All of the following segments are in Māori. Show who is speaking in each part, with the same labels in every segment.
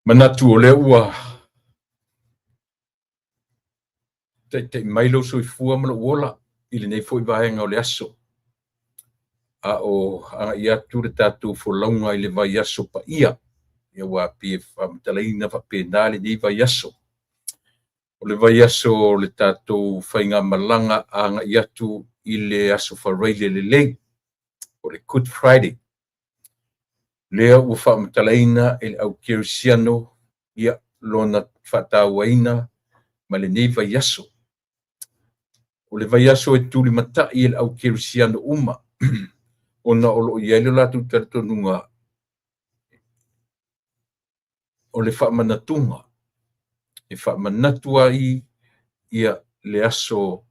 Speaker 1: Manatu o lea ua te mai lo soifua ma lo ola i lenei fo'i vaega o le aso a o aga'i atu le tatou folauga i le vai aso pa'ia ia ua apie fa'amatalaina fa'apena lenei vai aso o le vai aso o le tatou faiga malaga aga'i atu i le aso faraile lelei o le Good Friday lea ua fa'amatalaina e le au kerisiano ia lona fa'atauaina ma lenei vai aso o le vai aso e tuli mata'i e le au kerisiano uma ona o lo'o iai le latou talitonuga o le fa'amanatuga e fa'amanatu ai ia le aso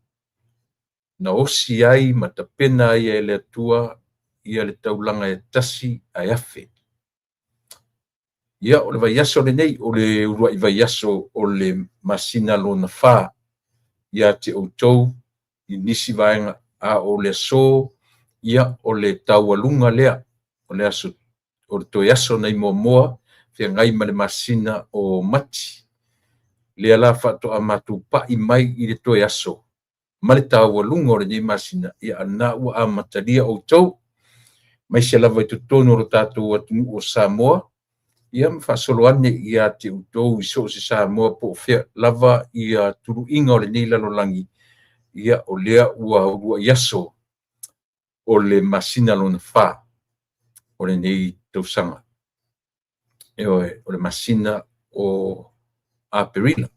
Speaker 1: na osi ai ma tapena ai e le atua ia le taulaga e tasi ae afe ia o le vai aso lenei o le urua'i vai aso o le masina lona fā ia te outou i nisi vaega a o le aso ia o le taualuga lea o le aso o le toe aso nai moamoa feagai ma le masina o mati lea la fa'ato'a matou pa'i mai i le toe aso ma le taualuga o lenei masina ia ana ua amatalia outou mai se lava i totonu o lo tatou atunu'u o Samoa ia ma fa'asoloane ia te outou i so o se Samoa po o fea lava ia tulu'iga o lenei lalolagi ia o lea ua urua'i aso o le masina lona fā o lenei tausaga e o le masina o Aperila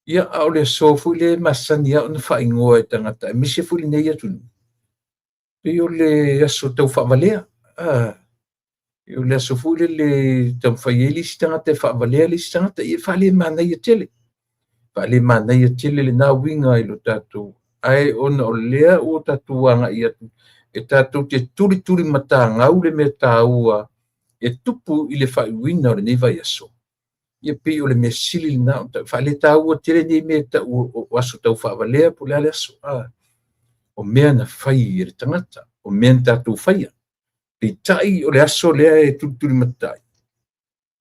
Speaker 1: ia a o le aso fo'i le masani a ona fa'aigoa e tagata e mese fo'i lenei atu pei o le aso tau fa'avalea e o le aso fo'i le taumafai ai lisi tagata e fa'avalea lisi tagata ia fa'alē manaia tele fa'alē manaia tele lenā uiga i lo tatou ae ona o lea ua tatou aga'i atu e tatou te tulituli matagau le mea tāua e tupu i le fa'aiuina o lenei vai aso ia pei o le mea sili lenā fa'alē tāua tele nei mea ta'u o aso tau fa'avalea po le a le aso o mea na fai i le tagata o mea na tatou faia peita'i o le aso lea e tulituli mata'i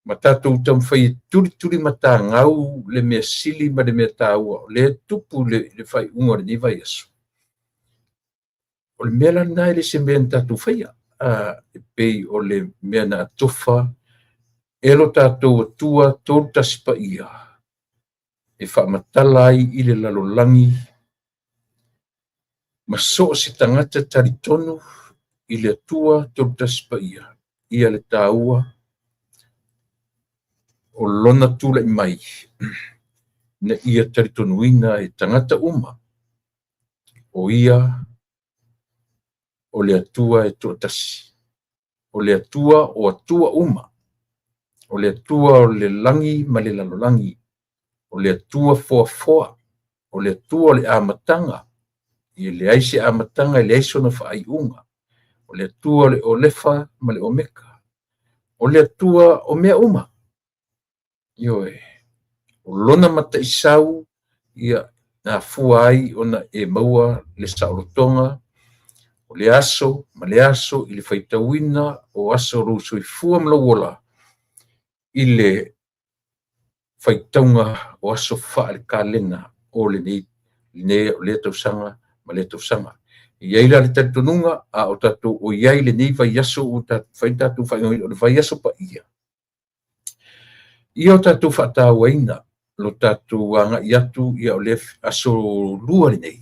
Speaker 1: ma tatou taumafai e tulituli matagau le mea sili ma le mea tāua o lea tupu le fa'ai'uga o lenei vai aso o le mea lanā e lese mea na tatou faia e pei o le mea na atofa e lo tatou atua tolu tasi pa'ia e fa'amatala ai i le lalolagi ma so o se tagata talitonu i le atua tolu tasi pa'ia ia le tāua o lona tula'i mai na ia talitonuina e tagata uma o ia o le atua e tuatasi o le atua o atua uma o le atua o le lagi ma le lalolagi o le atua foafoa o le atua o le amataga ia leai se amataga e leai sona fa'ai'uga o le atua o le olefa ma le omeka o le atua o mea uma ioe o lona mata'isau ia na afua ai ona e maua le sa'olotoga o le aso ma le aso i le faitauina o aso lou soifua ma lou ola i le faitauga o aso fa'alekalena o lenei o lea tausaga ma le tausaga iai la le talitonuga a o tatou o iai lenei vai aso ua tatou fa'aigoina o le vai aso pa'ia ia o tatou fa'atauaina lo tatou aga'i atu ia o le aso lua lenei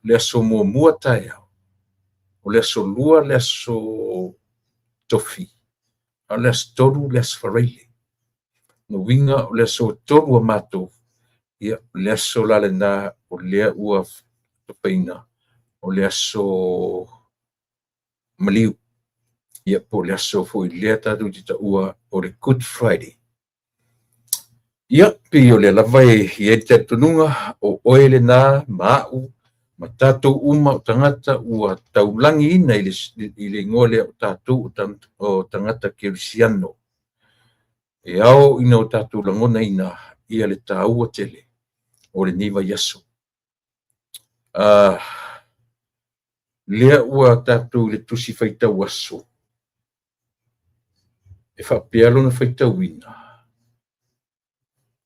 Speaker 1: le aso muamua taeao o le aso lua le aso tofi a le aso tolu le aso faraile no uiga o le aso tolu a matou ia le aso la lenā o lea ua topaina o le aso maliu ia po le aso fo'i lea tatou te ta'ua o le Good Friday ia pei o le lava e iai le talitonuga o oe lenā ma a'u ma tatou uma o tagata ua taulagiina i le igoa lea o tatou o tagata kerisiano e ao ina o tatou lagona ina ia le tāua tele o lenei vai aso lea ua tatou le tusi faitau aso e whapea lona whaitauina.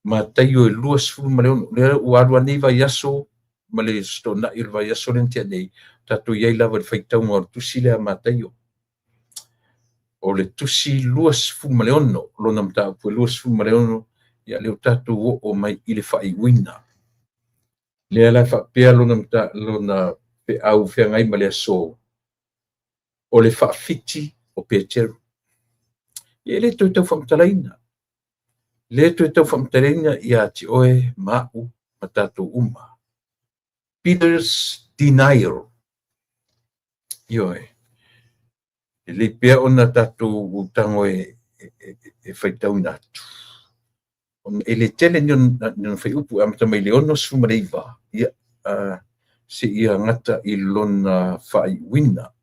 Speaker 1: Ma taio e lua sifuru ma leono, lea uarua nei vai aso, ma le stona il vai aso lentia nei, tato iai lava le whaitau ngor tusi lea ma taio. O le tusi lua sifuru ma leono, lona mta pue lua sifuru ma leono, ia leo tato o mai i le whaiwina. Lea la whapea lona mta, lona pe au whiangai ma lea so, o le whaafiti o Peteru. Ia le toi tau whamtalaina. Le toi tau whamtalaina ia ti oe mau ma tato uma. Peter's denial. Ioe. Le pea ona tato utango e whaitau natu. E le tele nion whai upu amata mai le ono sumareiva. Ia se ia ngata i lona whai wina.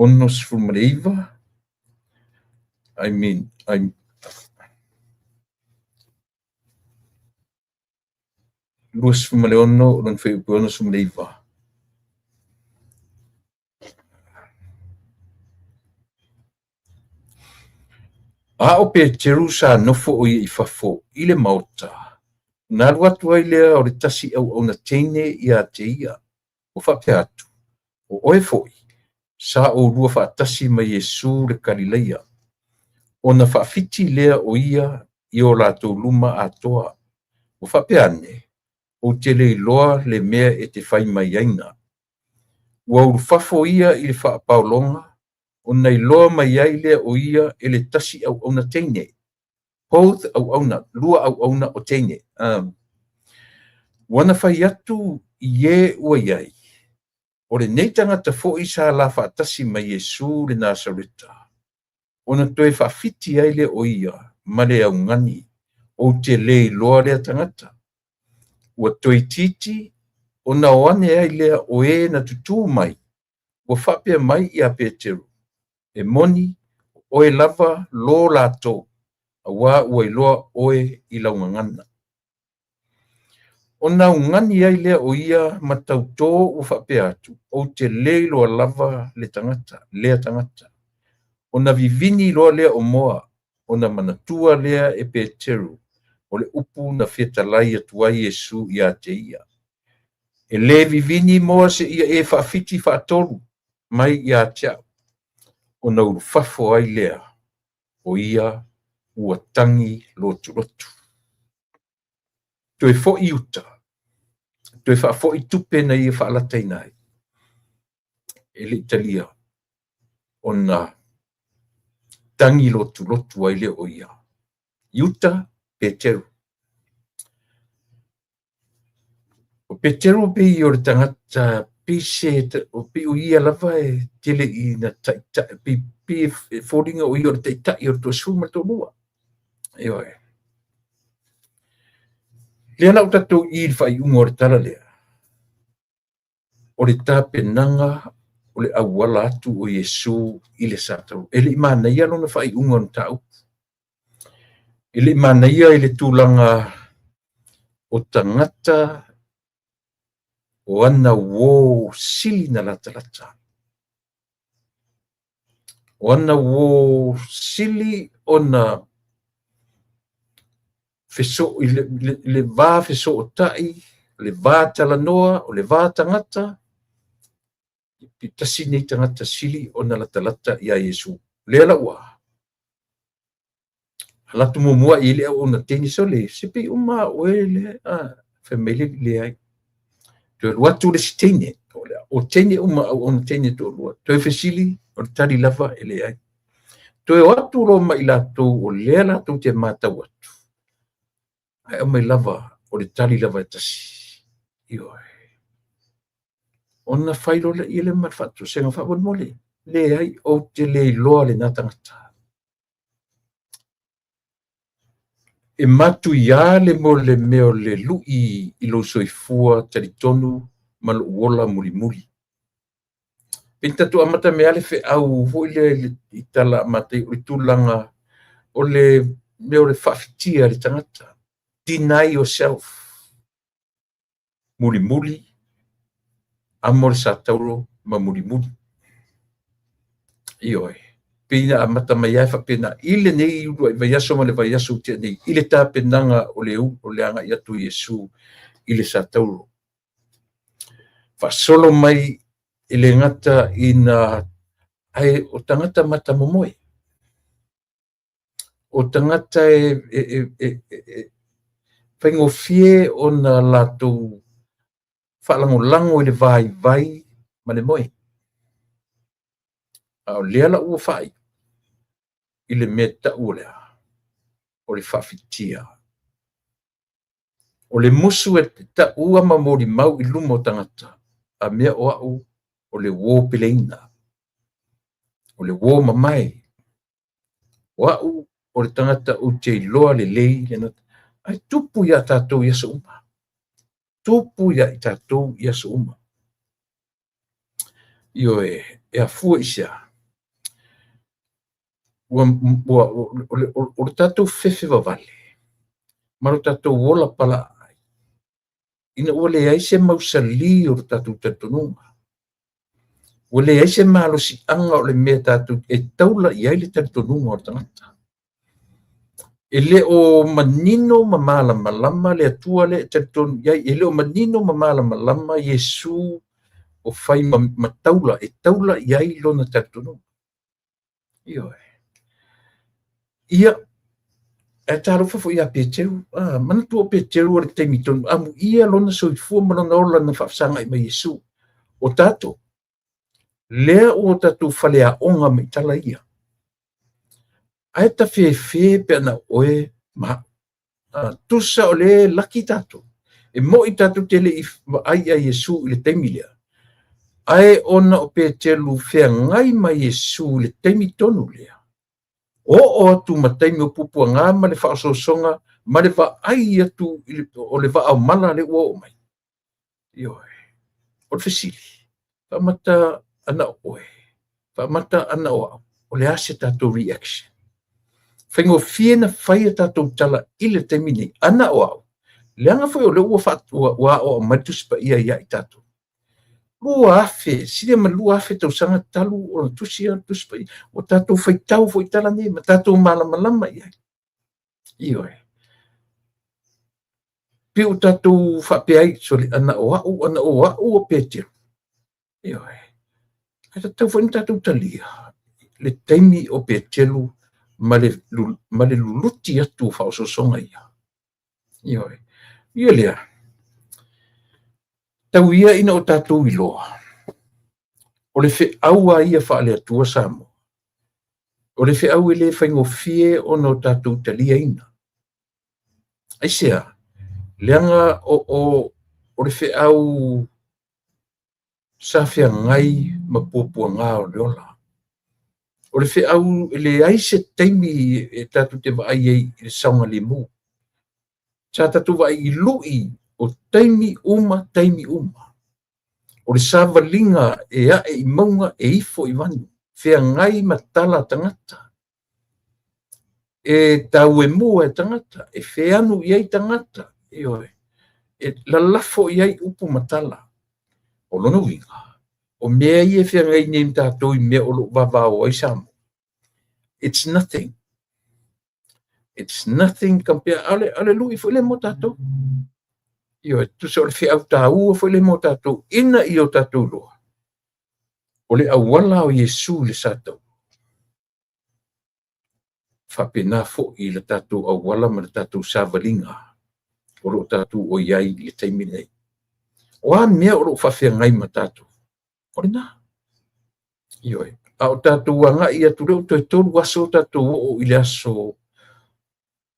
Speaker 1: Ono sumareiva. I'm Luas Fumaleono, non fai buono sumareiva. A o pe Jerusa nofo o i fafo, i le mauta. Nā watu ai lea o le tasi au na teine i a te ia. O whape atu. O oe foi. Sa o rua whaatasi mai Yesu le Galileia. O na whaafiti lea o ia i o lato luma atoa. O whape ane. O te le loa le mea e te whai mai aina. Ua urufafo ia i le whaapaolonga. O nei loa mai ai lea o ia e le tasi au na teine. Both au na, lua au na o teine. Wana whai atu ie ua iai. O le neitanga ta fo isa la whaatasi mai Yesu le Nasareta. O na toe whaafiti ai le o ia, ma le au ngani, o te le loa lea tangata. Ua toi titi, o na oane ai lea o e na tutu mai, ua whapea mai i a Peteru. E moni, o e lava lo lato, a wā ua i loa oe i laungangana. O na ungani ai lea o ia matauto o whapea atu, o te le loa lava le tangata, lea tangata. O na vivini loa lea o moa, o na manatua lea e Peteru, o le upu na whetalai atuai Yesu i a te ia. E le vivini moa se ia e whaafiti whaatoru, mai i a tia. O na urufafo ai lea, o ia ua tangi lotu lotu. Toe fo i uta, toe whaafo i tupe na ia whaalatai nai. E le Italia, o na tangi lotu lotu ai lea o ia. Iuta, Peteru. O Peteru pe i o le tangata pise, o pe o ia lava e tele i na taita, pe fōringa o i o le taita i o le tuasuma tolua. Eo e. Lea na utatou i le whai unga o le tala lea. O le tāpenanga, o le awala atu o Yesu i le sātau. E le imana ia lona whai unga o le tau. E le imana ia i le tūlanga o tangata o ana wō sili na lata lata. O ana wō sili o na feso, le vā feso o tai, le vā talanoa, o le vā tangata, pitasi nei tangata sili o na lata lata ia Yesu. Lea la ua. Halatu mumua i lea o na teni sole, sepe uma o e le, whamele le ai. Toe luatu le si teine, o teine uma o na teine to lua. Toe fesili, o le tari lava e le ai. Toe o atu lo mai lato, o lea lato te mata watu. Ai o mai lava, o le tari lava e tasi. Io ai. Ona whairo le i le marfatu, senga whawon mole. Le ai, o te le loa le natangata. E matu ia le mo le meo le lui i lo soifua taritonu ma lo uola muri muri. Pinta tu amata me ale fe au vo le i tala amata i tūlanga o le meo le whawhitia le tangata. Deny yourself. Muri muri, amor sa tauro ma muri muri. Io pina mata mai fa pina ile nei ulu vai aso ma le vai aso te nei ile ta penanga o le anga ia tu Yesu ile sa tau fa solo mai ile ngata ina ai o tangata mata momoe o tangata faingofie ona latou faalangolango i le vai ma le moe o lea la ua fai i le mea taʻu o lea o le faafitia o le musu e taʻua ma molimau i luma o tagata a mea o aʻu o le uō peleina o le uō mamae o aʻu o le tagata ou te iloa lelei lena ai tupu ia tatou ia so uma tupu ia i tatou ia so uma io e afua i sea o le tatou fefe vavale ma le tatou ola pala ina ua leai se mausali o le tatou tatonuga ua leai se malosiʻaga o le mea tatou e taulaʻi ai le talitonuga o le tagata e lē o manino ma malamalama le atua le talitonu iai e lē o manino ma malamalama Iesu o fai ma taula e taulaʻi ai lona talitonuga io ia e talofa foʻi iā Petelu manatua o Petelu o le taimitonu amuia lona soifua ma lona ola na faafasagaʻi ma Iesu o tatou lea ua tatou faleaʻoga ma i tala ia ae tafefē pe ana oe ma tusa o lē laki tatou e moʻi tatou te leʻi vaai a Iesu i le taimi lea ae ona o Petelu feagai ma Iesu i le taimi tonu lea o atu ma taimi o pupuagā ma le faasosoga ma le vaai atu o le vaaomala le ua oo mai ioe o le fesili faamata ana oe faamata ana o aʻu o le a se tatou reaction faigofie na fai a tatou tala i le taimi nei ana o aʻu leaga foi o le ua aʻoaʻo mai tusipaia ia i tatou lua afe sile ma lua afe tausaga talu o na tusi a tusipaia o tatou faitau foʻi tala nei ma tatou malamalama i ai ioe pe o tatou faapeai so le ana o aʻu o Petelu ioe ae tatau foʻi na tatou talia le taimi o Petelu ma le luluti atu faaososoga ia ioe ia lea tauia ina o tatou iloa o le feʻau a ia faaleatua sa mo o le feʻau e lē faigofie ona o tatou taliaina aisea leaga o le feʻau sa feagai ma puapuagā o le ola o le feʻau e leai se taimi e tatou te vaai ai i le saoga lemu sa tatou vaai i luʻi o taimi uma o le savaliga e aʻe i mauga e ifo i vanu feagai ma tala tagata e tauemua e tagata e feanu i ai tagata ioe e lalafo i ai upu ma tala o lona uiga o mea ia feagai nei ma tatou i mea o loo vavao ai sa mo it's nothing compare ale luʻi foʻi le mo tatou ioe tusa o le feʻau tāua foʻi le mo tatou ina i o tatou loa o le auala o Iesu le sa tau faapena foʻi i le tatou auala ma le tatou savaliga o loo tatou o iai i le taimi nei o a mea o loo faafeagai ma tatou o lenā ioe a o tatou agaʻi atu lea o toe tolu aso tatou oo i le aso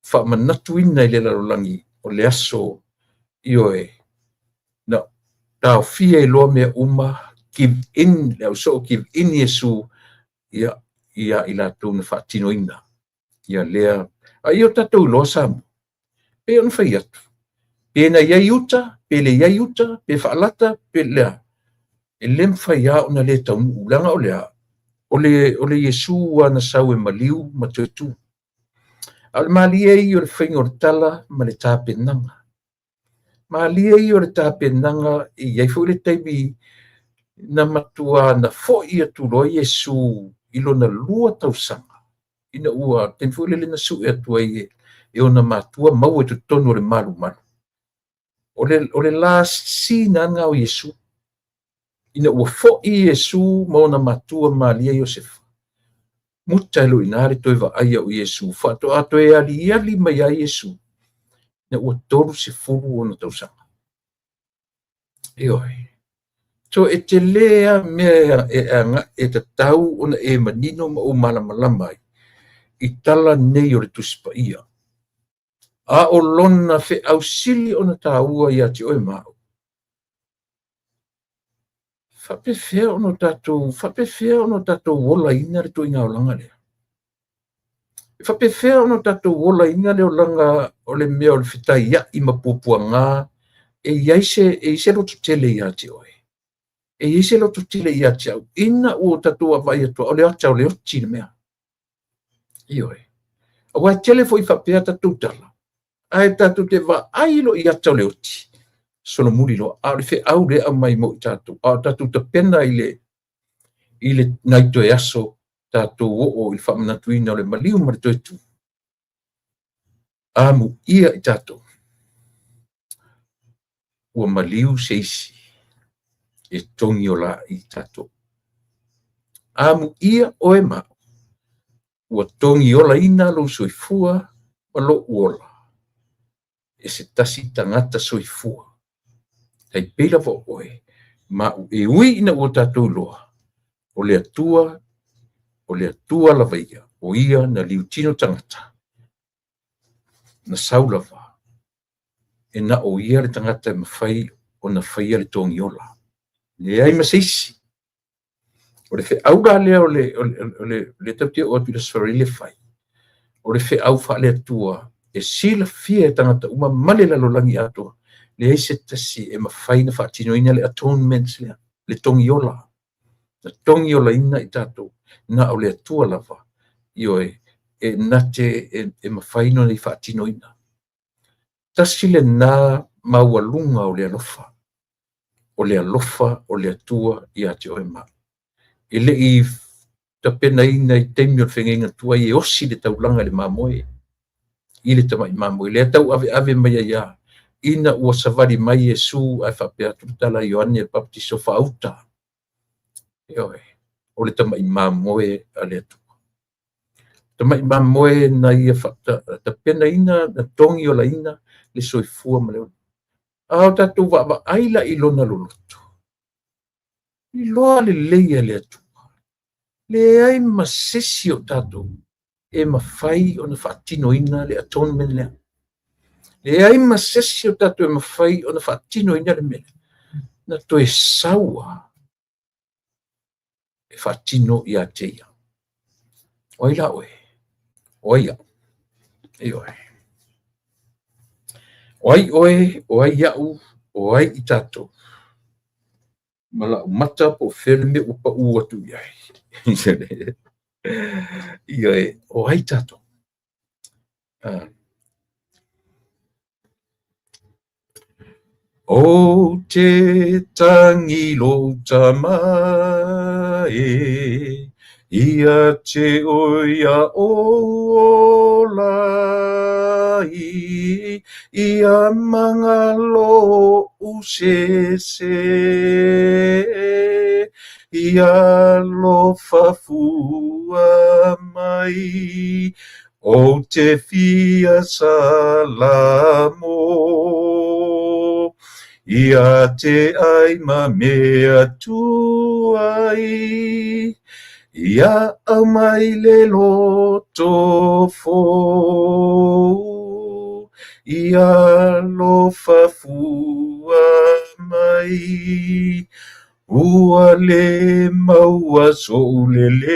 Speaker 1: faamanatuina i le lalolagi o le aso ioe na taofia i loa mea uma give in le ausoo give in Iesu ia i latou na faatinoina ia lea ai o tatou iloa sa mo pe ona fai atu pe na iai uta pe le iai uta pe faalata pe lea e lē mafaiā ona lē taunuu laga o lea o le Iesu ana sau e maliu ma tuetū a le malia ai o le faiga o le tala ma le tapenaga malia ai o le tapenaga i ai foʻi le taimi na matua na foʻi atu loa Iesu i lona lua tausaga ina ua teni foʻi lelena suʻi atu ai e ona matua mau e totonu o le malumalu o le la sinaga o iesu ina ua foʻi iesu ma ona matua malia iosefa muta e loʻina le toe vaʻaia o iesu faatoʻato e aliali mai ai iesu na ua 30 ona tausaga ioe so e te lea mea e tatau ona e manino ma o malamalama ai i tala nei o le tusipaia a o lona feʻausili ona tāua iā te oe maʻu faapefea ona tatou olaina le tuaigaolaga lea faapefea ona tatou olaina le olaga o le mea o le fetaiaʻi ma puapuagā e iai se loto tele iā te oe e iai se loto tele iā te au ina ua tatou avaai atua o le ata o le oti le mea ioe aua tele foʻi faapea tatou tala ae tatou te vaai lo i ata o le oti solomuli loa a o le feʻau lea mai mo i tatou a o tatou tapena i le nai toe aso tatou oo i le faamanatuina o le maliu ma le toe tu a muʻia i tatou ua maliu se isi e togi o laʻi i tatou a muʻia o e maʻu ua togi olaina lou soifua ma loʻu ola e se tasi tagata soifua taipei lava o oe maʻu e ui ina ua tatou iloa o le atua lava ia o ia na liutino tagata na sau lava e naʻo ia le tagata e mafai ona faia le togiola leai ma se isi o le feʻau la lea o le tautia o atu i le safari le fai o le feʻau faale atua e silafia e tagata uma ma le lalolagi atoa leai se tasi e mafai na faatinoina le atonement lea le togiola na togiolaina i tatou na o le atua lava ioe e nate e mafai no nei faatinoina tasi lenā maualuga o le alofa o le atua iā te oe maʻu e leʻi tapenaina i taimi o le fegeiga atua ai e osi le taulaga i le mamoe i le tamaʻi mamoe lea tau aveave mai ai iā ina ua savali mai iesu ae faapea atu le tala ioane le papatiso faauta ioe o le tamaʻi mamoe a le atua tamaʻi mamoe na ia tapenaina na togiolaina le soifua ma le ona a o tatou vaavaai laʻi lona loloto i loa lelei a le atua leai masesi o tatou e mafai ona faatinoina le atonement lea leai masesi o tatou e mafai ona faatinoina le mea na toe saua e faatino iā te ia o ai la oe o ai aʻu ioe o ai oe o ai aʻu o ai i tatou ma laʻu mata po o fele mea ua paʻū atu i ai ioe o ai tatou o te tangilo tamae ia te oia o lai ia mangalo usese ia lo fafua mai o te fia salamo ia te ai ma mea tuai ia au mai le loto fou ia lo fafua mai ua le maua soulelei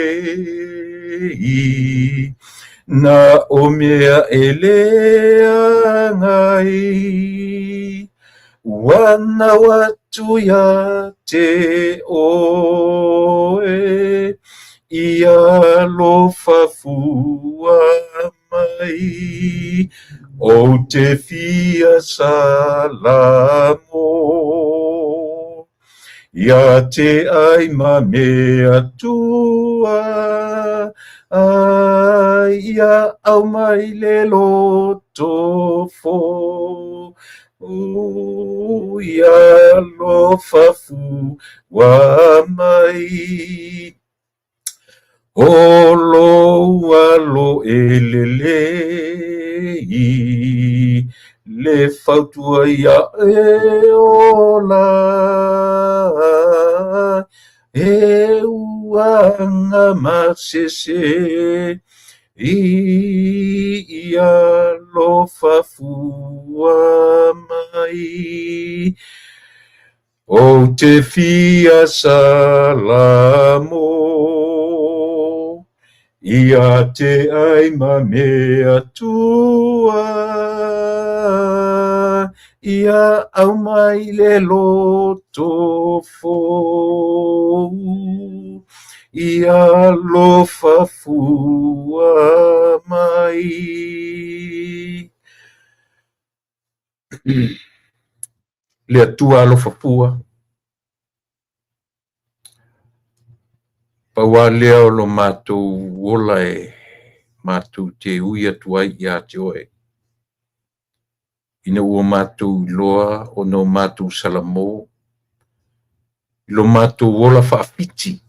Speaker 1: na o mea e lea ngai wana watu ya te oe ia lo fafua mai o te fia salamo ia te ai ma mea tua, ai ia au mai le loto fo, ia lo fafu wa mai. O lo alo e lelei, le fautua ia e ola, e uanga masese, ia lo fafua mai. O te fia salamo, ia te ai ma mea tua, ia au mai le loto fo, ia lo fafua mai. Le atua lo fafua. Paua lea o lo mātou ola e mātou te ui atu ai ia te oe. Ina ua mātou loa o no mātou salamo. Lo mātou ola whaafiti.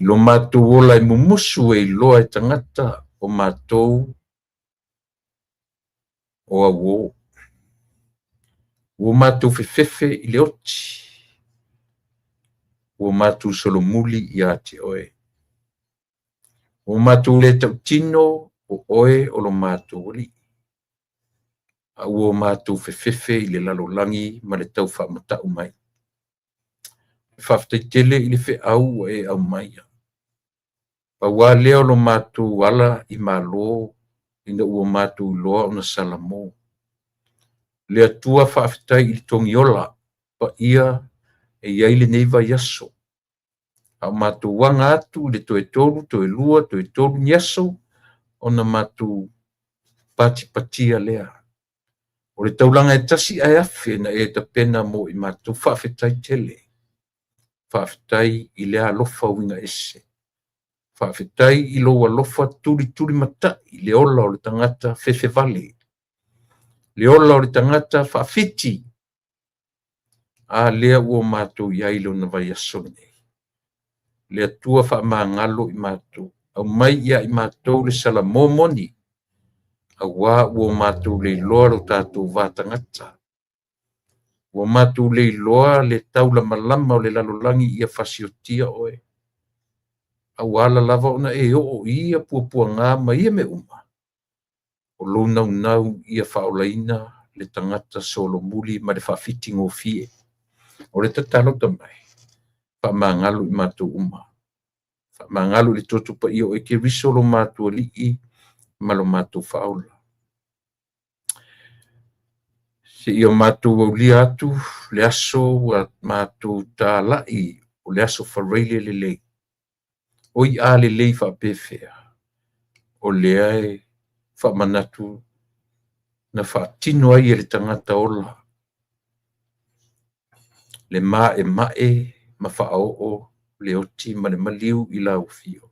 Speaker 1: Lo mātou ola e mumusu e loa e tangata o mātou o awo. O mātou fefefe i le oti. O mātou solomuli ia te oe. O mātou le tau tino o oe o lo mātou oli. A ua mātou fefefe i le lalolangi ma le tau whaamata o mai. Whaftai tele i le whe au e au maia. Pa wā leo lo mātou ala i mālo ina ua mātou loa o na salamo. Le atua whaftai i le tongi ola pa ia e iai le neiva yaso. A mātou wanga atu le toe tolu, toe lua, toe tolu nyaso o na mātou pati-patia lea. O le taulanga e tasi ai afe na e tapena mo i mātou whaafetai tele. Whaafetai i lea alofa winga ese. Whaafetai i lo alofa turi mata i le ola o le tangata fefe vale. Le ola o le tangata whaafiti. A lea ua mātou iai lo na vai asone. Le atua whaamangalo i mātou. Au mai ia i mātou le salamomoni. A wā ua mātou le loa lo tātou vātangata. Ua mātou le loa le taula malama o le lalolangi ia whasiotia oe. A wala lava ona e o ia puapua ngā ma ia me uma. O lo nau ia whaolaina le tangata solo muli ma le whaafiti ngō fie. O le tatalo tamai. Whaamangalo i mātou uma. Whaamangalo le totupa ia o e ke riso lo mātou alii ma lo mātou whaola. Se ia mātou au lia atu, le aso wa mātou tā lai o le aso whareile le lei. O i a le lei whaapewhea. O le ai whaamanatu na whaatino ai e le tangata ola. Le mā e mae ma whaao le oti ma le maliu i lau fio.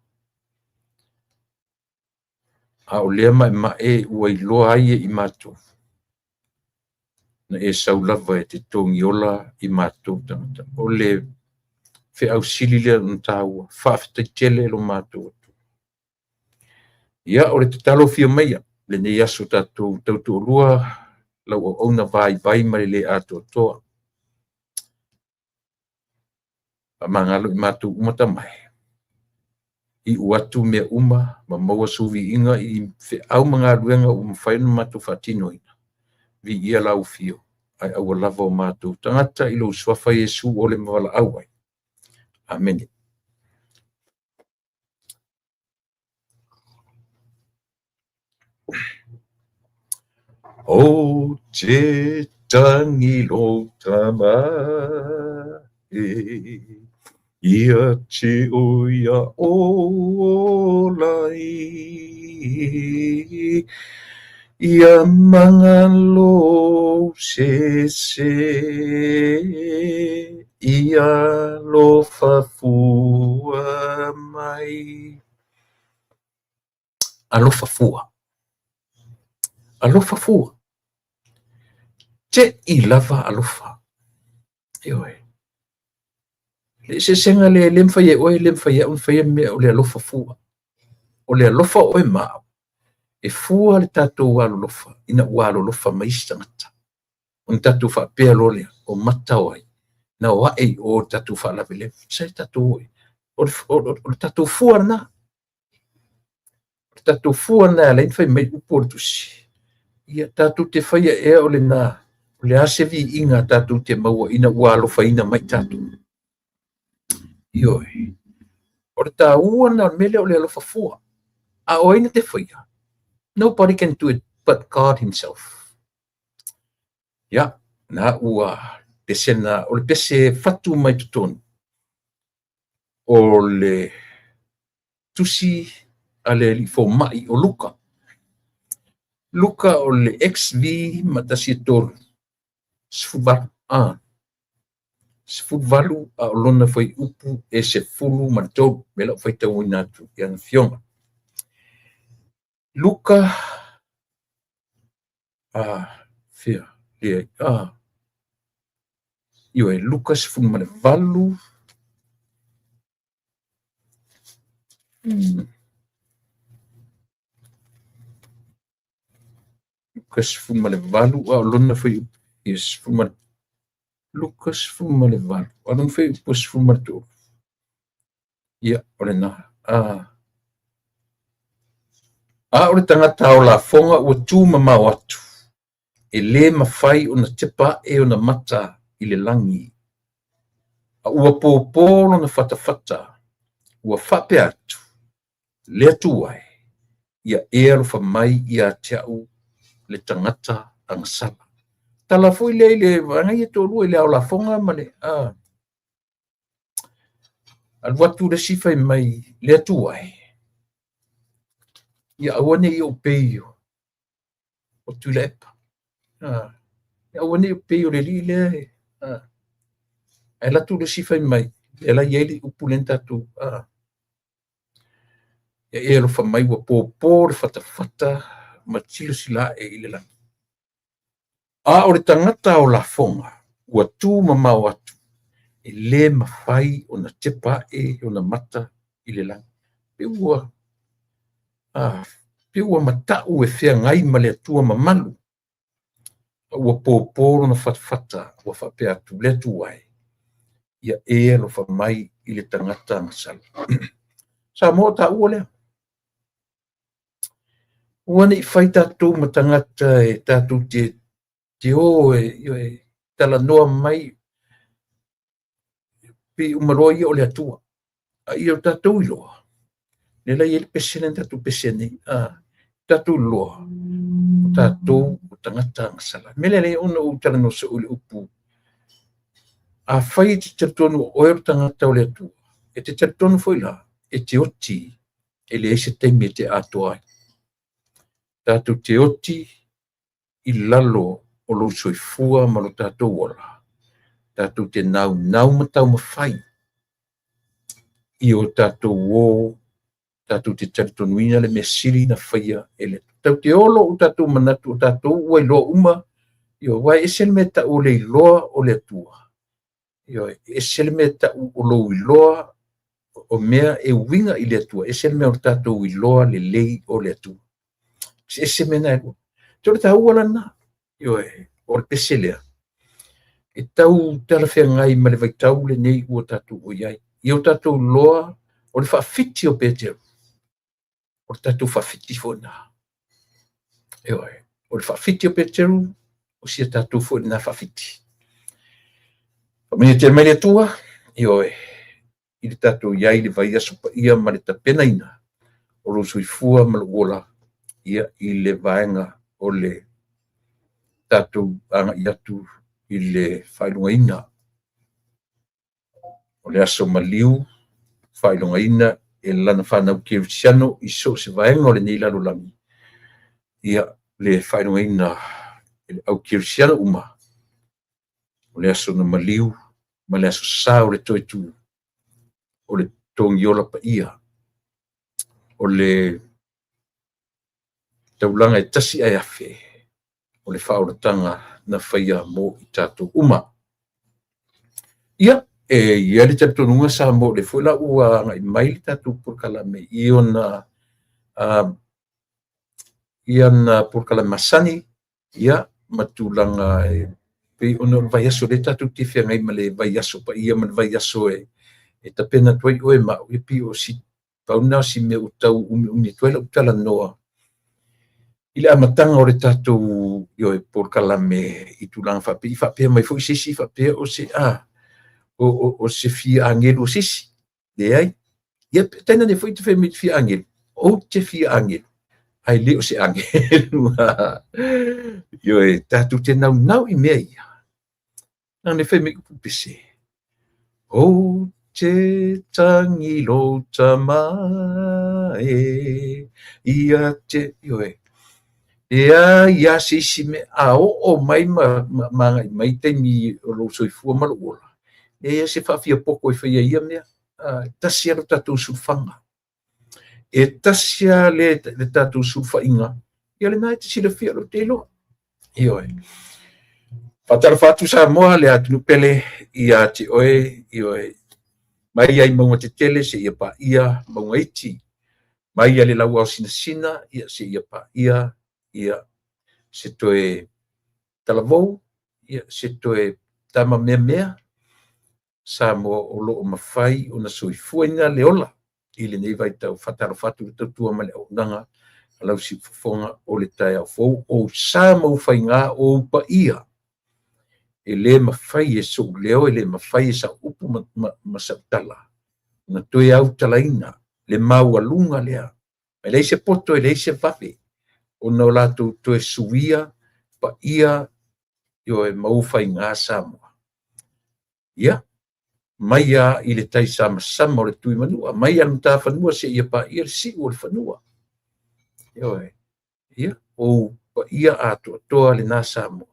Speaker 1: A o lea mae ua i loa ai e i mātou. Na e saulava e te tongi ola i mātou tangata. O le whi au sili lea na tāua, whaafetai tele lo mātou atu. Ia o le te talo fia meia, le nei aso tātou tautu o lua, lau au na vai ma le ato toa. A mangalo i mātou umata mai. I uatu mea uma, ma maua suvi inga i whi au mga ruenga o mwhainu mātou whatino ina. Vi ia lau fio, ai au lava o mātou tangata i lo swafa Yesu o le mawala awai. Amen. O te tangi lo tama ia te oia o lai ia mangalo se ia lofa fua mai. Alofa fua. Te I lava alofa. Ioe. Le se senga le lemfaye oe lemfaye un faye me o le alofa fua. O le alofa oe mao. E fua le tatou walo lofa. Ina walo lofa maista ngata. Un tatou fa pea lolea o mata oe. Na wae o tatou fa lave le. Sai tatou oe. O le tatou fua na. O le tatou fua na le infai mai upo le tusi. Ia tatou te faia ea o le na. O le ase vi inga tatou te maua ina walo fa ina mai tatou. Ioe. O le tāua na mele o le alofa fua. A o ina te faia. Nobody can do it but God himself. Ya, na ua pese na, o le pese fatu mai tutonu. O le tusi a le li fo mai o Luka. Luka o le XV matasi tolu. Sfuvalu a olona foi upu e se fulu matou mela foi tau inatu yang fionga. Luka fia le ioe Luka sfulu male valu Luka sfulu male valu a olona foi upu sfulu male Lucas fumale valu. Alon foi pos fumato. Ia, ole na. Ole tangata o la fonga ua tū mamau atu. E le mawhai o na tepa e o na mata I le langi. Ua pōpōlo na whatawhata. Ua whape atu. Le atu ai. Ia e arofa mai ia teau le tangata angasala. Tala foi le vangai e tōrua I le au la fonga mane. Al watu le sifa mai le atu ai. Ia awane I o peio. O tu lepa. Ia awane I o peio le li le. Ai la tu le sifa mai. E la ieli upulenta tu. Ia e lo fa mai wa pōpō le whatawhata. Ma tilo sila e I le lang. O le tangata o la fonga. Ua tū mamau atu. E le mawhai o na tepa e o na mata I le lang. Pe ua matau e whea ngai ma le atua mamalu. Ua pōpōro na whatawhata. Ua whape atu le atu ai. Ia e lo wha mai I le tangata ngasala. Sa mo ta ua lea. Ua ni whai tātou ma tangata e tātou te o e tala noa mai pi umaroi o le atua. I o tātou I loa. Nela I ele pesene tātou pesene. Tātou loa. O tātou o tangata ngasala. Mele le ona o tala no se ule upu. A whai te taritonu o ero tangata o le atua. E te taritonu foi la. E te oti. E le eise teimi e te atoa. Tātou te oti I lalo o lo soifua ma lo tātou ola. Tātou te nau matau mawhai. I o tātou o, tātou te taritonuina le mesiri na whaia ele. Tau te olo o tātou manatu o tātou ua I loa uma. I o wai esel me ta o le iloa o le atua. I o esel me ta o lo iloa o mea e winga I le atua. Esel me o tātou iloa le lei o le atua. Esel me na e loa. Tore ta ua lana. I o le peselea. E tau tala whea ngai ma le vaitau le nei ua tātou o iai. I o tātou loa o le whaafiti o Peteru. O le tātou whaafiti fōna. O le whaafiti o Peteru, o sia tātou fōna na whaafiti. Pamene te mai le tua, I le tātou iai le vai asopa ia ma le tapena ina. O lo soifua ma le ola ia I le vaenga o le tātou anga I atu I le whailunga ina. O le aso maliu, whailunga ina, e lana whanau kiritiano I so se vaenga o le nei lalo lami. Ia le whainoina au kirisiana uma. O le aso na maliu, ma le aso sa o le toi tu, o le tongi ola pa ia, o le taulanga e tasi ai afe, o le whaoratanga na whaia mo i tātou uma. Ia, ia le tatonunga sa mo le fuela ua ngai mai le tātou purkalame i ona iana purkalame masani, ia matulanga pe ona vai aso le tātou tiwhia ngai ma le vai aso pa ia ma le vai aso e tapena tuai oe ma ui pi o si pauna si me utau umi tuela utala noa. Ile amatanga o le tātou i oe purkalame i tulanga whapea mai fo i sisi whapea o se o se fia angelu o sisi. Le ai. Ia tena ne fo i te whemi te fia angelu. O te fia angelu. Ai leo se angelu. I oe tātou te nau i mea ia. Nang ne whemi kupise. O te tangi lo tamae. Ia te, i oe. Ia sisi me o mai mai te mi lo soifua ma lo ola. Ia se whawhia poko e whaia ia mea, tasia lo tātou sulfanga. E tasia le tātou sulfainga, ia le mai te sila whia lo te loa. I oe. Whatara whatu sa moa le atu nupele ia te oe, i oe. Mai ai maunga te tele se ia pa ia maunga iti. Mai ia le lau au sina, ia se ia pa ia se toe talavou, ia se toe tama mea, sa mo o loo mawhai o na soifuaina le ola. I le nei vai tau whatara whatu le tautua ma le au nanga, alau si fufonga o le tai au fou, o sa mau whai ngā o upa ia. E le mawhai e so leo, e le mawhai e sa upu masautala. Na toe au talaina, le mau alunga lea. E leise poto, e leise vape. O na o lātou toe suia, pa ia, yo e mau whai ngā Samoa. Ia. Mai ia i le tai sama o le tui manua. Mai anu tā whanua se ia pa ia si o le whanua. Ia, o pa ia ato toa le nā Samoa.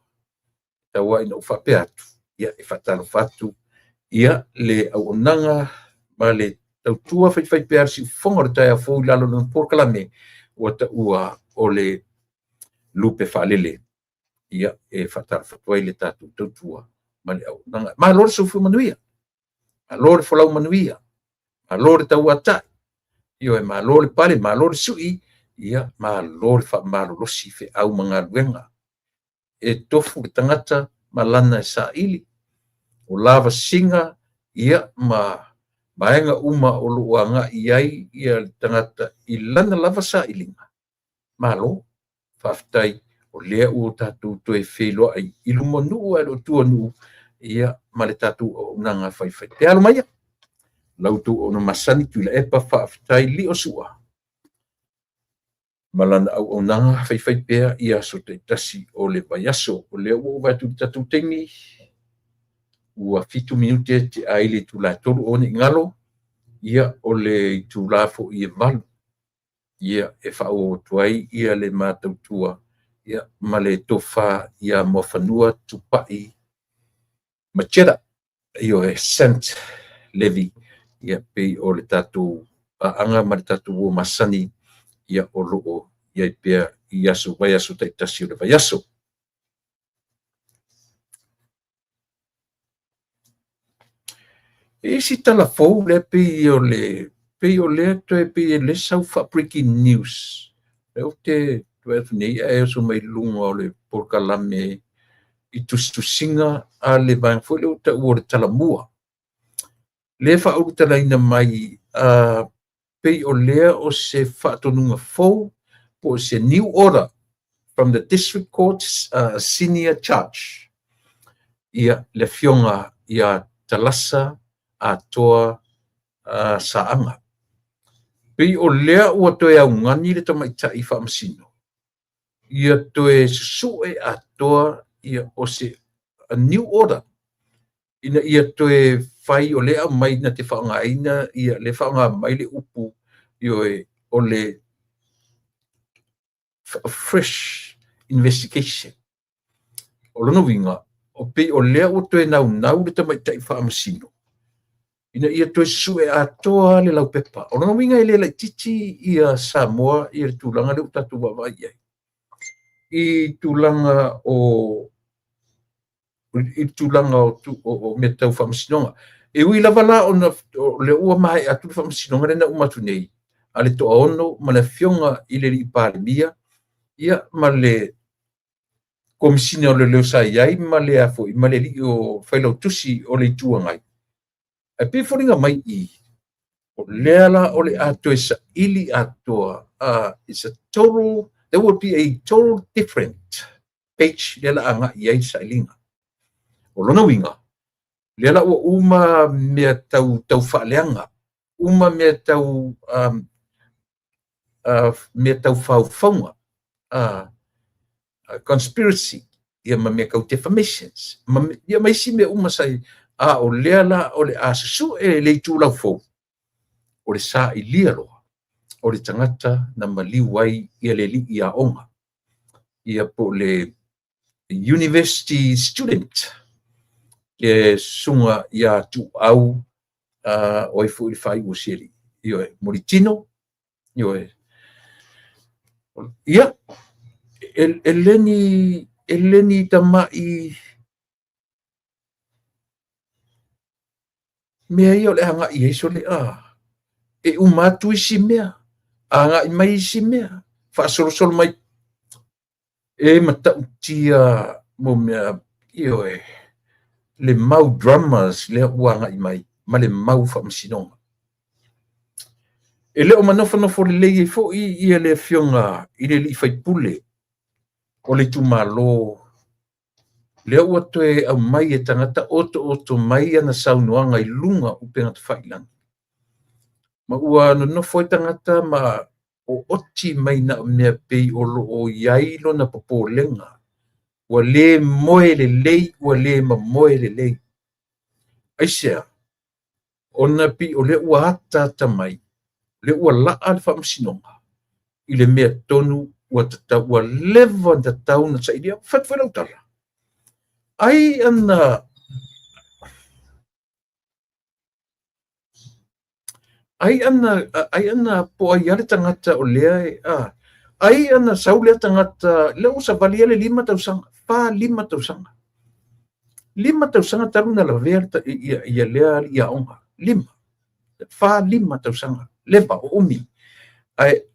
Speaker 1: Taua ina uwhape atu. Ia, e whatalo whatu. Ia, le au onanga, ma le tautua whai pe arsi whonga le tai a fōi lalo na pōkalame o ta ua o le lupe whalele. Ia, e whatalo whatuai le tātou tautua. Ma le au onanga. Ma lor sofu manuia. Malore folau manuia, malore tau atai, io e malore pale, malore sui, ia malore fa malolosi fe au mga luenga. E tofu le tangata malana e sa ili, o lava singa, ia maenga uma o luanga iai, ia le tangata ilana lava sa ilinga. Malo, faftai, o lea ua tatu toe wheloa ai ilumonu ai lo tuanu, ia male tatu o nanga fai. Te alo mai lautu o na masani tu la epa whaafitai li o sua. Malana au o nanga fai pea ia so te tasi o le vaiaso o le ua watu tatu tengi ua 5 minute te aile tu la tolu o ni ngalo ia o le tu la fo i valu. Ia e whao tuai ia le mātautua ia male tofa ia mo whanua tupai Machera, io e Saint Levi, ia pei o le tātou anga ma le tātou o masani, ia o loo, ia pea i aso vai aso taitasi o le vai aso. E si tala fou le pei o le to e pei le sau fa breaking news. E o te nei e so mai lunga o le porkalame I tustusinga a le vai foi o ta o talamua. Le fa o talaina mai pei o lea o se whaatonunga fou po se new order from the district court's senior judge. Ia le fionga ia talasa a toa saanga. Pei o lea o toe au ngani le tamaita I whaamasino. Ia toe susue a toa ia o se a new order ina ia toe fai o lea mai na te whaangaina ia le whaanga mai le upu o le fresh investigation. O lona winga, o pe o lea o toe nau le tamaitai whaamasino. Ina ia toe sue atoa le lau pepa. O lona winga i le lai titi ia Samoa i le tūlanga le utatu wawai ai. I tūlanga o me tau whamasinonga. E ui lava la o le ua mai atu le whamasinonga rena umatu nei. A le toa ono ma le fionga i le li palemia. Ia ma le komisina o le leo sa iai ma le afo i ma le li o whailau tusi o le tuangai. E pe wharinga mai i o leala o le atoe sa ili atoa. It's a total, there would be a total different page leala anga iai sa ilinga. O lona winga, leala ua uma mea tau whaaleanga, uma mea tau whauwhaunga, conspiracy, ia ma mea kau defamations, ia maisi mea uma sai, o leala o le asusu e le tūlau fau, o le sa i lia loa, o le tangata na maliu ai ia le li ia onga, ia po le university student, ke sunga ia tu au o i fu i fai usiri io e moritino io e ia eleni tamai mea io le hanga i so le e umatu i si mea anga i mai si mea fa sol mai e mata tia mo mea io e le mau dramas le uanga i mai ma le mau whamasinonga. E leo manofo le lei fo i le fionga i le li fai pule o le tumalo leo ua toe au mai e tangata oto mai ana saunoanga i lunga upenga te whailang. Ma ua nofo e tangata ma o oti mai na mea pei o lo o iailo na popolenga. Ua le moe le lei, ua le ma moe le lei. Aisea, ona pi o le ua ata tamai, le ua laa le whamasinonga, i le mea tonu ua tatau, ua lewa tatau na sa idia, whatwhera utala. Ai ana po ai ale tangata o lea ai ana saulea tangata, le usa valia le 5 tausanga, pa 5 tausanga. 5 tausanga taru na la verta ia lea ia onga. 5. Fa 5 tausanga. Lepa o umi.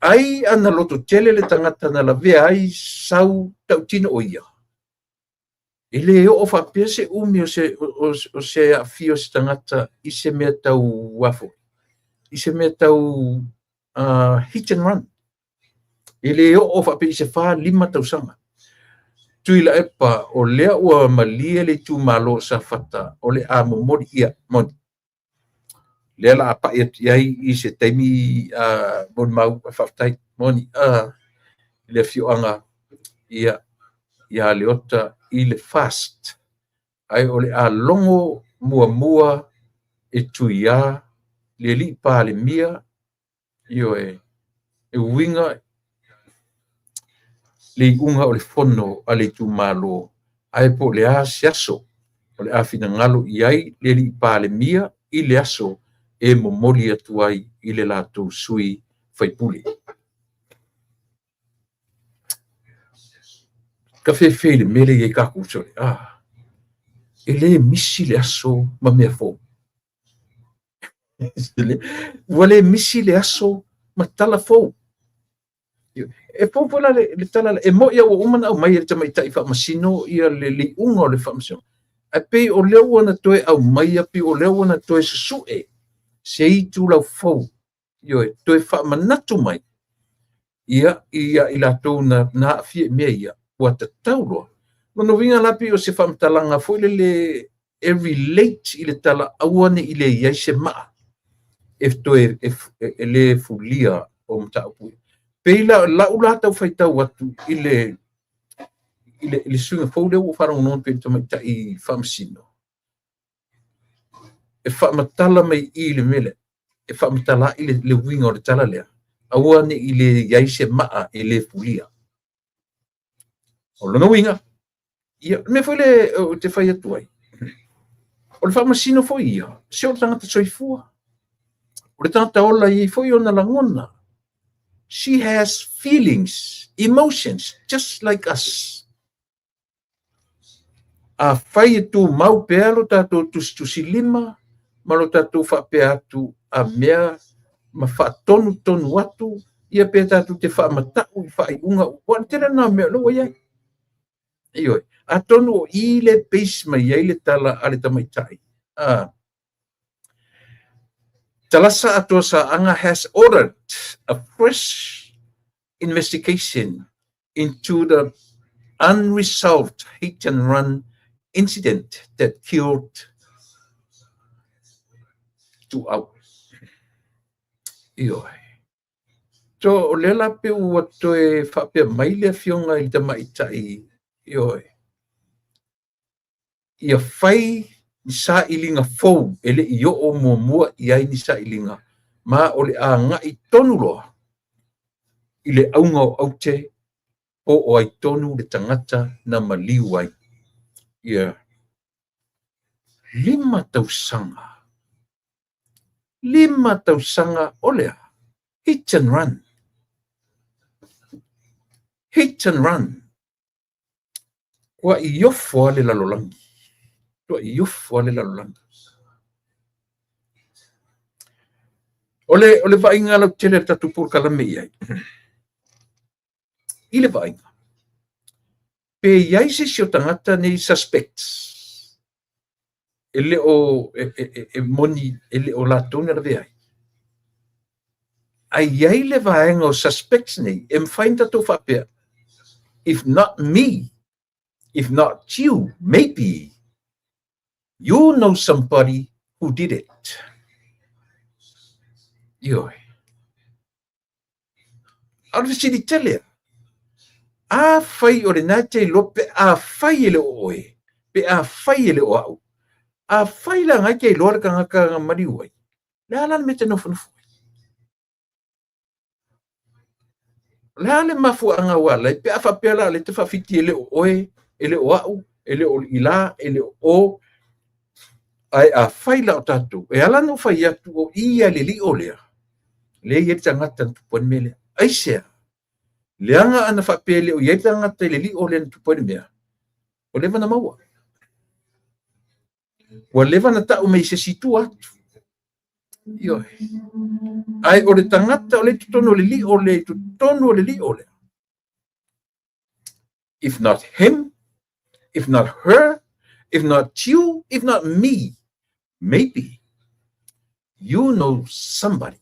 Speaker 1: Ai ana loto tele le tangata na la vea ai sau tautino o ia. Ele o fa pese umi o se afio se tangata i se mea tau wafo. I se mea tau hit and run. Ele o fa pese fa 5 tausanga. Tui la epa o lea ua malia le tu malo sa fata o le a momori ia moni. Lea la apa iai i se taimi mon mau whaftai moni le fioanga ia leota i le fast. Ai o le a longo mua e tui a le li pa le mia io e winga le unga o le fono a le tu malo ai po le a siaso o le a fina ngalo iai le li pa le mia i le aso e momoli atu ai i le lato sui faipuli. Ka fefe le mele i kaku sore. E le misi le aso ma mea fo. Wale misi le aso ma tala fo. E popola le tala e mo ia o umana au mai e tamaitai whamasino ia le li unga o le whamasino. A pe o leo ana toe au mai api o leo ana toe susue se i tūlau fau io e toe whamanatu mai ia i latou na fie mea ia ua tatau loa. Nono vinga lapi o se whamtalanga fo le e relate i le tala auane i le iai se maa e toe e le fulia o mtaupui. Peila laula tau whaitau atu i le sunga fau leo o wharau non pe tamaita i whamasino. E whamatala mai i le mele. E whamatala i le winga o le tala lea. Auane i le iai se maa e le fulia. O lona winga. Ia, me foi le o te whai atu ai. O le whamasino foi ia. Se o tangata soifua. O le tangata ola i foi ona langona. She has feelings, emotions, just like us. A whai tu mau pea lo tatou tusi lima, ma lo tatou whapea atu a mea, ma whaatonu tonu atu, ia pea tatou te whaamatau i whaiunga, ua tera nā mea lo ia. Ioi, a tonu o i le peis mai ai le tala a le tamaitai. Talasa atua sa anga has ordered a fresh investigation into the unresolved hit and run incident that killed 2 hours. Ioi. So, o lela pe ua toe whapea mai le fionga i tamaitai. Ioi. Ia whai ni sa ilinga fou, ele i o mua i ai ni sa ilinga. Ma o le a ngai tonu loa. I le aunga o aute o ai tonu le tangata na maliu ai. Ia. 5 tausanga. 5 tausanga o lea. Hit and run. Hit and run. Kua i ofo ale lalolangi. Kua i ofo ale lalolangi. Ole vainga lau tele tatu por kalame iai. Ile vainga. Pe iai se sio tangata nei suspects. Ele o moni, ele o latona la veai. Ai iai le vainga o suspects nei, find tatu whapea. If not me, if not you, maybe you know somebody who did it. Ioi. Alve siri tele. A fai o le nate lope a fai ele o oe. Pe a fai ele o au. A fai la ngai kei loa ka ngaka mari uai. Le ala me te nofu. Le ala mafu anga wala. Pe a whapela le te whawhiti ele o oe, ele o au, ele o ila, ele o ai a fai la o tatu. E ala no fai atu o ia le li o lea. Le ia tangata tupon mele. Aisea. Leanga ana whapele o ia tangata le li o lea tupon mea. O lewa na maua. Wa lewa na tau mei se situ atu. Ioi. Ai o le tangata o le tutono le li o le tutono le li o le. If not him, if not her, if not you, if not me, maybe you know somebody.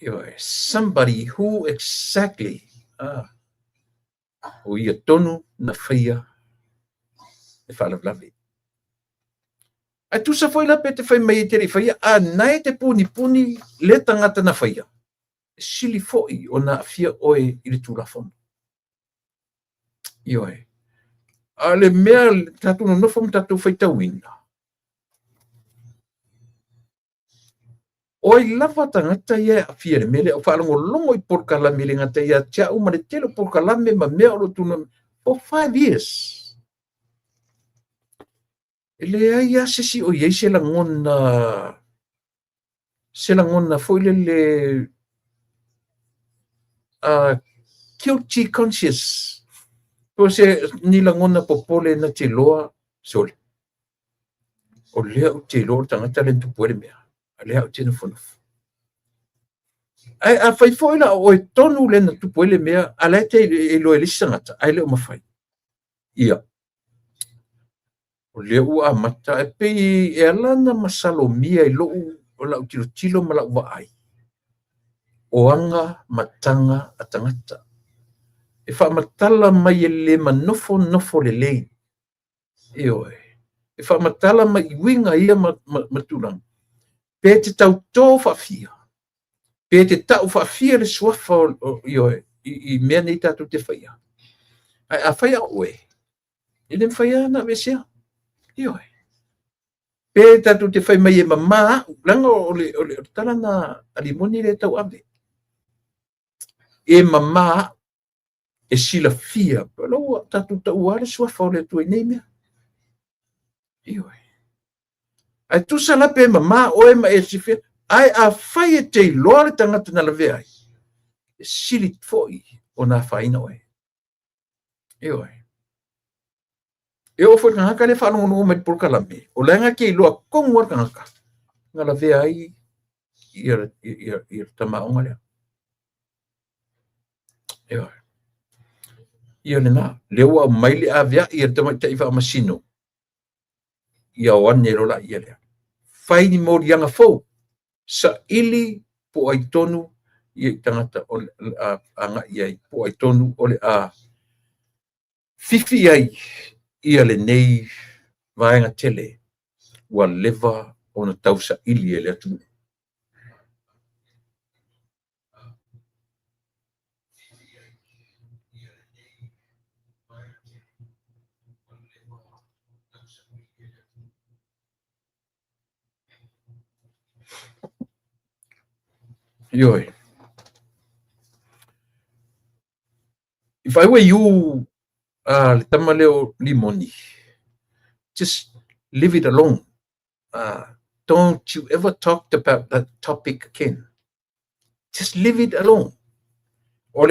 Speaker 1: Ioi. Somebody who exactly o ia tonu na whaia e whalawlawe. Ai tu sa foi la pe te fai mai te whaia, a nai te puni le tangata na whaia. Sili foi o na fia oe i le tūrafon. Ioi. A le mea tatu no nofom tatu whai tauina. Oi lava tangata ia a fia le mele, o whaalango longo i porkalame le ngata ia tia umare telo porkalame ma mea o lo tuna for 5 years. Ele ai a sesi o iei se langona foi le guilty conscious. Po se ni langona popole na te loa sole. O lea o te loa tangata le tupuere mea. A lea o te na fonofu. Ai a fai foi la o e tonu le na tupuere mea, a lea te e loa elisangata, ai le o mawhai. Ia. O lea ua mata e pei e alana masalomia i loo o lau tilo ma lau waai. O anga matanga a tangata. E whaamatala mai e le manofo le lei. E oe. E whaamatala mai i winga ia maturang. Pe te tau tō whawhia. Pe te tau whawhia le suafa i oe. I mea nei tātou te whaia. Ai a whaia oe. I le whaia na mesea. I oe. Pe tātou te whai mai e mamā. Langa o le tala na alimoni le tau ave. e mama e sila fia lo tatu tau ale sua fa le tu nei mea io ai tu sala pe mama o e ma e sifia ai a fai e te loa tangata na lave ai sili foi ona faina oe io e o foi ngaka le fa no me por kalame o lenga ke lo ko ngor ngaka ngala ve ai ir tama onga io ia lena lewa mai le avia ia tama tai fa masino ia wan ne rola ia le fai ni mo yanga fo sa ili po ai tonu ia tangata o anga ia po ai tonu o le a fifi ai ia le nei vaenga tele wa leva ona tausa ili ele atu Yoi. If I were you, tamaleo limoni, just leave it alone. Don't you ever talk about that topic again. Just leave it alone. O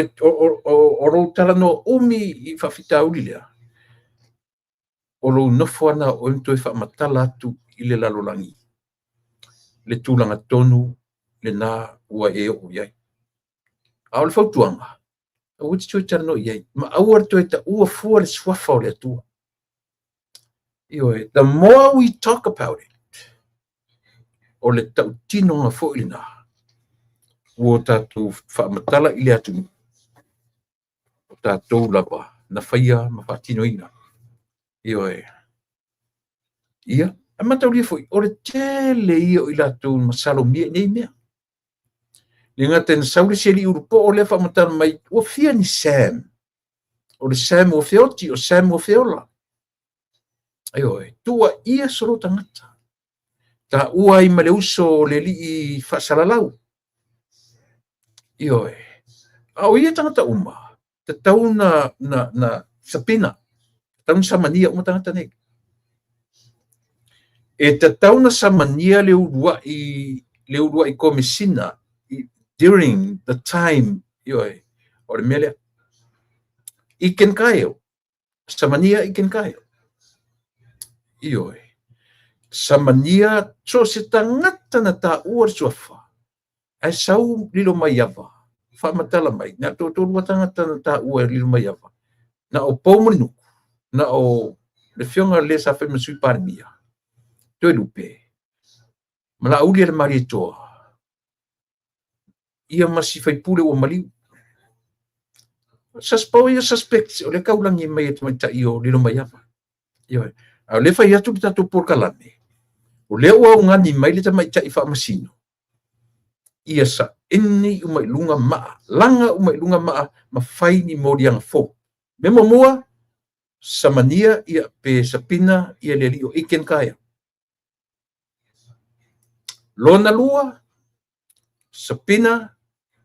Speaker 1: tala no umi I whawhitauri lea. O lo nofoana o into e whamatala atu I le lalolangi. Le tūlanga tonu, le nā ua e o iai. A o le whautuanga. A witi tui tala no iai. Ma awar tui ta ua fua le swafa o le atua. The more we talk about it, o le tau tino ngā fo I nā. Ua tātou whamatala I le atu. O tātou lapa. Na whaia ma whatino ina. Ia. A matau lia foi. O le tele ia o I lātou masalo mia nei mea. Le ngata na saule seli urupo o le whamatala mai. Ua fia ni Sam. O le Sam o feoti o Sam o feola. Tua ia solo tangata. Ta ua I male uso le li I whasalalau. Au ia tangata uma. Ta tau na sapina. Tau na samania uma tangata nei. E ta tau na samania le urua I komisina during the time o le mele. Iken kaio. Samania iken kaio. Samania so se tangata na ta ua suafa. Ai sau lilo mai ava. Whamatala mai. Na tōtua tangata na ta ua lilo mai ava. Na o pōmanu. Na o le fionga le sa whai masui parimia. Toi lupe. Mala ulia le mari toa. Ia masi whai pule o maliu. Saspau ia suspect. O le kaulangi mai e tamai ta o lilo mai ava. A le whai atu ki tato por kalame. O le ua o ngani mai le tamai ta I wha masino. Ia sa inni umai lunga maa. Langa umai lunga maa. Ma whai ni mori anga fo. Memo mua. Samania ia pe sapina ia le li o iken kaya. Lona lua. Sapina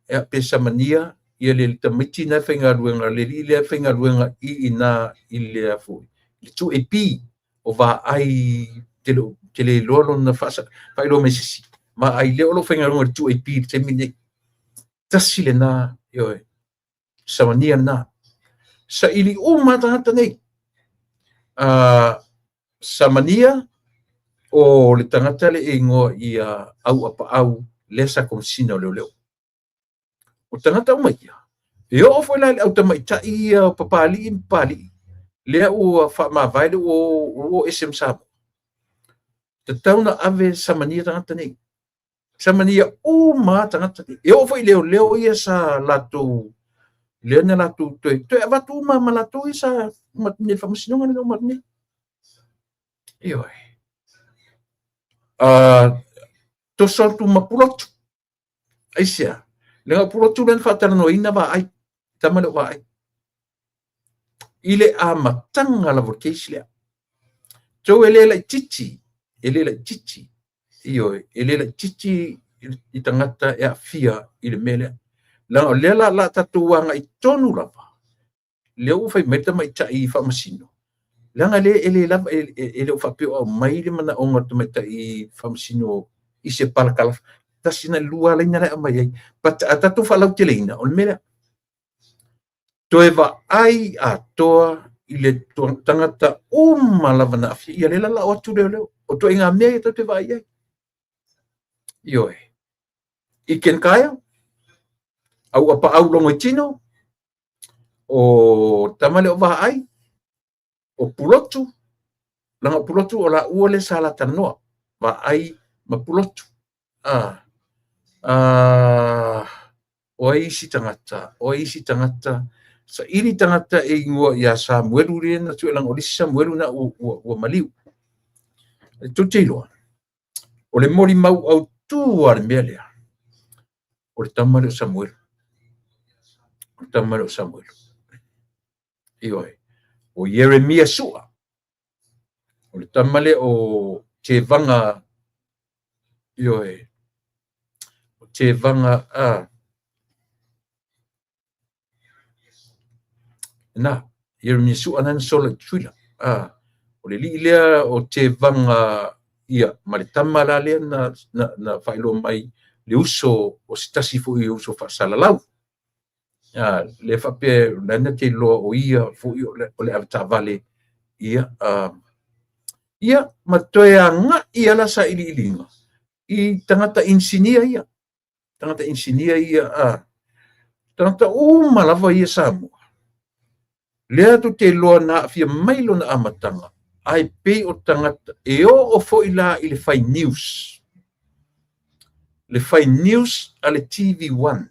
Speaker 1: ia pe samania ia le li tamiti na whaingaruenga le li le whaingaruenga I ina I le afu. Le tu e pi o va ai tele lolo na fasa. Pai lo mesisi. Ma ai leo lo whaingaruenga tu e pi te mine. Tasi le na samania na. Sa ili tangata nei. Samania o le tangata le ingo ia au apa au lesa komsina o leo. O tangata umaia. E o foi la au tamaita ia papali impali. Lea o ma vai o SM Sabo. Te tauna ave samania tangata nei. Samania tangata nei. E o foi leo ia sa lato leo na lato toi avatu ma lato isa matne famasinonga no matne. To saltu mapulotu. Aisia. Lenga pulotu len fatarno ina va ai. Tamale va ai. Ile a matanga la vocation. So elela chichi. Elela chichi. Elela chichi itangata e fia ile mele. la le la tatuanga I tonu lava le u fai meta mai tai fa masino langa le ele lava ele u fa pio mai le mana onga to meta I fa masino I se palakala tasina lua le ngara mai pat atatu fa lau teleina on mera toeva ai a toa I le tangata lava na afi ia le la o tu le o to inga me to te vai ai yo I ken kaya au apa au longo tino o tamale o va ai o pulotu langa pulotu o la uole sala tanoa va ai ma pulotu o isi tangata sa iri tangata e ngua ia Samuelu rena tu lang o Samuelu na o maliu tu tilo o le mori mau au tu ar melia o le tamale o Samuelu ioi o Yeremia sua o le tamale o te vanga ioi o te vanga na Yeremia sua nan sola tuila o le lilea o te vanga ia ma le tamala le na failo mai le uso o sitasi fu I uso fa salalau le fa pe na te lo o ia fu o le avta vale ia matoe nga ia la sa ililinga I tangata insinia ia tangata malava ia samu lea tu te loa na fia mailo na amatanga ai pe o tangata e o fo ila I le fai news ale TV1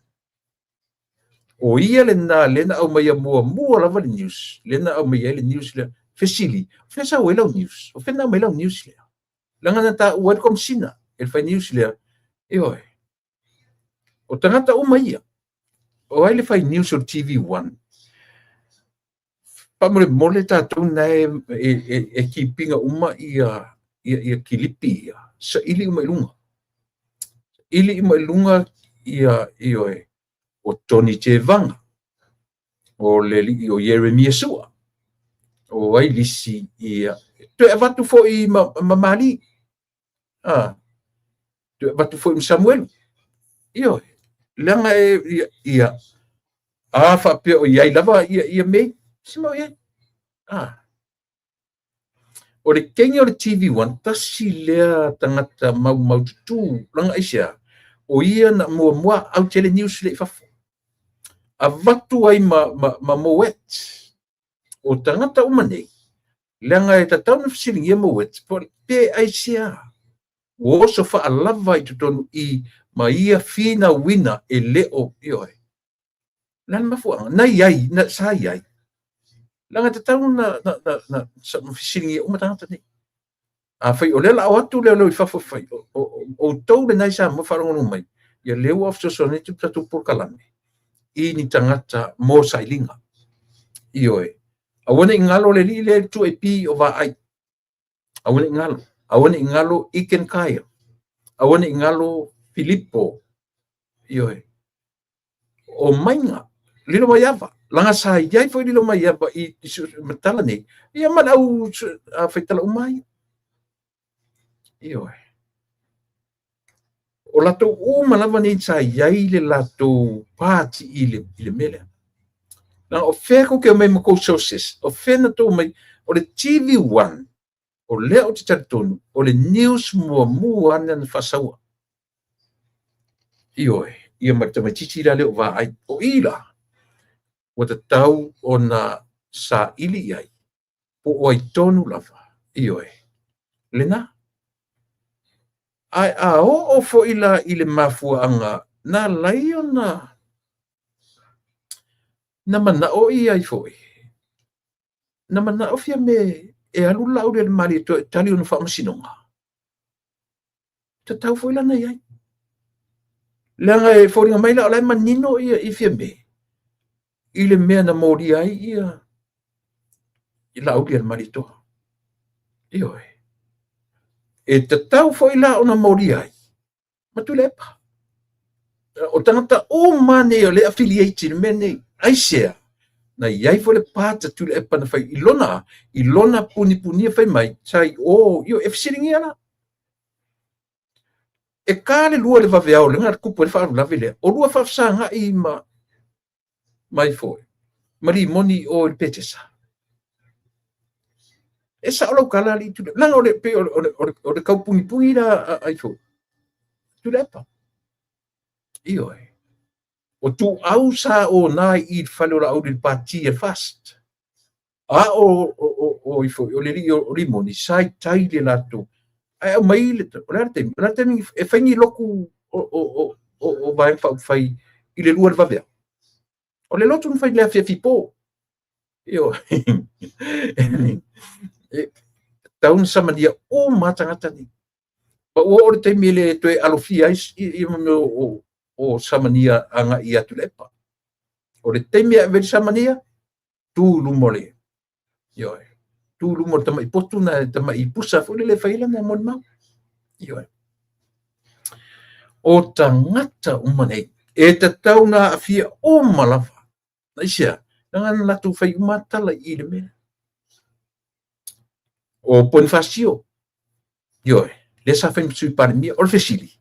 Speaker 1: o ia lena au mai mua lava le news lena au mai le news le fesili fesa o ela news o fena mai news le langa na ta welcome sina el fai news le oi o tangata o mai o ai le fai news o TV1 pa mole ta tu na e kipinga uma ia kilipi sa ili uma ilunga ia oi o Tony Chevanga o le o Yeremia sua o ai lisi ia tu avatu fo I mamali tu avatu fo I Samuel io langa ia fa pe o ia lava ia me simo ia o le kengi o le TV1 tasi lea tangata mau tu langa isia o ia na mua au tele news le fafo a vatu ai ma moet o tangata umane langa e tatau na fisiling ia moet pe ai sia o so fa alava I tutonu I ma ia fina wina e leo ioi lan mafuanga na iai na sa iai langa tatau na fisiling ia uma tangata ni fai o lela o atu leo I fafo fai o tau le nai sa mo farongo mai ia leo of so ne tu por kalame I ni tangata mo sailinga ioi awana ingalo le le tu e pi o va ai awana ingalo Iken Kaya awana ingalo Filippo ioi o mainga lilo mayava langa sa iai foi lilo mayava I matala ni ia malau faitala umai ioi o lato malava ni sa iai le lato pati I le mele na o feko ke mai mako sources o fena to mai o le TV1 o le o te tonu o le news mua na fasaua ioi ia matamachichi la le o va ai o ila o te tau o na sa ili ai o ai tonu lava ioi lena ai o fo ila ile mafua anga na lai ona na mana o ai foi na mana o fia me e alu lau le mali to tali ona fa masinonga te tau foi lana ai langa e fo ringa mai la lai manino ia I fia me ile mea na mori ai ia I lau le mali to ioi e te tau foi la ona mori ai matulepa o tangata o mane o le affiliated mene aisea na iai fo le pata tu le epa na fai ilona puni fai mai sai o io e fisiringi ala e kale lua le vaveao le ngar kupu le fa la vele o lua fa sanga I mai fo mari moni o le petesa e sa lo kala li tu langa o le pe o le kau puni la ai fo tu le epa io o tu au sa o nai I fale o le pati e fast a o o le ri o limoni sai tai le lato ai o mai le o te e faingi loku o vai fai I le lua le vavea o le lotu fai le afia fipo io taun samadia o matangata ni o le te mele to alofia I o samania anga I atu lepa o le te mele ve samania tu lumole io tu lumole tama I potu na tama I pusa fo le faila na mon ma io o tangata umane e te tauna afia o malafa na isia ngan latu fai umatala I le mele o Bonifacio io le sa fai sui parmia o le fesili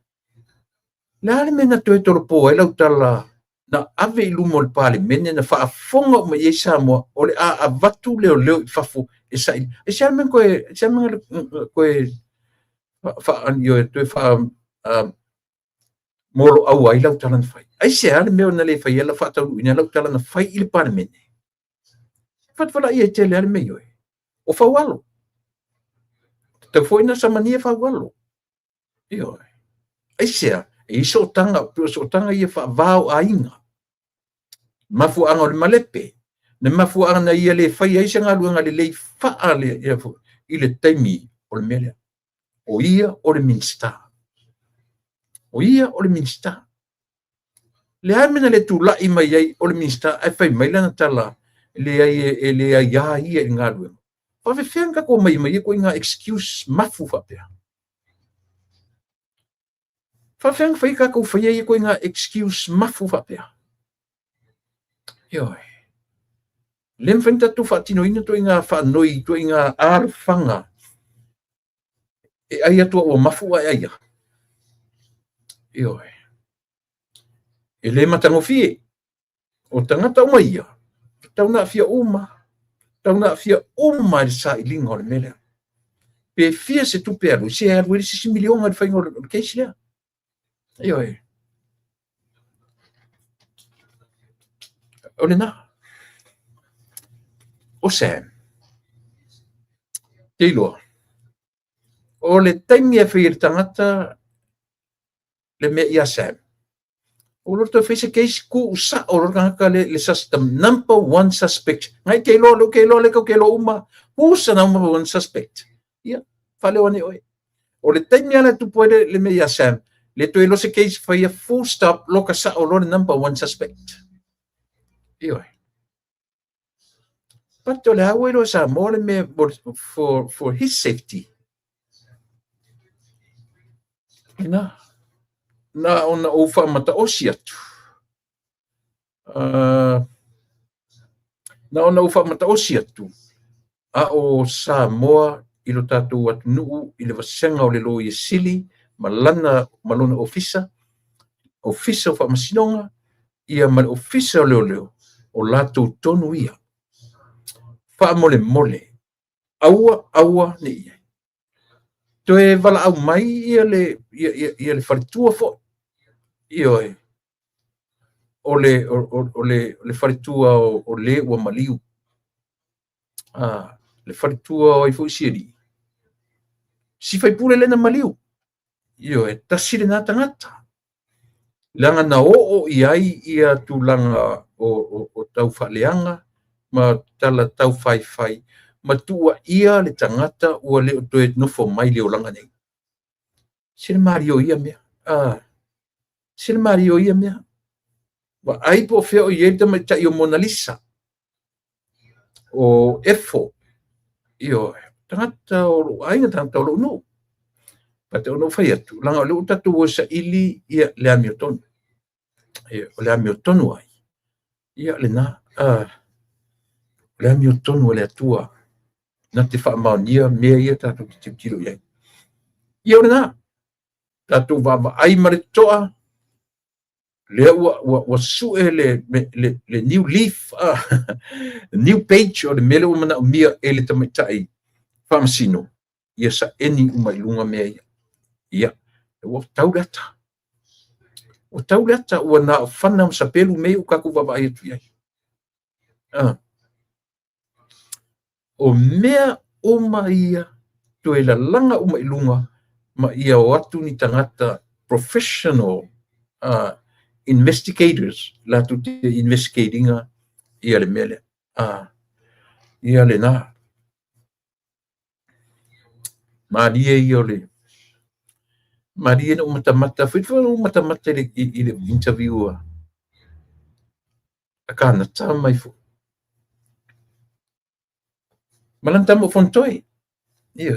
Speaker 1: la le mena to tolo po e lau tala na ave I lumo le pale mene na fa fonga o me sa mo o le a vatu leo I fafu e sai e sa men ko fa an yo to fa molo au ai lau tala na fai ai se ale me na le fai la fa tau ina lau tala na fai I le pale mene fa fala I te le ale me yo o fa walo te foi na sa mania fa walo io ai se e so tanga I fa vao ainga mafu anga le malepe ne mafu anga ia le fai ai sanga luanga le fa ale I le taimi o le mele o ia o le minsta o ia o le minsta le amena le tula I mai ai o le minsta ai fai mai lana tala le ai le ai ia I ngalu pa fe fenga ko mai ko inga excuse mafu fa pe fa fenga fai ka ko fai ai ko inga excuse mafu fa pe yo lem fenta tu fa tino ina to inga fa noi to inga arfanga e ai atu o mafu ai ai yo e le matango fie o tangata o mai tauna fia uma le sa ilinga o le mele pe fia se tu pe alu se alu 6 miliona de faingo o keisi lea yo o le na o Sam te iloa o le taimi e fai tangata le me ia Sam o lo to face case ku sa o lo ka le system number one suspect ngai ke lo ke lo uma usa number one suspect ia fale oni oi o le taimi ala tu pode le me ia Sam le to lo se case fai a full stop lo ka sa o lo number one suspect ia but le hawe lo sa mo le me for his safety na ona o fa mata o si atu na ona o fa mata o si atu a o Samoa I lo tatu atu nuu I le vasenga o le lo I sili malana malona ofisa o fa masinonga ia mal ofisa o leo o lato tonu ia fa mole aua ne ia to e vala au mai ia le faritua fo io o le faritua o le ua maliu le faritua o I fu siri si fai pule lena maliu io tasi le nata ngata langa na o ai ia tu langa o tau faleanga ma tala tau fai ma tua ia le tangata ua le o toe nofo mai le o langa nei sile mario ia mea wa ai po feo ia te mai tai o Mona Lisa o efo io tangata o ai na tangata o no pa te ono fai atu langa le utatu o sa ili ia le amiotonu o le ami o tonu ai ia le na le ami o tonu le atua na te whaamaonia mea ia tātou ki te tiro iai ia o le na tātou vava ai ma le toa le ua sue le new leaf new page o le mele o mana umia e le tamaitai whaamasino ia sa eni umailunga mea ia ua taurata o taurata ua na whana sa pelu mei o kaku vava ai atu iai o mea o ia to e la langa umailunga ma ia o atu ni tangata professional investigators la tu te investigatinga ia le mele ia le na maria ia le maria no matamata fitu no matamata ile interview akana tama ifu malanta mo fontoi ia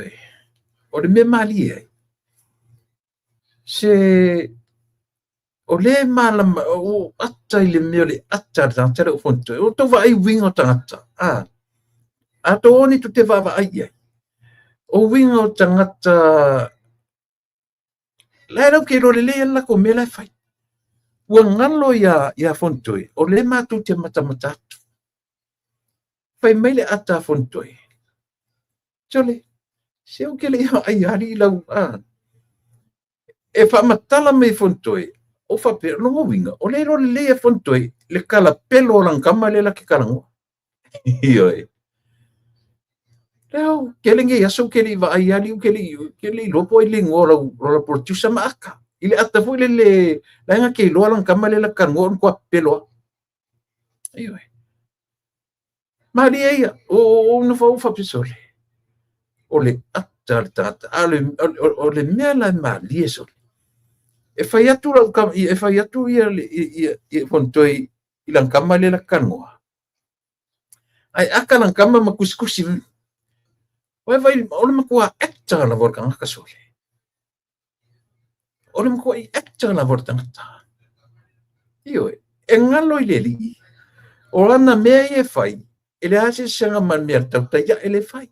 Speaker 1: o le me malia se o le malama o ata ile me le ata tantara o fontoi o to vai wingo tangata a to oni tu te vava ai o wingo tangata la ke lo le la ko me la fai ua ngalo ia fontoi o le matu te matamata fai mai le ata fontoi tole se o ke le ai ari lau e fa matala me fontoi o fa pe lo winga o le ro le fontoi le kala pelo lang kama le la ke kalango io Leo, kelinge yaso keli va ayali keli lo po ile ngora ro producer maka. Ile ata fo ile la nga ke lo lang kamale la kan ngon kwa pelo. Ayo. Mari ya o no fa pisole. Ole ata ole mela mali eso. E fa yatu la kam e fa yatu ia fontoi ilang kamale la kan ngwa. Ai akalang kama makuskusi vai ole makua actor la vor kan kasole ole makua actor la vor tangata io e ngalo ile li o ana me e fai ele ase sanga man mer ta ya ele fai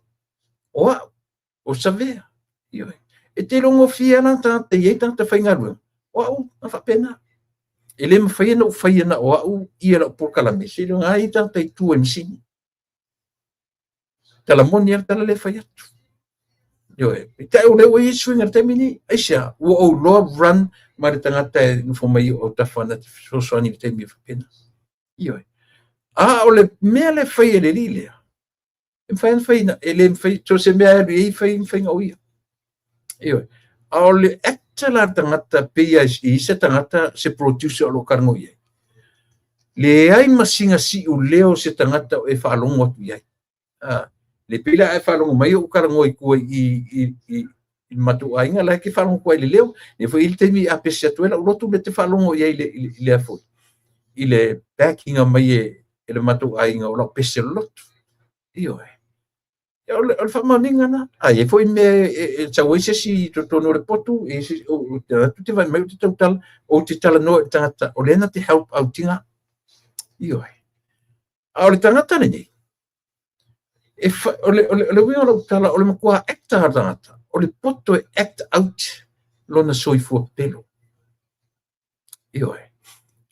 Speaker 1: o savea io e te longo fia na ta te ye ta fai ngaru o na fa pena ele me fai na o ia la por kala me se lo ai ta tu msini tala moni tala le fai atu Yo, ita o le o swing ar temini aisha o love run ma le tangata no fo mai o tafana so so ni te mi pena yo o le me le fai le lile en fai na ele fai to se me e fai o yo o le actor tangata PhD se tangata se producer lo karngo ye le ai masinga si o leo se tangata e fa longo tu ye le pila e whalongo mai o karango i kua i matu ainga la ke whalongo kua i le leo ne fo il temi a pesi atuela o rotu le te whalongo i le afo i le backinga mai e le matu ainga o la pesi lotu iyo o le whamaninga na e fo i me e tawai se si tono le potu e si o te vai mai o te tautala o te tala no tangata o lena te help outinga iyo o le tangata nei ole winga lo tala ole makua actor tangata ole poto act out lona soifua pelo io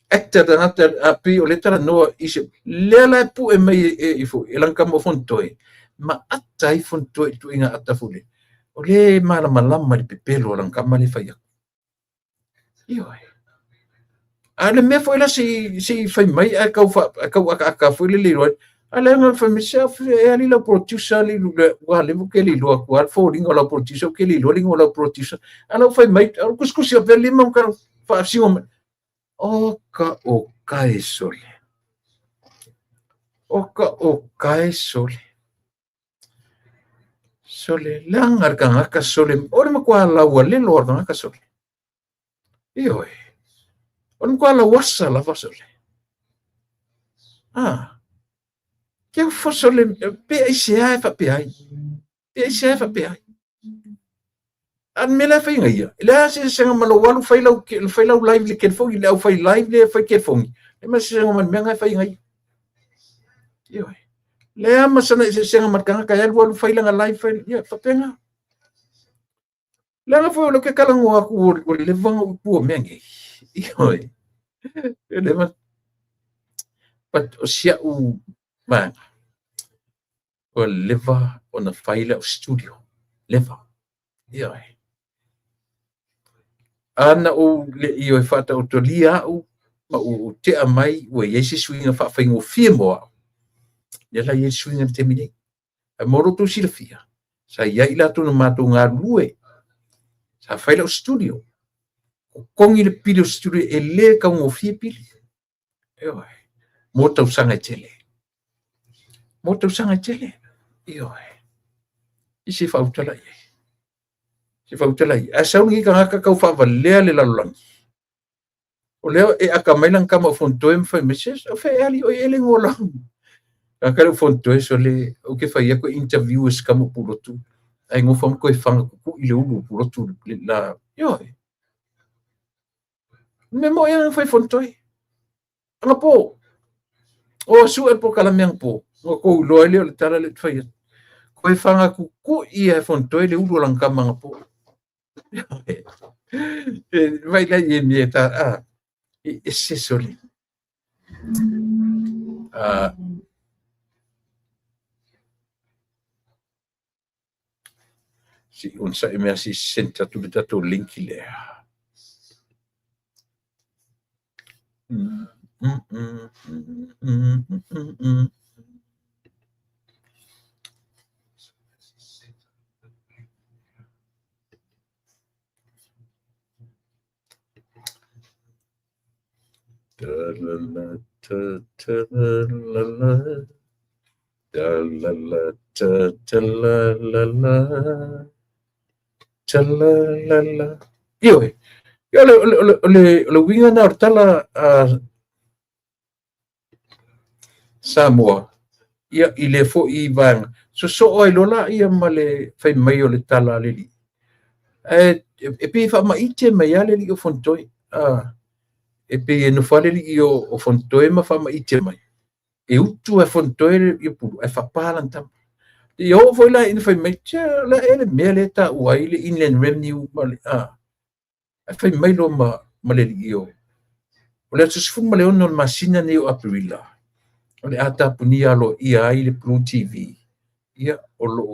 Speaker 1: actor tangata api ole tala no ise lela pu e mai e fu e lanka mo fontoi ma ata i fontoi tu inga ata fule ole mala malama di pelo lanka mali fa io ale me foi la si fai mai ka foi le liro ale nga fa myself e ali la producer li wa le ke li lo kwa fo ringo la producer ke li lo ringo la producer ala fai mai kuskus ya per limam ka fa si o ka e sole sole langar ka sole ora ma kwa la wa le lo ka sole io ora ma kwa la wasa la fa sole que eu fosse pe ai se ai fa pe ai an mela fai ngai la se senga malo walu fai lau live le kelfongi le au fai live le fai kelfongi le ma senga man menga fai ngai yo le ama sana se senga markanga kaya walu fai langa live fai ya fapenga la fo lo ke kala ngo aku o le vanga pu mengi yo le ma but o sia u man o leva on a file studio leva yo ana o le io fata o tolia o ma o te mai o yesi swinga fa fa ngo fimo ya la yesi swinga te mini a moro to silfia sa ya ila to no mato nga lue sa fa o studio o kongi le pili o studio e le ka ngo fi pili yo mo to sanga tele yo isi fa utala ye si fa utala a sa ngi ka ka ka fa valea le lalangi o leo e akamailan kama fontoem fa message o fe ali o ele ngola ka fontoe so le o ke fa ia ko interviews kama pulotu ai ngo fam ko fanga ku ile ulu pulotu la yo me mo ia fa fontoe nga po o su e po kala miang po o ko lo le tala le fa ia ko fanga ku ia fontoe le ulu lang kama nga po vai la ye mieta esse soli si on sa emersi senta tu dato link le io le winga na ortala Samoa ia ile fo I vang so oi lola ia male fai mai o le tala leli e pe fa mai te mai ale li o fontoi e pe no fale li o fontoi ma fa mai te mai e utu e fontoi e pu e fa palan tam io foi la in fai mai te la ele mele ta uai le inland revenue male e fai mai lo ma le li o le tsu fu male on masina ni o aprila ole ata punia lo ia ai le Blue TV ia o lo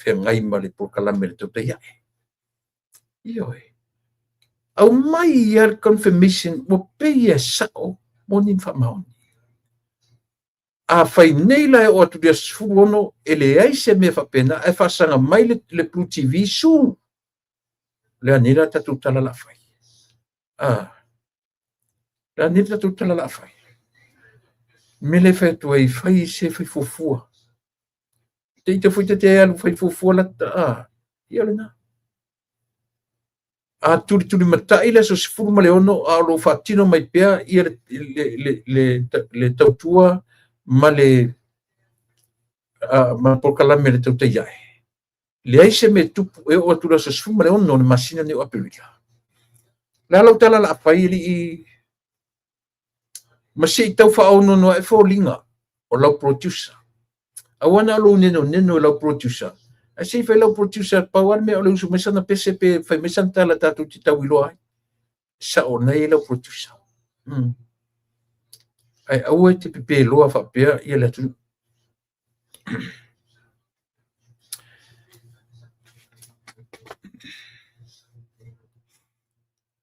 Speaker 1: whengai ma le prokalame le tauta ia ia au mai ia confirmation mo peia sao mo nin whamaoni a whai nei lai o atu lia suono ele ai se me whapena e whasanga mai le Blue TV su le anila tatu tala la whai le anila tatu tala la whai me le whai whai se whai fufua te foi te alu whai fufua la ia le na a turi matai le so sifuru ma le ono a lo fatino mai pea ia le tautua ma le ma pokalame le tauta iae le ai se me tupu e o atura so sifuru ma le ono le masina ne o apelika la lau tala la apai li ma se tau wha ono no e fōlinga o lau producer awana lo neno lau producer a se fai lau producer pawar me o lau su mesana PCP fai mesana tala tatu ti tau ilo ai sa o nei lau producer ai au e te pepe loa fa pea ia le tu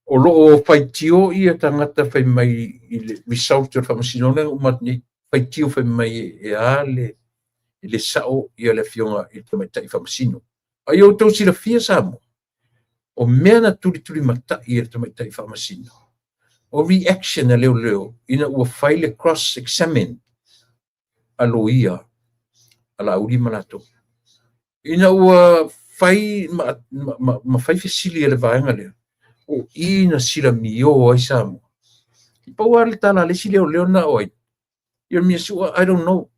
Speaker 1: o lo fai tio ia tangata fai mai i le misau te whamasinone o matni fai tio fai mai e ale i le sao ia le fionga i te mai tai whamasino ai o tau sila fia samo o mea na turi mata i te mai tai whamasino o reaction a leo ina ua fai le cross examine alo ia ala uri malato ina ua fai ma fai fesili ele vaenga leo o ina sila mio ai samo i paua le tala le sila o leo na oi ia mia sua I don't know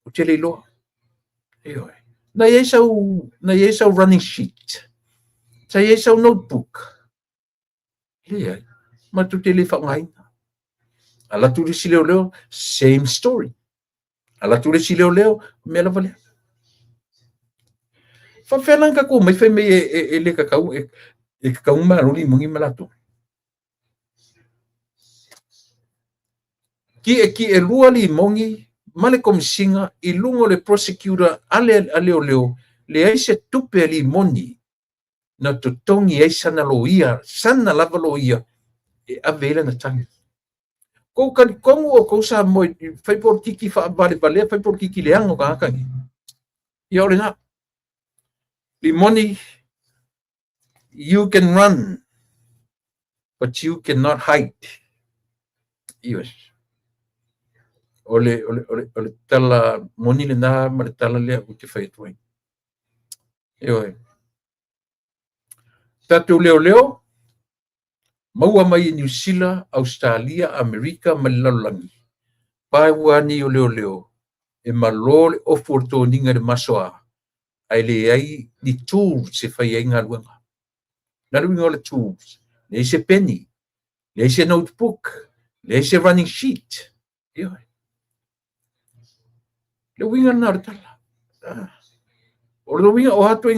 Speaker 1: o te le loa na yesau running sheet Sa ia sa notebook. Le ma tu te le whaangai. Ala tu le si leo, same story. Ala tu le si leo, me la vale. Whawhelang ka ko, mai whai me e le kakau, e kakau maroni mungi malato. Ki e lua li mongi, male komisinga, I lungo le prosecutor, ale o leo, le aise tupe li moni, na tutongi aisa na loia, sana lava loia, e avela na tangi. Ko kan kongu o ko sa mo fai por kiki fa vale fai por kiki le ango ka kangi. Ia ole na. Li moni, you can run, but you cannot hide. Iwas. Ole tala moni le na ma le tala le o te fai tuai. Ioi. Tatu leo, maua mai New Zealand, Australia, Amerika, malalangi. Pai wani o leo, e malole o fortoninga de masoa. Ai le ai ni tools se fai ai ngā luanga. Nā luinga o le tools. Le se penny, le se notebook, le se running sheet. Ioi. Le winga nā tala. O le winga o hatu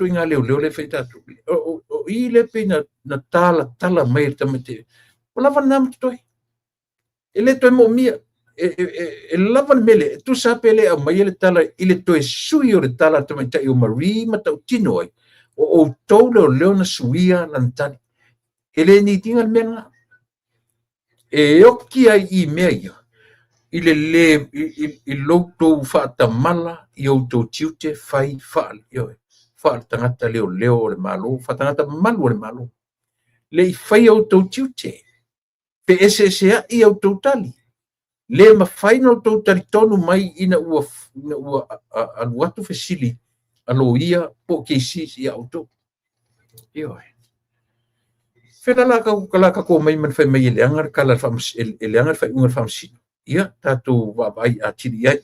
Speaker 1: inga leo le fai tatu. O I le pe na tala mai tamate. O lava nam toi. E le toi mo mia. E lava mele. Tu sa pele a mai le tala. I le toi sui o le tala tamate. I o mari ma tau tino ai. O tau leo na suia lantani. E le ni tinga mena. E oki ai I mea ia. I le I loutou whaatamala I outou tiute whai whaali. Whaali tangata leo le malo, whaatangata malu le malo. Le I whai outou tiute. Pe ese I outou tali. Le ma whai na outou tali tonu mai ina ua aluatu whesili alo ia po keisi I outou. Whenala ka ko mai man whai mai ele angar kala ele angar whai ungar whamsino. Ia, tātou wapai a tiri ai.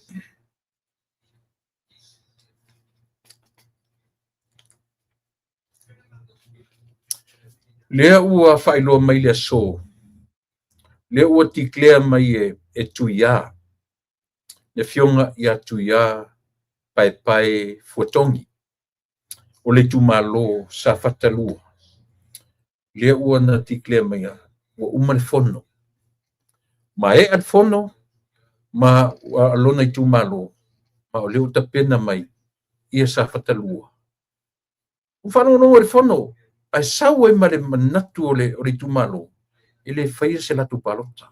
Speaker 1: Lea ua whailoa mai lea so. Lea ua tiklea mai e tuia. Le fionga ia tuia pai fuatongi. O le tumalo sa fatalua. Lea ua na tiklea mai a. Ua umale fono. Ma e al fono, ma alona I tumalo. Ma o leo tapena mai. Ia sa fatalua. Ufano no le fono. Ai sau e mare manatu o le tumalo. Ele faia se la tu palota.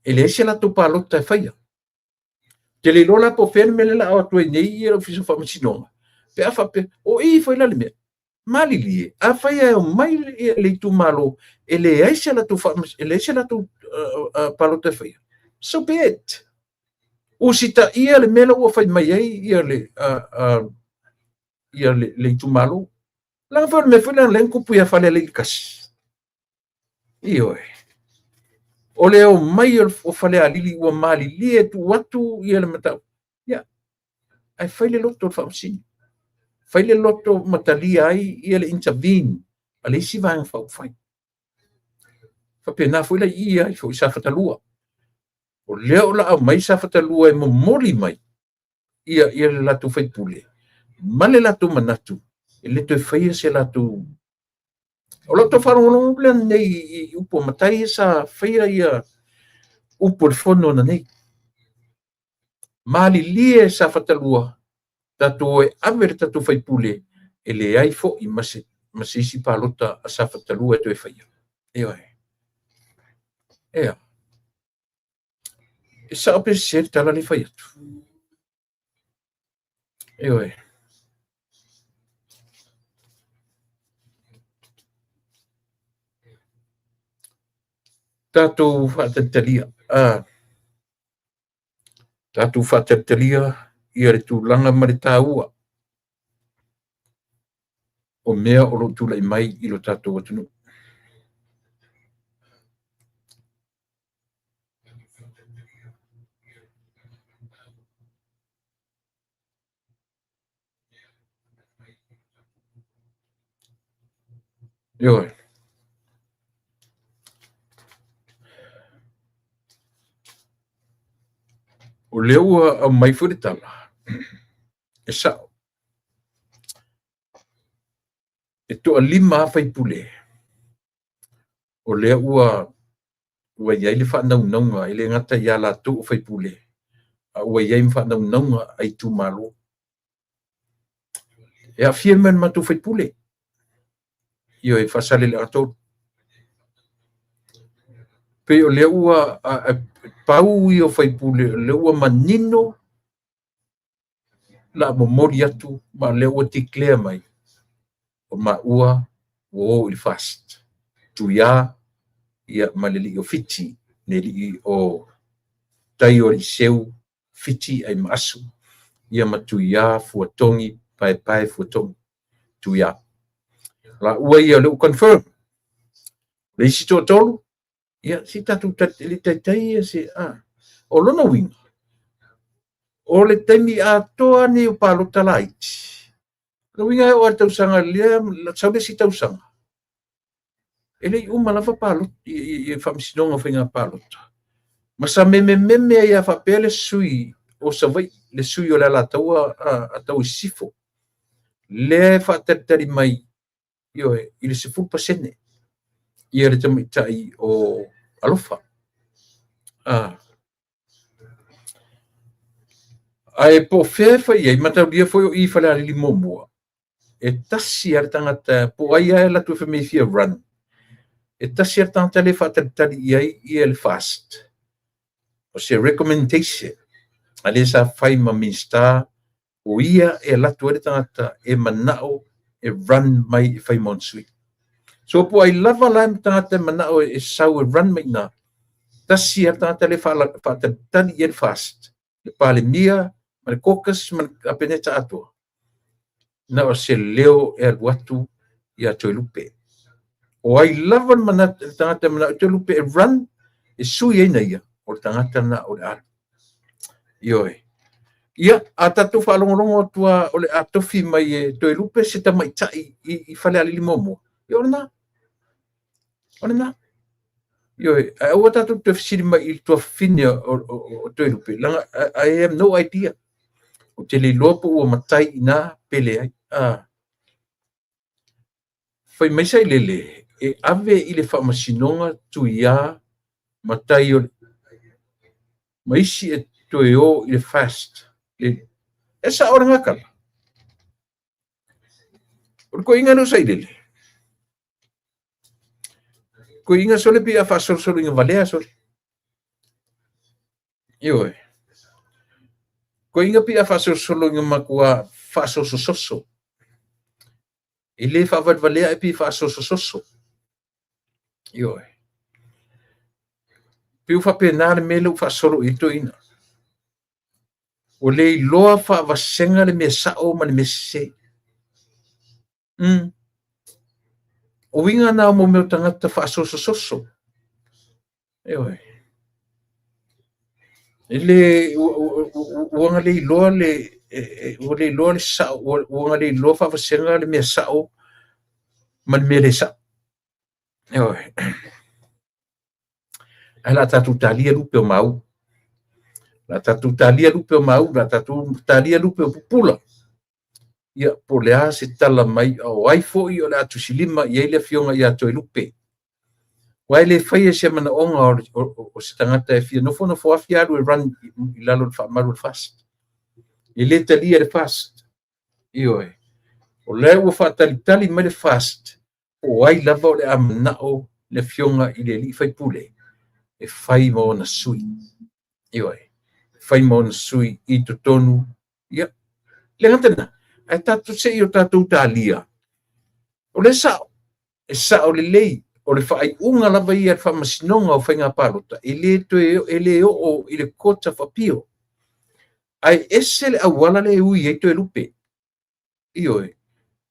Speaker 1: Ele se la tu palota e faia. Te le lola po fermele la o tue nei e o fiso whamasinonga. Pe afa pe, o I foi la le mea. Mali lie, a faia o mai le tumalo, ele ai se la tu ele se la tu palota e faia. So be it. O sita ia le mela ua fai mai ai ia le tumalo. Langa whare me whena lenko pui a whale le kasi. Ioe. O leo mai o whale a lili ua mali lie tu watu ia le matau. Ia. Ai whaile loto o whausini. Whaile loto matalia ai ia le intervene. A le isi vanga whau whai. Whapena whaila ia i whau isa whatalua. O leo la au mai sa whatalua e momoli mai. Ia le latu whai pule. Male latu manatu. Ele toi whaia se latu. O loto wharongo le nei upo matai sa whaia ia upo le whono na nei. Mali lie sa whatalua. Tatu e aver tatu whai pule. Ele ai fo I masisi palota a sa whatalua e toi whaia. Eoi. Ea. E sa ope se tala le whaia tu. Eoi. Tātou whaatatalia. Tātou whaatatalia ia re tūlanga ma le tāua. O mea o lo tūlai mai I lo tātou atunu. Io. O le ua au mai furi tala. E sao. E toa lima fai pule. O le ua iai le whanaunga i le ngata ia la tu fai pule. A ua iai whanaunga ai tu malo. E a fia man matu fai pule. Io e whasale le ato. Pe o le ua pau i o fai pule, le ua manino la momori atu, ma le ua tiklea mai. O ma ua o il fast. Tu ia ma le li o fiti, ne li o tai o i seu fiti ai maasu. Ia ma tu ia fuatongi, pai fuatongi. Tu ia. La ua ia le u confirm. Le isi tō tolu. Ia si tatu li taitai ia si o lona winga. O le taimi a toa ni o palo talaiti. Le winga o a tausanga lea, la saube si tausanga. Ele i umalafa palo, i whamsinonga whinga palota. Ma sa meme ai a whapele sui o savai, le sui o le ala taua a tau i sifo. Le whatatari mai, ioe, i le 10%. Ia le tamitai o alofa. Ai po fefa ia, matau dia foi o i whale ali momua. E tasi ar tangata, po ai ai la tu whamefia run. E tasi ar tangata le whatatari iai i le fast. O se recommendation. Ale sa whai ma minsta, o ia e la tu tangata e manao e run mai e whai monsui. So po ai lava lai tangata manao e sau e run mai na. Tasi ar tangata le whatatari i le fast. Le pale mia, ma le kokas, ma le apeneta atua. Na o se leo e aluatu i a toi lupe. O ai lava mana tangata mana toi lupe e run, e sui e na ia, o tangata na o le alu. Ioe. Ia, a tatu whalongolongo tua o le atofi mai e toi lupe se ta mai tai i whale alili momo. Io na. Ona na. Ioe, a ua tatu te fisiri mai i tua fine o toi lupe. Langa, I have no idea. O te le lopo ua matai ina pele ai. Fai mai sai lele, e ave i le whamasinonga tu ia matai o maisi e toe o i le fast. E sa ora ngakala. O ko inga no sai lele. Ko inga sole pi a whasoro inga valea sole. Ioe. Ko inga pi a whasoro inga makua whasosososo. I le whawalvalea e pi whasosososo. Ioe. Piu whapenare mele u whasoro i to ina. O le loa whawasenga le me sao ma le me se. O winga na mo meu tangata whasosososo. Ioe. Ele uanga le loa le o le loa le sao uanga le loa whawasenga le me sao ma le me le sao. Ioe. Ala tatu talia lupe o mau. La tatu talia lupe o mau, la tatu talia lupe o pupula. Ia po lea se tala mai o aifo i o le atu silima i eile fionga i ato e lupe. Wai le whaia se mana onga o se tangata e fia nofo afi alu e run i lalo le whaamaru le fast. I le talia le fast. Ioe. O le ua whaatalitali mai le fast. O ai lava o le amanao le fionga i le li fai pule. E fai mo na sui. Ioe. Fai mo na sui i to tonu. Ia. Le ngantana. Ai tatu se i o tatu talia. O le sao. E sao le lei. O le whaai unga lava i ar whamasinonga o whainga palota. E le o i le kota whapio. Ai ese le awala le ui e to e lupe. Ioe.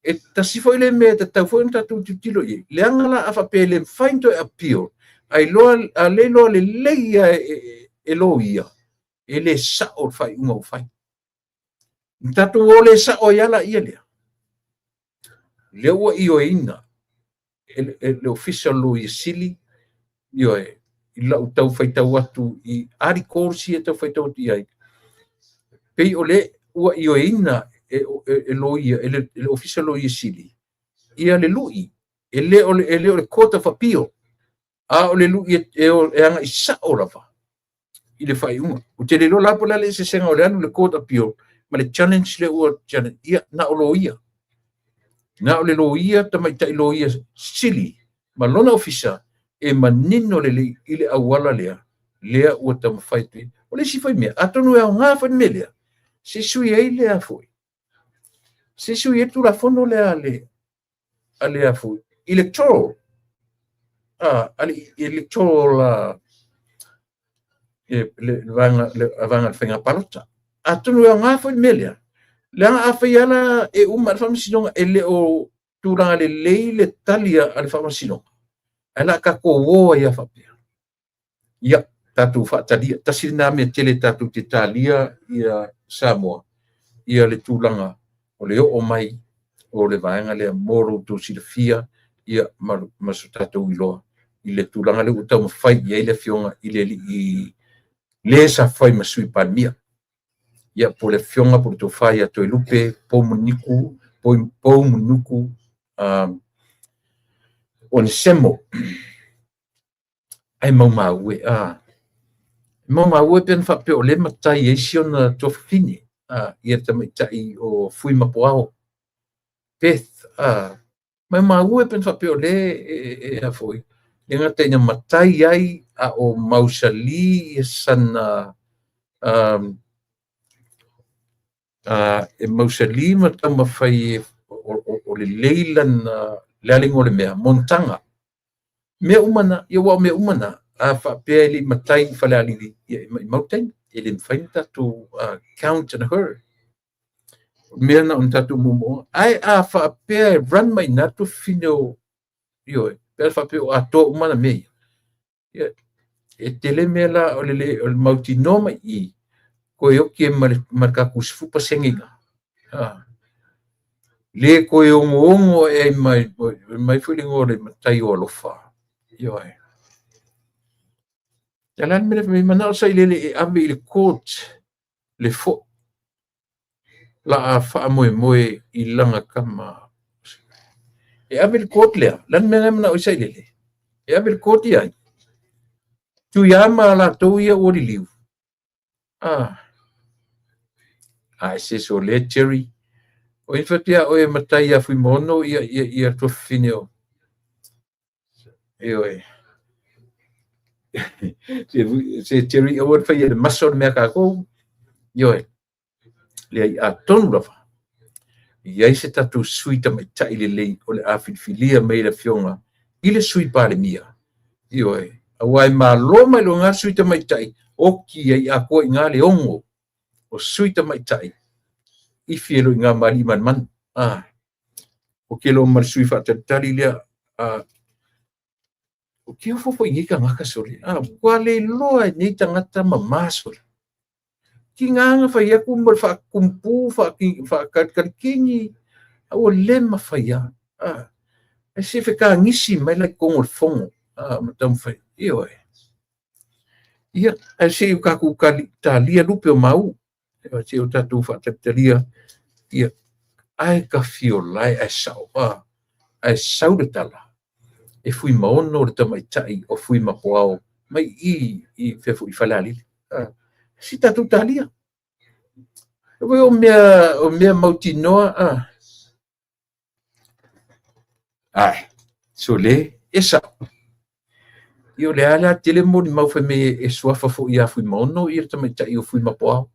Speaker 1: E tasifo i le mea te tau fo i tatu titilo i. Le angala a whapele whainto e apio. Ai le loa le leia e lo ia. E le sao o whai unga o whai. Tatu o le sao iala ia lea. Le ua i o ina. le official lo I sili io I la utau faitau atu I ari korsi e tau faitau ti ai pei ole ua io ina lo ia le official lo I sili ia le lui ele ole kota fapio a ole lui e anga isa olava I le fai unga o te le lo lapo la le se senga ole anu le kota pio ma le challenge le ua challenge ia na olo ia na ole lo ia tamaitai lo ia sili ma lona ofisa e manino le I le awala lea ua tamawhaitu o le si fai mea atonu e au ngā fai me lea se sui ei lea foi se sui e tu la fono lea a lea foi electoral electoral le vanga le whenga palota atonu e au ngā fai me lea Langa afai ala e uma le whamasinonga e le o tūranga le lei le talia ale whamasinonga. Ala ka ko woa ia whapea. Ia, tatu whaatalia. Tasiri nā mea tele tatu te talia ia Samoa. Ia le tūranga o le o mai o le vaenga le moro tō silafia ia masu tatu iloa. I le tūranga le utau mawhai ia le fionga I le sa whai masui palmia. Ia po le fionga po le tofai ato lupe po munuku o ne semo ai mau maue pen whape o le matai e siona tofini ia tamaitai o fui mapoao Beth mai maue pen whape o le e a foi e ngata ina matai ai a o mausali e sana e mausalima tama fai o le leilan le alingo le mea montanga mea umana ia wao mea umana a whapea ili matai fale alili ia mauten ili mwhain tatu count and her mea na un tatu mumo ai a whapea run mai natu fino io pea whapea o ato umana mea e tele mea la o le mauti noma I ko yo ke marka kusfu pasenginga le ko yo ngongo e mai feeling ole matai o lofa yo ai jalan me mana sa ile abi le court le fo la fa moe I langa kama e abi le court le lan me na o sa ile e abi le court ai tu yama la to ia o liu se so le cherry o infatia o e matai a fui mono ia to finio e se cherry o fa ia maso me ka ko yo le a tonu rafa ia se tatu suita mai tai le o le afilfilia mai le fionga ile sui pale mia yo awai ma lo mai lo nga suita mai tai o ki ai a ko nga le ongo o suita mai tai I fielo nga mali man o ke lo mar sui fa tali le o ke fo I ka nga ka sori kwale lo ni tangata mamasol ki nga fa ia ku fa kumpu fa kingi o le ma fa ia e se fe ka ngisi mai la ko fongo matam fa io ia e se ka ku ka talia lupe o mau se o tatu fa talia ia ai ka fiolai ai sau de tala e fui maono le tamaitai o fui mapoao mai I fefu I falali si tatu talia o mea mautinoa so le esa io le ala tele mo ni mau fa me e suafa fo ia fui maono I tamaitai o fui mapoao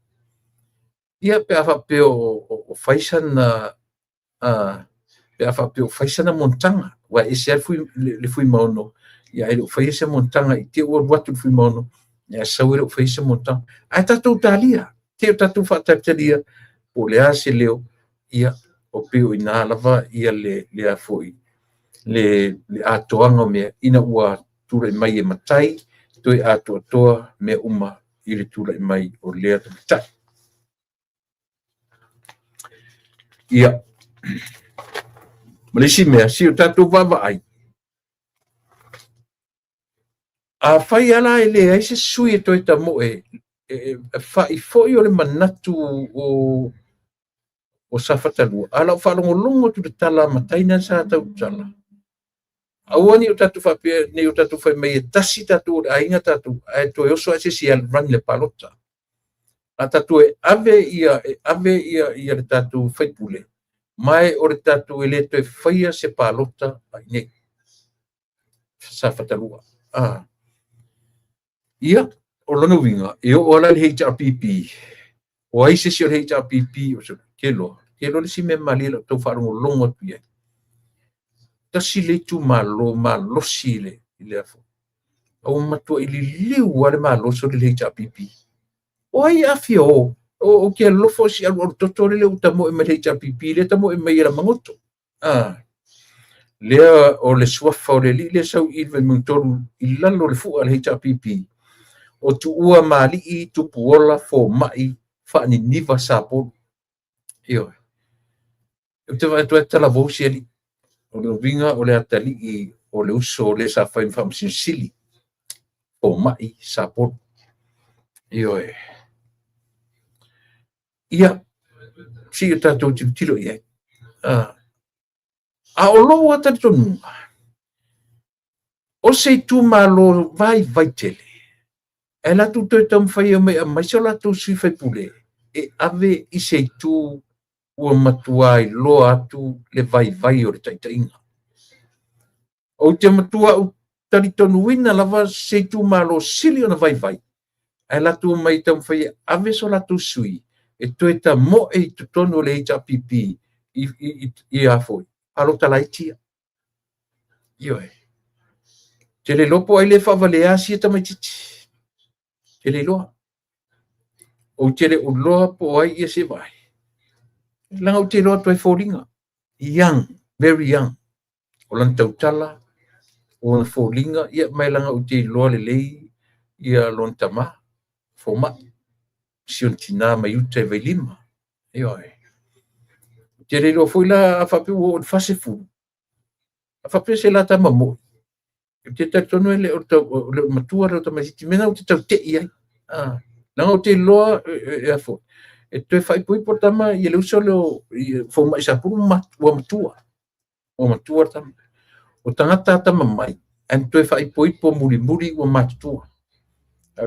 Speaker 1: ia pe afa pe o faisana pe afa pe o faisana montanga wa ese fui le fui maono ia ele o faisa montanga I te o watu fui maono ia sau ele o faisa montanga ai tatu talia te tatu fa talia o le ase leo ia o pe o ina lava ia le a foi le atoanga me ina ua tura mai e matai toi atoa me uma I le tura mai o le matai ia malisi mea si o tatu vava ai a fai ala ele ai se sui to ta mo fa I fo yo le manatu o safatalu ala fa longo tu tala mataina sa ta tala awani o tatu fa pe ne o tatu fa me tasi tatu ainga tatu ai to yo so se si al run le palota a tatu ave ia le tatu fai pule mai o le tatu ele to faia se palota ai ne safatalu ia o lona winga e o ala le HRPP o ai se si o le HRPP o so kelo le si me mali lo to fa longo tu tasi le tu malo si le afo o matua I liu wale malo so le HRPP o ai afio o ke lofo si al totore le utamo me le HRPP le tamo me ira mangoto le o le swafa o le sau I ve muntoru I lalo le fu al HRPP o tu ua mali I tu puola fo mai fa ni niva sapo io te va tu tala vosi ali o le vinga o le atali o le uso o le sa fa sili o mai sapo io ia si o tatou tilo ia a o lo ata tonu o se tu malo vai tele e la tu te tam fai mai so la tu si fai pule e ave I se tu ua matua I lo atu le vai o le taitainga o te matua o tali tonu ina lava se tu malo sili ona vai e la tu mai tam fai ave so la tu sui e toe ta mo e tu tonu le HRPP I a foi alo talai tia io te le lopo ai le favalea si ta mai titi te le loa o te le uloa po ai ia se vai langa o te loa toi fōringa young very young o lan tautala o na fōringa ia mai langa o te loa le lei ia lon tama fo mai sion tina mai uta e lima io te le loa foi la a fape o fase fu a fape se la tama mo te tatono ele o le matua o tama siti mena o te tau te ia langa o te loa e fo e te fai pui po tama I le uso leo fo mai sa puru matua o matua tama o tangata tama mai an te fai pui po muri o matua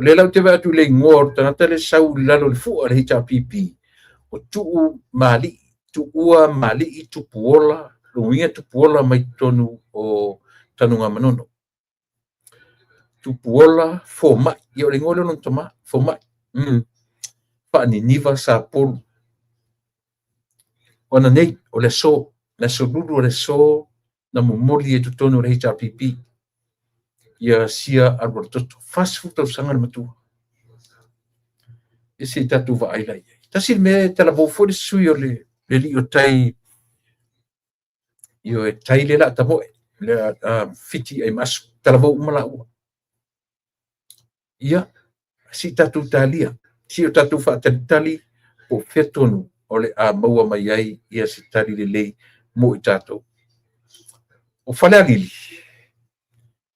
Speaker 1: le lau te vai tu le ngor tangata le sau lalo le fu le HRPP o tu mali tu ua mali I tu puola luinga tu puola mai tonu o tanunga manono tu puola fo mai io le ngolo non tama fo mai pa ni niva sa polu ona nei o le so na so lulu o le so na momoli e tutonu o le HRPP ia sia arbototo fast tau sanga na matua e se tatu va ai lai tasi me tala vo fo le sui o le li o tai io e tai le la tamo le fiti ai mas tala vo umala ua ia si tatu talia si o tatu fa tali o fetonu o le a maua mai ai ia se tali le lei mo I tatou o fale alili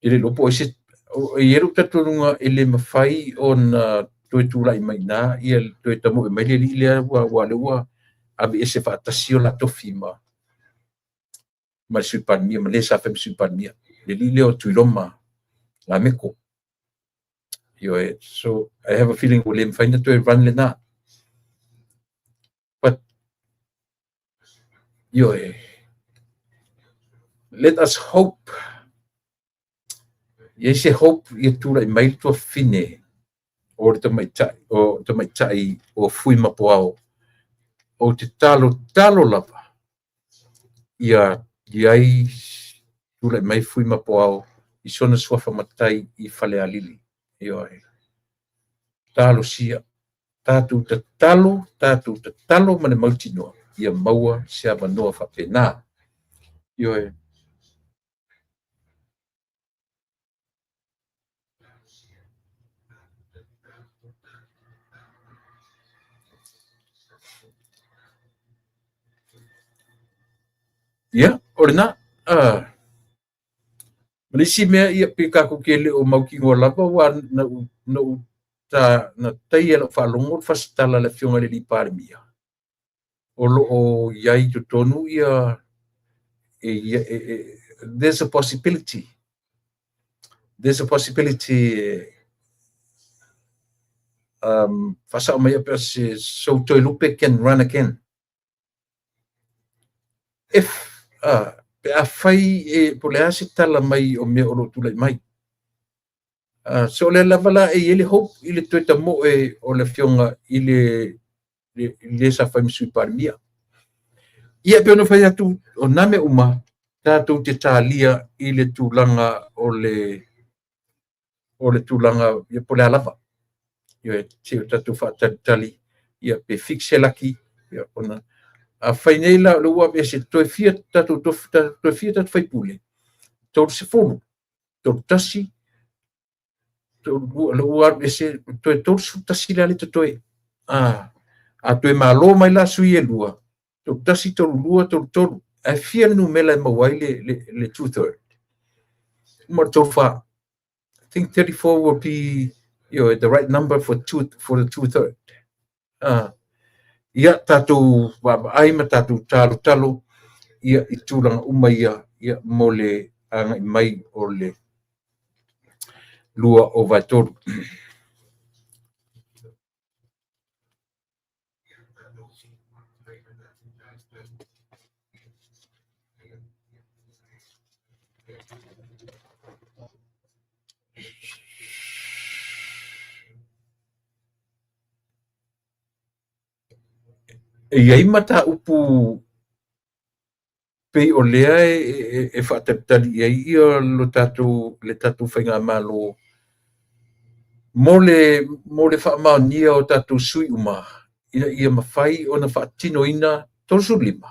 Speaker 1: ele lopo ese I eru tatunga ele mafai ona toe tulai mai na ia toe tamo mai le le wa le wa abi ese fa tasio la tofi ma supan mia ma le sa fem supan mia le o tuiloma la meko so I have a feeling we'll find it to run le na but let us hope yes hope ia tulai mai to fine o te mai tai o fui mapoao o te talo lava ia ai tulai mai fui mapoao I sona swafa matai I fale alili talo sia tatu te talo ma le mautinoa ia maua se avanoa fa pena ia orna Malisi mea ia pika ko kele o mauki ngolapa wa na tai ala whalongo whasitala le fionga le li pāremia. O lo o iai to tonu ia there's a possibility. There's a possibility whasa o mai apea se so toi lupe can run again. If pe a whai po le ase tala mai o mea o lo tulai mai. So le lavala ele hope ile toi tamo o le fionga ile sa whai misui pāremia. Ia pe ono whai atu o name uma tātou te tālia i le tūlanga o le tūlanga ia po le alawa. Ia te o tātou whātalitali ia pe fixe laki ia ona. A whai nei la le ua mea se toi fia tātou tātou whaipule. Tau se whono, tau tasi, le ua mea se toi tau su tasi la le toi. A toi malo mai la sui e lua. Tau tasi tau lua tau tau. I fear no mela mawai le 2/3. More tofa. I think 34 will be the right number for the 2/3. Ia tatu ai ma tatu talo ia itulanga umaya ia mole anga mai ole lua o vator. Ia mata upu pe o lea e whaatatari ia lo tatu le tatu whainga malo mole whaamaunia o tatu sui uma ia mawhai o na whaatino ina tosu lima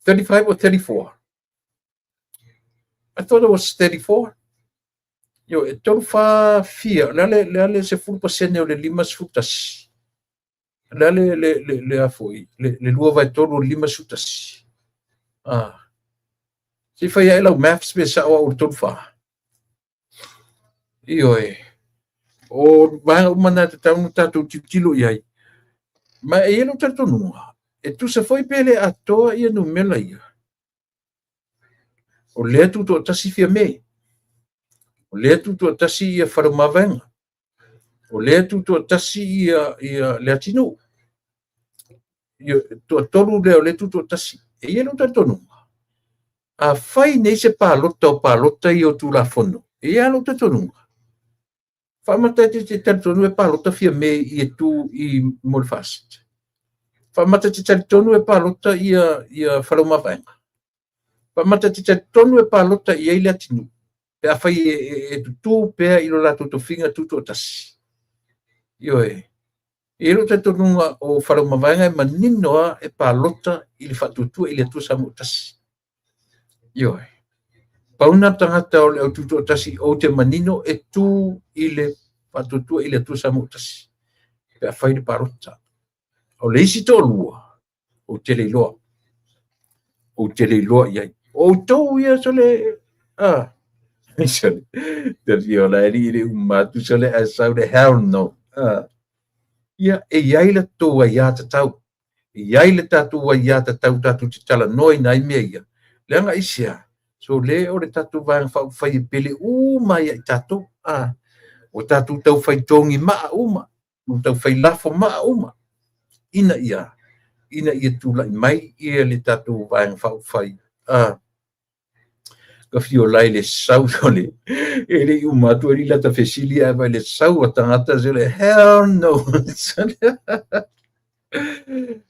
Speaker 1: 35 or 34. I thought it was 34. Yo, e tolu wha fia le se 4% o le lima sutasi. Le afoi, le lua vai tolu lima sutasi. Si whai ai lau maths me sa o tolu wha. Iyo o maha umana te taunu tātou tilo iai. Ma e elu tātou nunga. E tu sa foi pele atoa ia no mela ia. O lea tu to tasi fia mei. O lea tu to tasi ia wharamavenga. O lea tu to tasi ia lea tino. To tolu lea o lea tu to tasi. E elu tātou nunga. A whai nei se pālota i o tu la fono. E elu tātou nunga. Whamata te tonu e pālota fia me i e tu i molfast. Whamata te tonu e pālota ia wharamavenga. Whamata te tonu e pālota i eile atinu. Pe a whai e tutu pea i lo lato to whinga tutu o tasi. Io e. I lo te tonunga o wharamavenga e maninoa e pālota i le whatutua i le atu samu o tasi. Io e. Pauna tangata o le au tutu o tasi o te manino e tu i le whatutua i le atu samu o tasi. Pe a whai le pālota. O le isi tō lua. O te leiloa. O te leiloa iai. O tau ia sole. Sole. Te viola eri umatu sole a sau de hell no. Ia e iai le tō a ia te tau. Iai le tatu a ia te tau tatu te tala noi nai mea ia. Leanga isia. So le o le tatu vang whai pele mai ai tatu. O tatu tau whai tongi maa uma. O tau whai lafo maa uma. Ina ia tula mai ia le tatu vang whai. Ka fio lai le sau sole. E le umatu eri lata fesili a vai le sau a tangata sole. Hell no.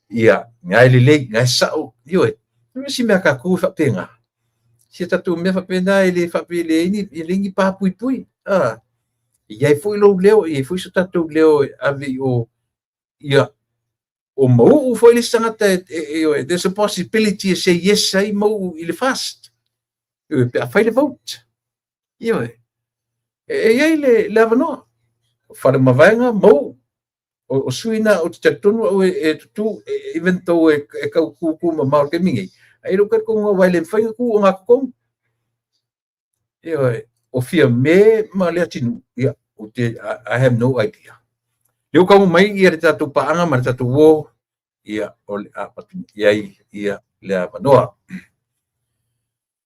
Speaker 1: Ia, ngai le lei, ngai sau. Ioe, si mea ka kū whapenga. Si tatu mea whapena e le whapele ini, i lingi pā pui pui. Iai fui lo leo, i fui so tatu leo avi o ia o mau foi le sangata there's a possibility to say yes ai mau i le fast. Pe a whai le vote. Ioe. Iai le avanoa. Whare mawaenga mau. O suina o te tatunu o e tutu even though e kau kuku ma mau ke mingi. Ai lo kat ko nga wai le whainga ku o ngā kong. o fia me ma le tinu ia o te I have no idea. Leo ka mai ia te tatu paanga ma tatu wo ia o le apatu ia le apanoa.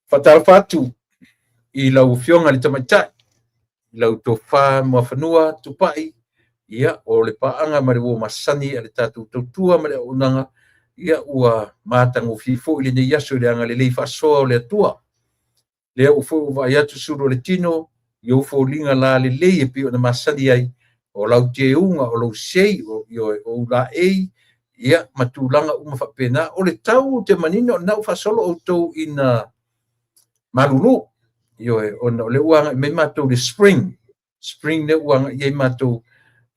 Speaker 1: Fatal fatu i lau fionga le tamaitai i lau tofa ma fanua tupai ia o le paanga ma le wo masani le tatu tautua ma le unanga ia ua matango fifo i le nei aso le anga le leifasoa o le atua. Lea ufo vai atu suru le tino i ufo linga la le lei e pio na masani ai o lau te unga o lau sei o la ei ia matulanga uma whapena o le tau te manino na ufasolo o tau ina maruru o le uanga me matou le spring le uanga i matou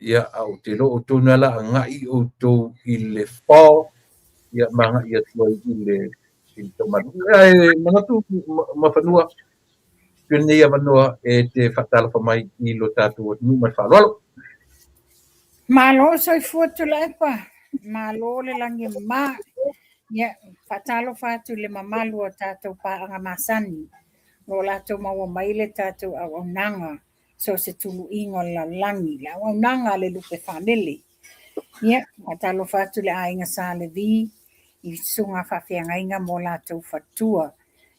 Speaker 1: ia au te lo o tau nala ngai o tau i le fall ia manga ia tua i le tomatu manatu mawhanua pene ia manoa e te whatala whamai i lo tātou o numa whalolo.
Speaker 2: Malo soi fuatu la epa, malo le langi ma, ia whatalo whatu le mamalu o tātou paanga masani, lo lato maua maile tātou au nanga, so se tulu ingo la langi, la au nanga le lupe whanele. Ia, whatalo whatu le ainga sa le vi, i sunga whawhianga inga mo lātou whatua.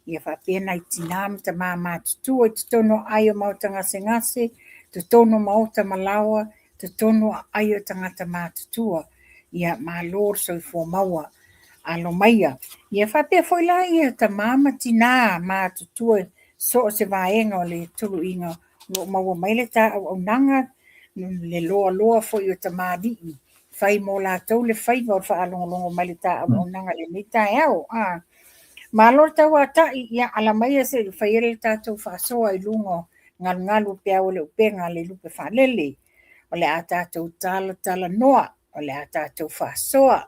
Speaker 2: Ia whapena i tinam ta mā tutua i tutono aio mautanga se ngase, tutono mauta malawa, tutono aio tangata mā tutua. Ia mā lor so i fo maua alo maia. Ia whapea whoila ia ta māma tina mā tutua so se vaenga o le tulu inga lo maua maile ta au nanga le loa fo i o ta mā dii. Fai mo lātou le fai vau whaalongolongo maile ta au nanga le mita eo. Malor tau ata ia alamaya se whaiere tātou whaasoa i lungo ngalu pia o le upenga le lupe whalele. O le a tātou tala noa, o le a tātou whaasoa,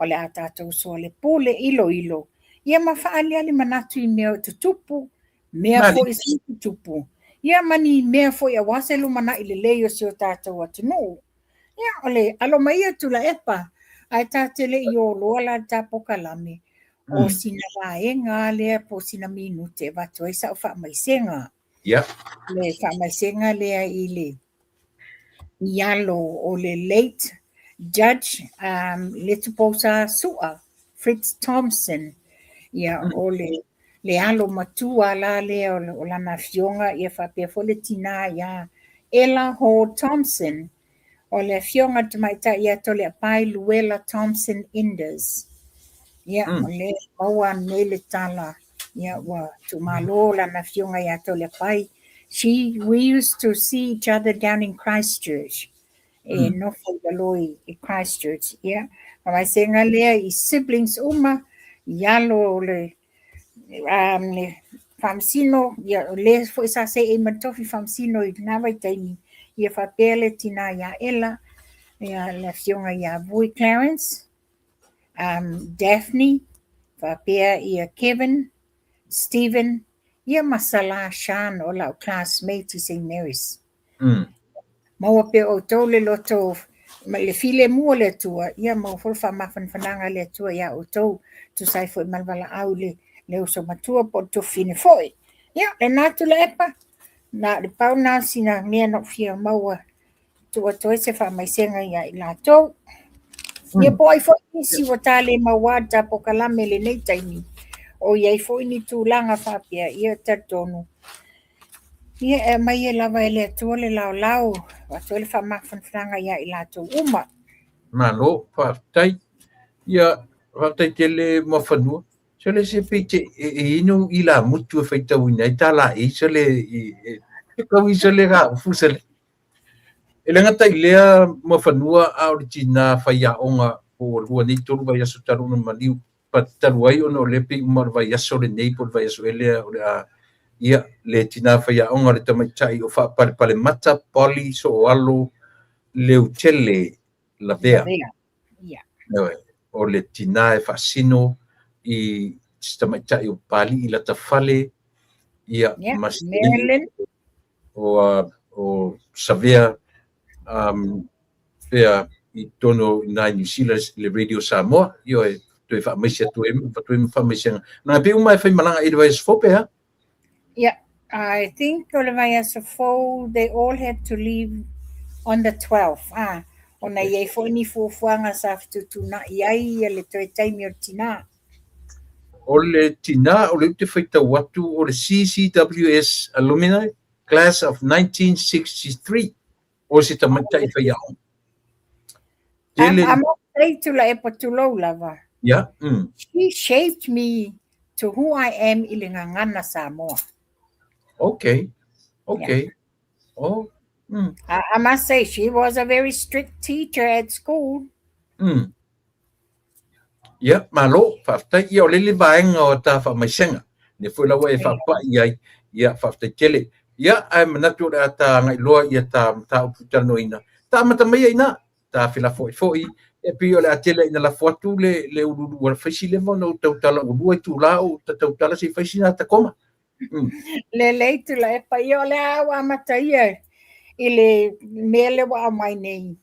Speaker 2: o le a tātou soa le pole ilo. Ia ma whaali ali manatu i mea tutupu, mea fo i si tutupu. Ia mani mea fo i awase lumana i le leo si o tātou atunu. Ia o le alomaya tula epa, ai tātele i o loa la tāpokalame. O sina vaenga lea po sina minute watu ai sa whaamaisenga.
Speaker 1: Yeah.
Speaker 2: Le whaamaisenga lea i le ialo o le late judge le tuposa sua Fritz Thompson. Ia o le alo matua la lea o lana fionga ia whapea fo le tina ia Ella Hall Thompson. O le fionga tumaita ia to le apai Luella Thompson Inders. Ia, le maua nele tala. Ia, wa tumalo la na fionga ia to le pai. We used to see each other down in Christchurch. E no whaidaloi i Christchurch. Ia, mai senga lea i siblings uma. Ialo le famsino. Ia, le fo isa se e matofi famsino i nawai taini. Ia whapele tina ia Ella. Ia, la fionga ia Vui Clarence. Daphne, Vapea ia Kevin, Stephen, ia masala Sean o lau classmate i St. Mary's. Maua pe o tau le loto, le file mua le tua, ia mau fulfa mafan fananga le tua ia o tau, tu sai foi malvala au le uso matua po tu fine foi. Ia, le natu le epa, na le pau na sina mea no fia maua, tua toi se fa maisenga ia i la tau. Ia po ai foi si watale mawata po kalame le nei taimi. O ia foi ni tūlanga whapea ia tatonu. Ia mai e lava ele tuole lau. Watuele whamawhanwhanga ia i lato uma.
Speaker 1: Malo, whaftai. Ia whaftai tele mawhanua. So le se pete ino i la mutu e whaitau ina. I tala e so le kau i so le ga ufusale. E le ngata i lea mawhanua a ori tina whaiaonga o rua nei toru vai aso taruna maliu pataru ai ono lepe umar vai aso le nei por vai aso elea o le a ia le tina whaiaonga le tamaitai o whaapale mata poli so o alo leu tele la vea. O le tina e whaasino i tamaitai o pali i la tawhale ia
Speaker 2: Marilyn
Speaker 1: o Savea pea i tono nai New Zealand le Radio Samoa io e tu fa mesia tu fa mesia na pe uma fa malanga i vai sfope ha
Speaker 2: ia I think o le vai aso fou, they all had to leave on the 12th. Ona iai fo ni fuafuanga sa fitutuna iai le toi taimi o tina.
Speaker 1: O le tina o le te whaitau atu o le CCWS Alumni Class of 1963 o se tamatai whaiao.
Speaker 2: I'm say to la e patulo lava.
Speaker 1: Yeah.
Speaker 2: She shaped me to who I am i le ngangana Samoa.
Speaker 1: Okay.
Speaker 2: Yeah.
Speaker 1: Oh.
Speaker 2: I must say she was a very strict teacher at school.
Speaker 1: Yeah, malo fafta ia o lele vaenga o ta fa maisenga. Ne foi lawa e fa pa ia fafta kele. Ia ai manatu da ta ngai loa ia ta uputano ina. Ta mata mai ina ta fila foi e pi o le atele ina la fotu le uru wa faisi le no tau tala uru tu la o tau tala si faisi na ta koma.
Speaker 2: Le leitu la e pa ia le awa mata ia i le mele wa mai nei.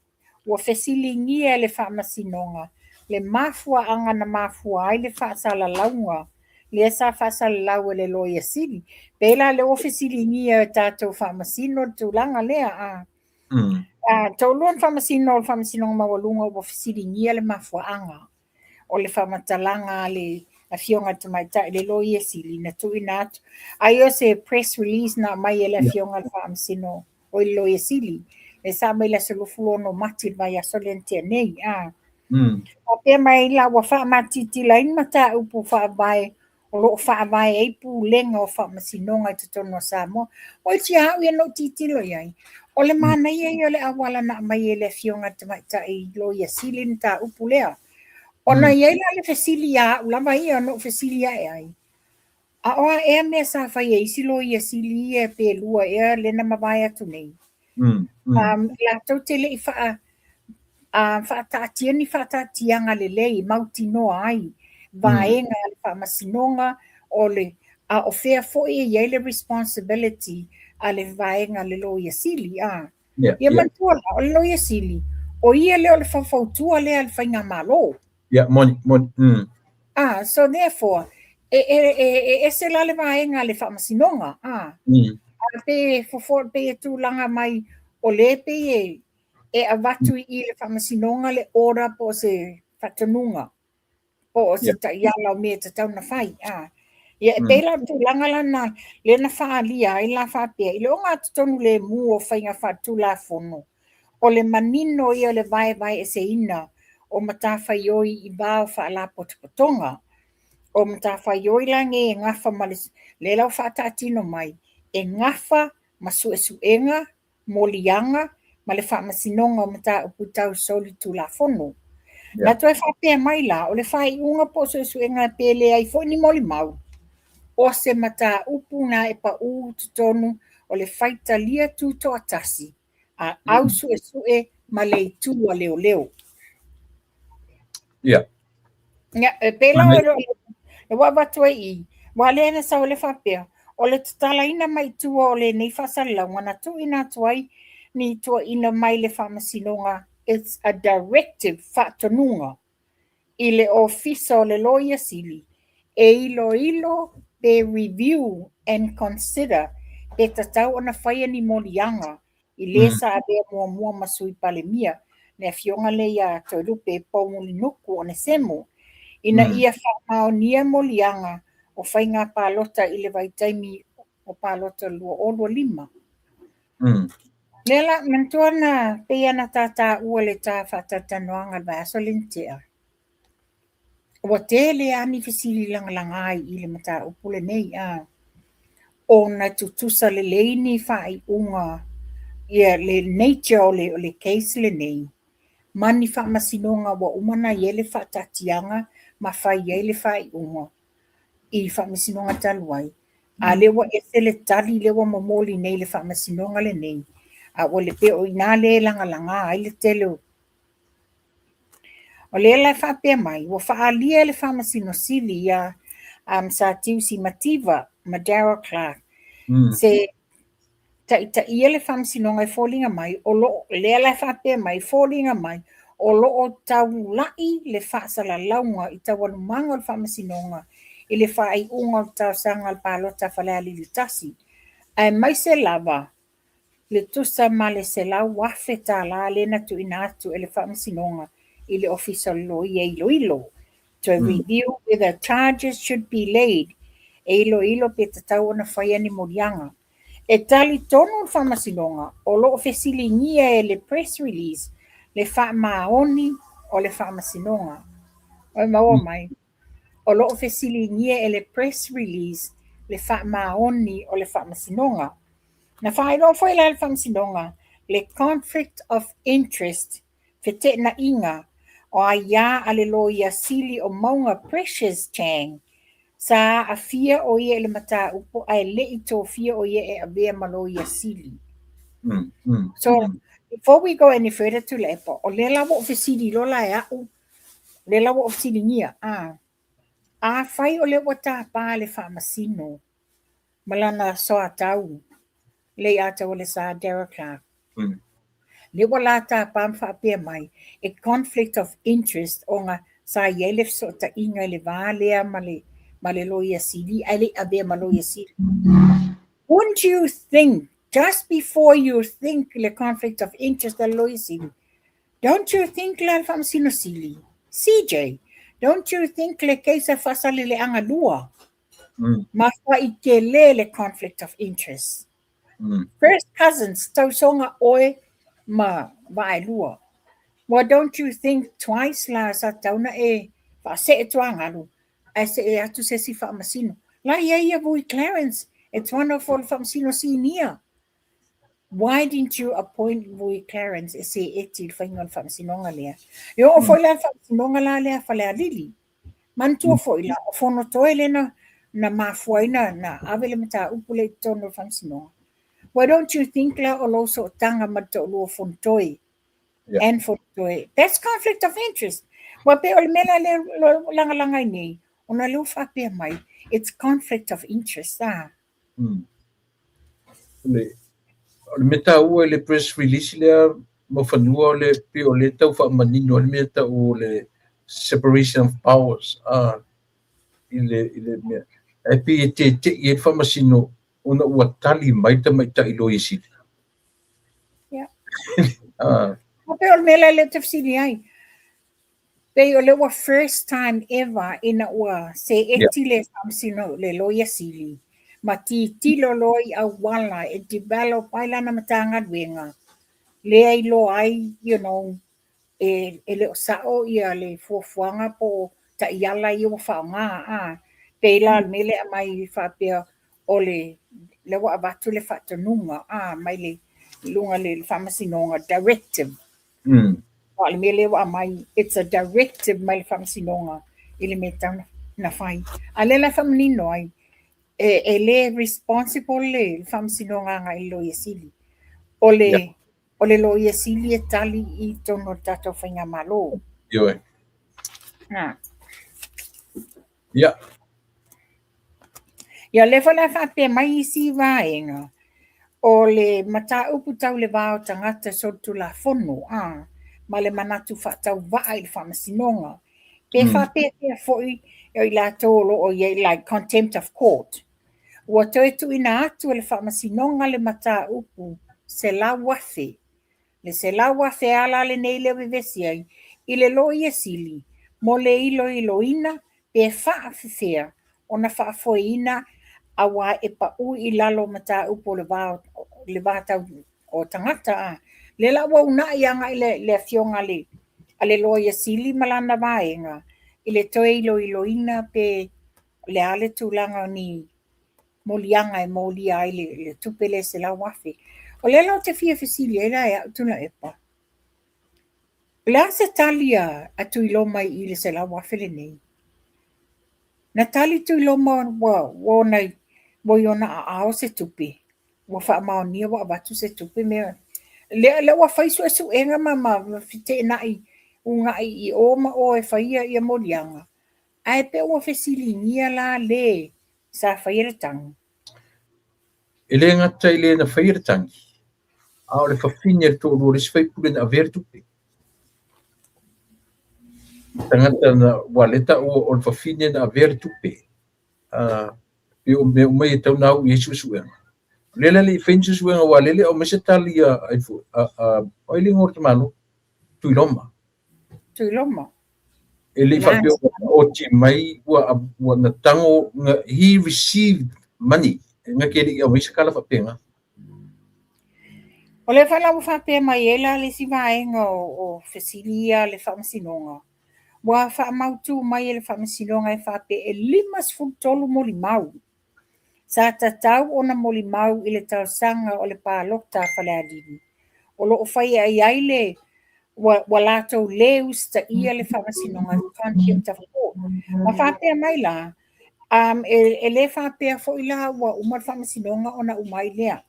Speaker 2: Wa fesilingia le fa masinonga. Le mafua anga na mafua ai le whaasala launga. Le sa whaasala lau le loia sili. Pela le ofesilingia tātou whamasino tūlanga lea. Tauloan whamasino mawalunga ofesilingia le mafua anga. O le whamatalanga le a fionga tamaita le loia sili na tuina atu. Ai o se press release na mai e le fionga le whamasino o le loia sili. Le sa mai la solufulo no mati vai a solentia nei. Pe mai la wa fa matiti la in mata upu fa vai o lo fa vai e pu lenga o fa masinonga te tono Samoa o ti ha we no titi lo yai o le mana ye yo le awala na mai le fionga te mai ta i lo ya silin ta upu lea ona ye la le fesilia la mai no fesilia ai a o e me sa fa ye si lo ya sili e pe lua e le na mavai atu nei la to tele i fa whaatatianga le lei mauti noa ai vaenga le whamasinonga o le o whea fo e le responsibility a le vaenga le loia sili ia mantua la o le loia sili o ia le o le whawhautua le al whainga malo so therefore e se la le vaenga le whamasinonga pe fofo pe tūlanga mai o le pe e avatu i le whamasinonga le ora po se whatanunga. Po se taiala o mea te tau na whai. Ia e pēla tūlanga lana le na whaalia i la whapea. I le o ngā tutonu le mu o whainga whatu la whono. O le manino i o le vai e se ina o matawhai oi i bao whaala potopotonga. O matawhai oi lange e ngafa malis le lau whatatino mai. E ngafa masuesuenga, molianga, ma le whamasinonga o mata o putau soli tu la fono. Na toi whapea mai la, o le whai unga po suenga pele ai fo ni moli mau. O se mata upuna e pa u tutonu o le whaita lia tu to atasi. A au sue ma le tu a leo leo.
Speaker 1: Ia,
Speaker 2: e pela o le wawatu i. Wa le na sa o le whapea. O le tatala ina mai tua o le nei whasalau. Na tu ina tuai ni tua ina mai le whamasinonga. It's a directive whatanunga. I le ofisa o le loia sili. E ilo pe review and consider pe tatau ona whaia ni molianga. I le sa abea mua masui palemia. Ne fionga le ia toi lupe paumuli nuku o ne semo. Ina ia whamao nia molianga o whainga pālota i le vaitaimi o pālota lua o lua lima. Lela, mantuana pea na tata ua le tā whatatanoanga vai aso lintea. Ua te le ani fisili langa ai i le mata upule nei o na tutusa le leini whai unga ia le nature o le case le nei. Mani whamasinonga wa umana i le whatatianga ma whai i le whai unga. I whamasinonga taluai. A lewa e le tali lewa mamoli nei le whamasinonga le nei. A o le pe o ina le langa ai le telo. O le la whapea mai, o whaalia le whamasino sili ia sa tiusi mativa, Madara Clark. Se ta ia le whamasinonga i fōlinga mai, o lo le la whapea mai, fōlinga mai, o lo o tau lai le whaasala launga i tawanumanga le whamasinonga. I le whai unga o tau sanga al pālota whaleali le tasi. Ai mai se lava, le tusa ma le se lau wafe tā la lena tu ina atu e le whaamasinonga i le officer lo i e ilo. To review whether charges should be laid e ilo pe tatau ona whaia ni morianga. E tali tonu le whaamasinonga o lo fesili ngia e le press release le whaamaoni o le whaamasinonga. O maua mai. O lo fesili ngia e le press release le whaamaoni o le whaamasinonga. Na whaelo foi la le whaamasinonga le conflict of interest fete na inga o a ia ale lo ia sili o maunga Precious Chang sa a fia o ia le mata upo ai le ito fia o ia e a bea malo ia sili. So before we go any further to lepo o le lawo ofisili lo la ya u le lawo ofisili ngia a fai o le wata pa le whaamasino malana so atau le ata o le sa Derek Clark. Le wala ta pam whaapea mai a conflict of interest o nga sa yelef so ta inga le valea male loia sili ale abe maloia sili. Wouldn't you think just before you think the conflict of interest le loia sili, don't you think le whamasino sili? CJ, don't you think le keisa fasale le anga lua? Ma whaikele le conflict of interest. First cousins, tau songa oe ma vaelua. Well, don't you think twice la sa tauna e fa se tuangalu ai se e atu se si whaamasino. La ia vui Clarence, it's one of all whaamasino senior. Why didn't you appoint vui Clarence e se eti whaingon whaamasino lea? Yo o foi la whaamasino la lea whalea lili. Mantua foi la o fono toe lena na mafuaina na avele mata upule tono whaamasino. Why don't you think la o loso tanga mato luo fontoi and fontoi? That's conflict of interest. Wape o mela le langa nei, ona lu whapea mai, it's conflict of interest.
Speaker 1: Le meta ua le press release le mo fanua le pe o le tau whaamanino le meta o le separation of powers. Ile mea. E pe te i e whaamasino ona ua tali mai ta ilo isi.
Speaker 2: Yeah. Wape o mela le tafsiri ai. Pe o le wa first time ever ina ua se eti le whaamasino le loia sili. Ma tilo loi a wala e develop aila na matanga duenga. Le ai lo ai, you know, e le sao ia le fuafuanga po ta iala i o whaonga pe la mele a mai whapea o le wa abatu le whatanunga mai le lunga le whamasinonga directive. O le mele wa mai, it's a directive mai le whamasinonga i le meta na whai. A le la whamanino ai, e le responsible le whamasinonga nga i lo sili. O le lo sili e tali i tono tato whainga malo.
Speaker 1: Yo. Yeah.
Speaker 2: Ia le whala whapea mai si vaenga. O le mata upu tau le vāo tangata sotu la fono. Ma le manatu whatau vai le whamasinonga. Pe whapea pia foi i la tōlo o ye like contempt of court. Ua toe tu ina atu le whamasinonga le mata upu se la wafe. Le se la wafe ala le nei le vivesi ai. I le lo ia sili. Mo le ilo ina pe whaafefea. Ona whaafoina awa e pa u i lalo mata upo le vātau o tangata. Le la wau na ianga i le fionga le. Ale lo ia sili malana vaenga. I le toe ilo ina pe le ale tūlanga ni molianga e molia ai le tupele se la wafe. O le lau te fia fesili e la e tuna epa. Le se talia atu ilo mai i le se la wafe le nei. Na tali tu ilo ma wa nei wo yona a ao se tupi. Wa wha maonia wa abatu se tupi mea. Le wa whaisu e su enga ma fite nai unga i oma o e whaia i a molianga. Ai pe wa fesili nia la le sa whaia tangi.
Speaker 1: E le ngata i le na whaia tangi. A o le whawhinia le tō rō resi whaipule na avere tupi. Tangata na waleta o le whawhinia na avere tupi. Pe o mai e tau nau i esu suenga. Lela li fences wenga walele o mese tali ai fu o ili ngorte manu tuiloma.
Speaker 2: Tuiloma.
Speaker 1: Ele fa pe o ti mai wa na tango he received money nga kele o mese kala fa penga.
Speaker 2: O le whala o whapea mai ela le si vaenga o Fesilia le whamasinonga. Wa whamautu mai le whamasinonga e whapea e 5 moli mau. Sa tatau o na moli mau i le tausanga o le pālokta whaleadini. O lo o whai ai aile wa lātou leus ta ia le whamasinonga contempt of court. Ma whapea mai la, e le whapea fo ila wa umar whamasinonga o na umai lea.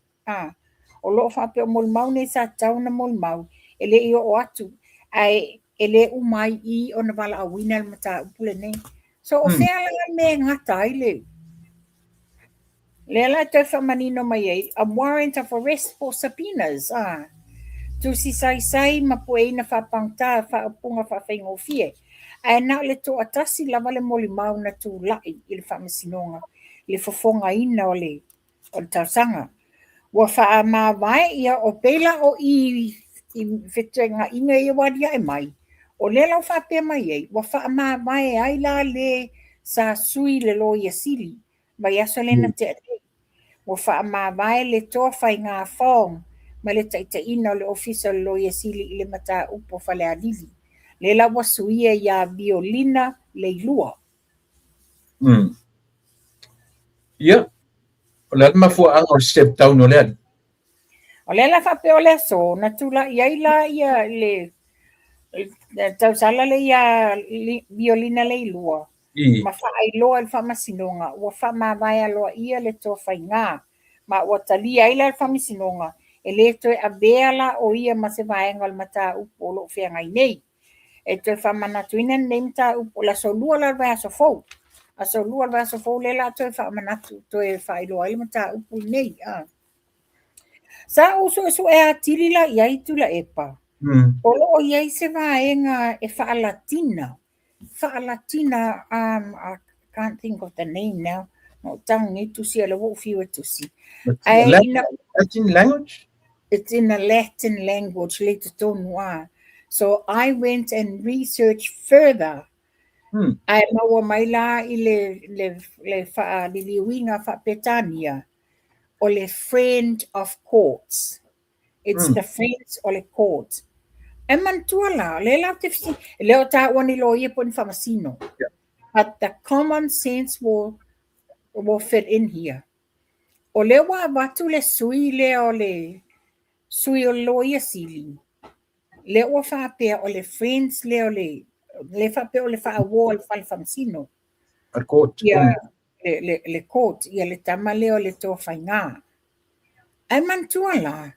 Speaker 2: O lo whapea o mol mau nei sa tau na mol mau, ele i o atu, ai ele umai i o na wala awina le mata upule nei. So o whea langa me ngata ai leu. Lela te whamanino mai ei, a warrant of arrest for subpoenas. Tu si sai ma pue na whapangta whaapunga whawhaingo fie. Ai na le to atasi lava le moli mau na tu lai i le whamasinonga, le fofonga ina o le tausanga. Wa wha ma vai ia o pela o i whetenga inga i wadia e mai. O le lau whapea mai ei, wa wha ma vai ai la le sa sui le lo ia sili, mai aso lena te ate. Wa wha ma vai le toa whai ngā whong, ma le taita ina o le ofisa lo ia sili i le mata upo whale adili. Le lau wa suia ia violina le ilua.
Speaker 1: Ia. O le mafua anga o step down o le ali.
Speaker 2: O le la whape o le so, na tula iaila ia le tausala le ia violina le ilua. Ma wha ai loa le whamasinonga, ua wha ma vai aloa ia le tō whai ngā. Ma ua tali aila le whamasinonga, e le toi a beala o ia ma se vaenga le mata upo o lo whea ngai nei. E toi whamanatuina nei mata upo la so lua la vea so fau. A so lua la so fau le la toi whamanatu toi whailoa ile mata upo nei. Sa uso e a tilila iai tula epa. O lo iai se vaenga e whaalatina. Whaalatina, I can't think of the name now. No, tangi tusi ala wo fiwa tusi.
Speaker 1: Latin language?
Speaker 2: It's in a Latin language, later tonua. So I went and researched further. Ai maua mai la i le liuinga whapetania. O le friend of courts. It's the friends o le court. E mantua la, le la te fisi, leo ta wani lo ia pon whamasino. But the common sense will fit in here. O le wa watu le sui le o le sui o lo ia sili. Le o whapea o le friends le o le whapea o le whaawo le whamasino.
Speaker 1: A court.
Speaker 2: Ia le court, ia le tama le o le tō whainga. Ai mantua la,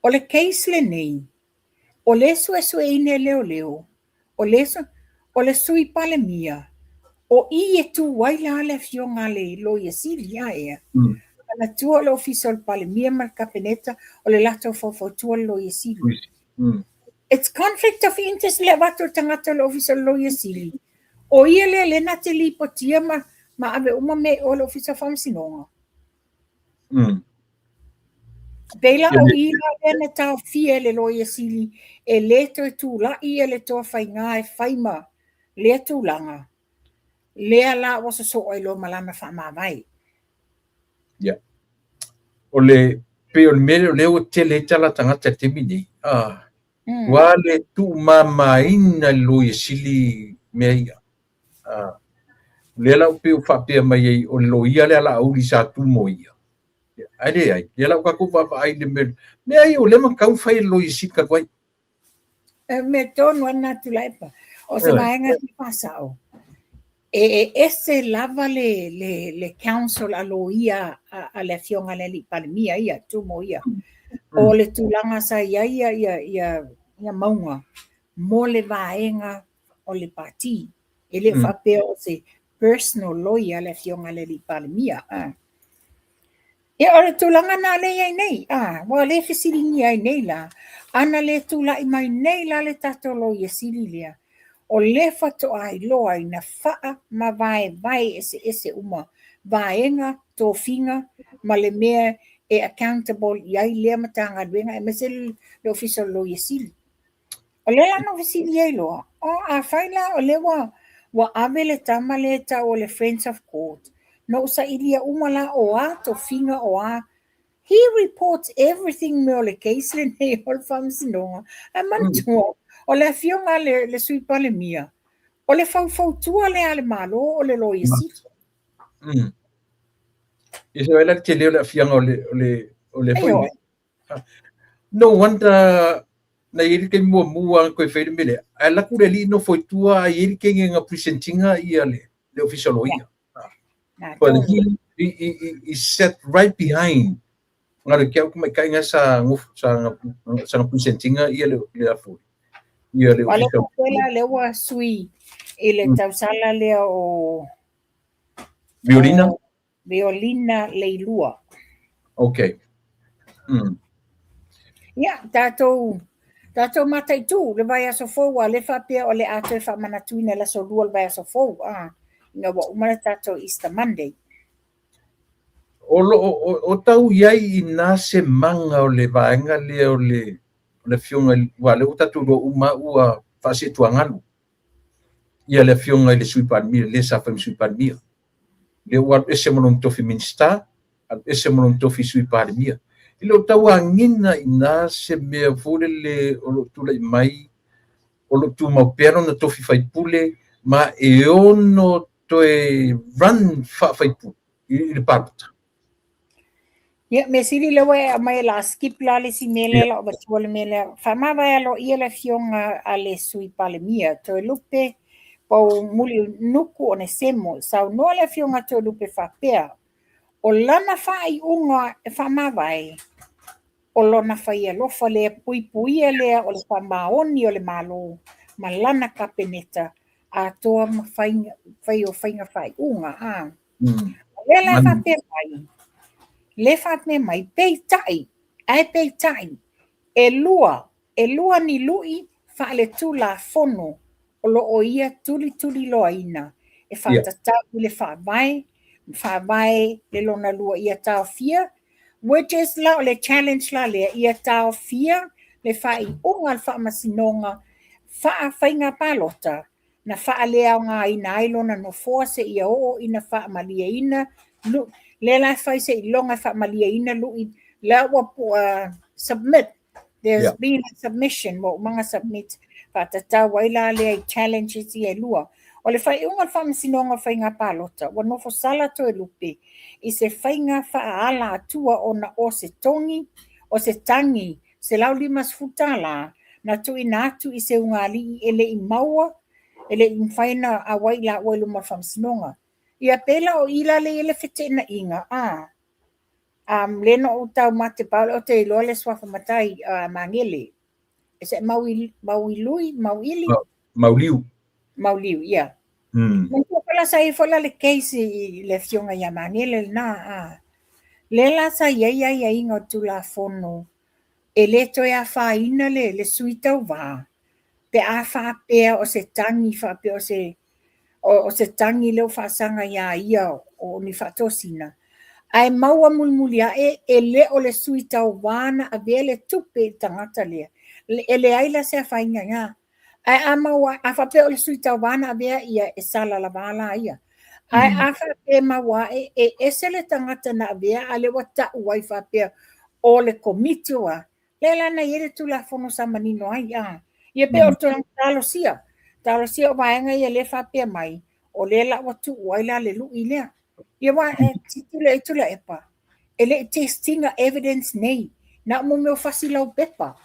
Speaker 2: o le case le nei, o le sue ine leo, o le sui pale mia, o i e tu waila le fionga le lo ia sili a ea. Na tua le official pale mia mar kapeneta, o le lato tua lo ia sili. It's conflict of interest le watu tangata le official lo ia sili. O ia le na te lipo tia ma ave uma me o le official whamsinonga. Bela o ila ena tau fie le loia sili e leto e tu la ia le toa whai ngā e whaima le tu langa. Lea la wasa so oi lo malama wha mai.
Speaker 1: Ya. O le pe o mele leo te le tala tangata te mini. Wa le tu mama ina loia sili mea. Lela o pe o whapea mai o loia le ala auri sa tu moia. Ai, ela ka ku va ai de me ai o le man kau fai lo isika kwai.
Speaker 2: Me tonu ana tu laipa. O se vaenga ki pasao. Ese lava le council aloia a le fionga le li pandemia ia tu mo ia. O le tulanga sa ia maunga. Mo le vaenga o le parti. Ele whapea o se personal lawyer le fionga le li pandemia. E ora tulanga na le ai nei. Wa le fesilingi ai nei la. Ana le tula i mai nei la le tato lawyer sililia. O le fato ai loa i na faa ma vai ese uma vaenga tofinga ma le mea e accountable iai lea matagaluega e mase le official lawyer sili. O le lana ofisili ai loa. O a faila o le wa ave le tama le ta o le Friends of Court. No sa ilia umala o a to finga o a. He reports everything me o le case le nei o le whamsinonga. A mantua. O le fionga le sui pale mia. O le fau le ale malo o le lawyer sili.
Speaker 1: Iso ela te leo la fianga o le foi. No wonder na iri ke mua ko fe mele. Ala ku le no foi tua iri ke nga presentinga ia le official lawyer. But he sat right behind. Ngaro ke ku mai kai nga sa presentinga ia le foi. Ia le official.
Speaker 2: Wala le wa sui ile tausala le o Violina Leilua.
Speaker 1: Okay.
Speaker 2: Yeah, tatou matai tu le vai aso fou a le whapea o le ato e whamanatuina la so lua le vai aso fou. Nga wa umara tatou Easter Monday.
Speaker 1: O tau iai I nā se manga o le vaenga le o le fionga wale o tatu ro uma ua whase tuangalu. Ia le fionga le sui palmia, le sa whami sui palmia. Le ua ese monon tofi minsta, ese monon tofi sui palmia. Ile o tau angina I nā se mea fule le o lo tula I mai, o lo tu maupero na tofi whaipule, ma e ono toe run whaipule, I le parata.
Speaker 2: Ya, me siri le wa mai la skip la le si mele la o batua le mele. Whama vai alo ia le fionga a le sui pale mia. Toe lupe po muli nuku o ne semo. Sau noa le fionga toe lupe whapea. O lana whai unga e whama vai. O lona whai alofa le pui lea o le whamaoni o le malo. Ma lana kapeneta. A toa ma whai o whainga whai unga. Le whapea vai. Le whapea mai, pei tai, e lua ni lui, whaale tu la fono, o lo o ia tuli loa ina, e whatatau le whawai, le lona lua ia tau fia, which is la o le challenge la le ia tau fia, le whai unga le whamasinonga, whainga palota, na whaalea ngā ina ailona no force ia o ina whaamalia ina, le la fai se longa fa malia ina lui la wa submit there's been a submission mo manga submit fa tata waila le challenges ia lua o le fai unga fa sinonga fai nga palota wa no fo sala to e lupe I se fai nga fa ala atua ona o se tangi se lau limas futala na tu inatu I se unga li ele I maua ele I faina a waila wailu ma fa sinonga Ia pela o ila le ele fete na inga. Leno o tau mate paula o te iloa le swafa matai mangele. E se mauili? Mauliu, ia. Mungko pala sa ifola le keisi le fionga ia mangele na. Le la sa ia inga o tula fono. E le to ia whaina le suita o wā. Pe a whapea o se tangi whapea o se tangi leo whaasanga ia o ni whatosina. Ai maua mulmulia e le o le sui tau wana a vele tupe tangata lea. E le aila se a whainga ngā. Ai a maua a whapea o le sui tau wana a vea ia e sala la wala ia. Ai a whapea maua e se le tangata na a vea a le wata uai whapea o le komitua. Le lana iere tu la fono sa manino ai a. Ia pe o tulang talosia. Talo si o vaenga ia le whapea mai, o le la watu waila le lui lea. Ia wa titula epa. E le testinga evidence nei, na mo meo fasi lau pepa.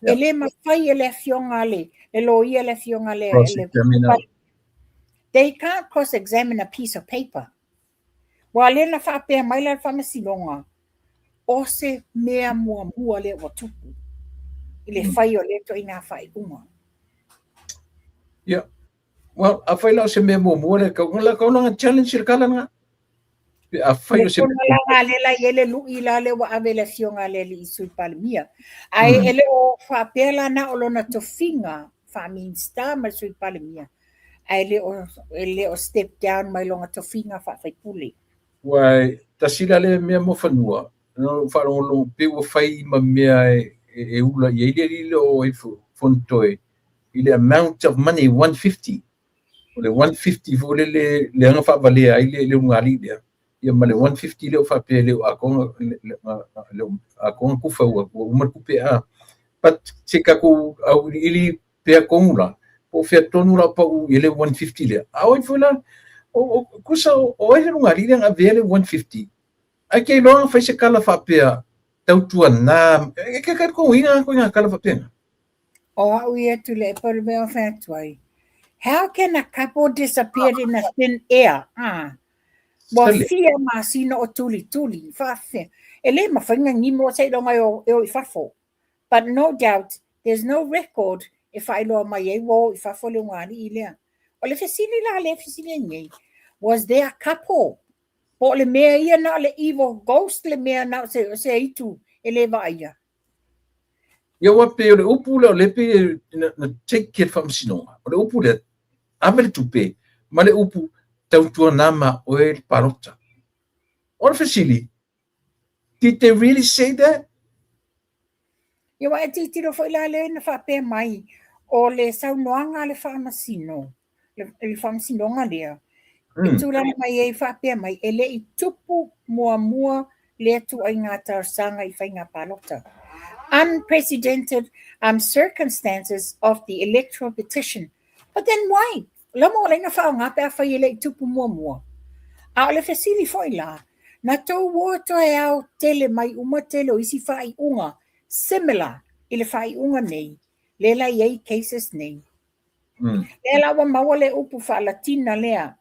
Speaker 2: E le mawhai e le fionga le lo ia le fionga le. They can't cross-examine a piece of paper. Wa le na whapea mai la whamasilonga, o se mea mua le watupu. I le whai o le to ina whai unga.
Speaker 1: Yeah. Well, a fai lao se me mo le ka nga challenge le kala nga. A fai se
Speaker 2: le la ele lu ila le wa ave le fionga le li sui palmia. Ai ele o fa pela na o lona tofinga fa min sta ma sui palmia. Ai ele o step down mai longa tofinga fa fai puli.
Speaker 1: Wai tasila le me mo fanua. no wharongo pe o whai ma mea e ula i eile o e fontoe i le amount of money 150 o le 150 fo le anga whaavalea ai le ungali lea ia ma le 150 le o whapea le o akonga kufa ua umar kupe a but se kako au ili pea kongula o fea tonu la pa u ile 150 le au fula o kusa o ile ungali le nga vele 150 Ake long fa se kala fa pea tau tua na ke ka ko ina ko nga kala fa pea
Speaker 2: O au ia tu le pa me o fatuai. How can a couple disappear in a thin air? Wa fia masino o tuli fa fe. Ele ma fanga ni mo sai longa o fafo. But no doubt there's no record if I lo mai e wo if fafo le ngani ile. O le fesili la le fesili ni. Was there a couple? Po le mea ia na le evil ghost le mea na se itu ele va ia.
Speaker 1: Ia wa pe o le upu le pe na take care from sinonga. O le upu le amele tupe ma le upu tau tua nama o e parota. O le fesili did they really say that?
Speaker 2: Ia wa e titiro fo ila le na fa pe mai o le saunoanga le fa masino. Le fa masinonga lea. E tūrana mai e whapea mai, e le I tupu mua le atu ai ngā tausanga I whainga palota. Unprecedented circumstances of the electoral petition. But then why? Lama o lenga whao ngā pēr whai e le I tupu mua. A o le whesili whoi la, na tau woto e au tele mai uma tele o isi whai unga, similar I le whai unga nei, le la iei cases nei. Le la wa maua le upu wha Latina lea,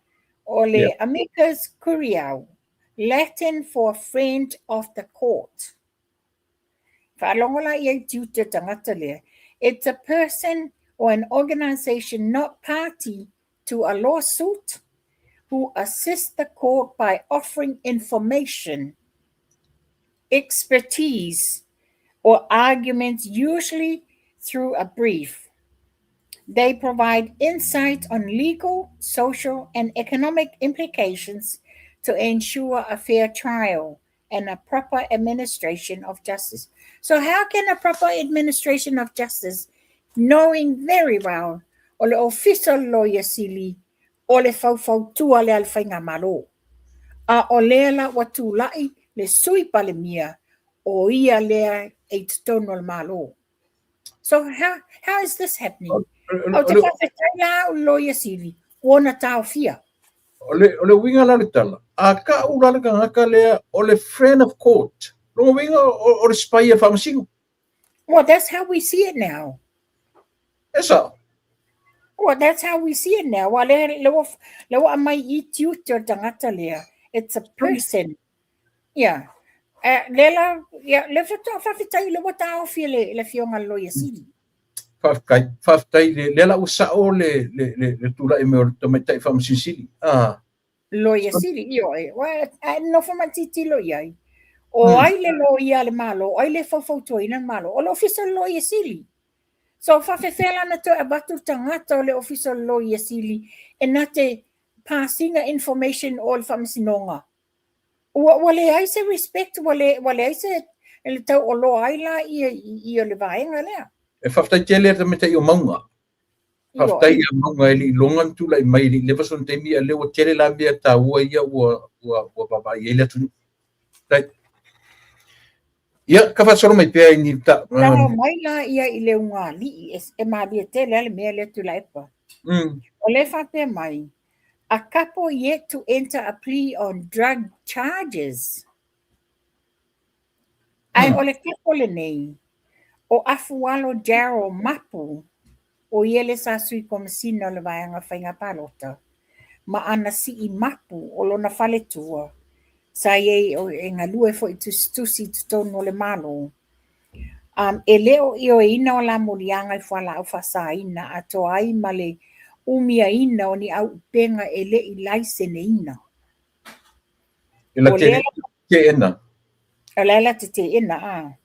Speaker 2: Ole amicus curiae, Latin for friend of the court. It's a person or an organization not party to a lawsuit who assists the court by offering information, expertise, or arguments, usually through a brief. They provide insight on legal, social, and economic implications to ensure a fair trial and a proper administration of justice. So how can a proper administration of justice, knowing very well, o le official lawyer sili, o le fau tua le alwhainga malo, a o lea la watulai le sui pale mia, o ia lea e tutono le malo. So how is this happening? O te whawhetanga o loia sili, ona tau fia.
Speaker 1: O le winga la le tala. A ka ula ka ngaka lea o le friend of court. Lo winga o le spy whamasingo.
Speaker 2: Well, that's how we see it now.
Speaker 1: Esa.
Speaker 2: Well, that's how we see it now. Well, lewa amai I tutor tangata lea. It's a person. Yeah. Lela, yeah, le whawhetai lewa tau fia le fionga loia sili.
Speaker 1: Faftai le la usa o le tula e me o tomaitai whamasisili.
Speaker 2: Loia sili, io e. No whamatiti loia i. O ai le loia le malo, ai le whawhautoina malo, o le official loia sili. So whawhewhela na to e batu tangata o le official loia sili e na te passinga information o le whamasinonga. Wale ai se respect, wale ai se le tau o lo ai la I o le vaenga lea.
Speaker 1: E whaftai tele te meta I o maunga. Whaftai a maunga e li longan tula I mai li lewa son te mia lewa tele la mea ta ua ia ua baba I ele atu. Right. Ia, ka whasoro mai pēa I ni ta.
Speaker 2: Lao mai la ia I le unga li e maabia tele ale mea le tula epa. O le whapea mai. A couple yet to enter a plea on drug charges. Ai o le couple nei. O afualo Jaro Mapu, o iele sa sui komisina le vaenga whainga palota. Ma ana si I Mapu o lona whale tua. Sa ye o e ngalue fo I tusi tutono le malo. E leo I o ina o la molianga I whala au whasaina ato ai male umia ina o ni au penga e le I laisene ina.
Speaker 1: Ila te ena.
Speaker 2: Ela te ena,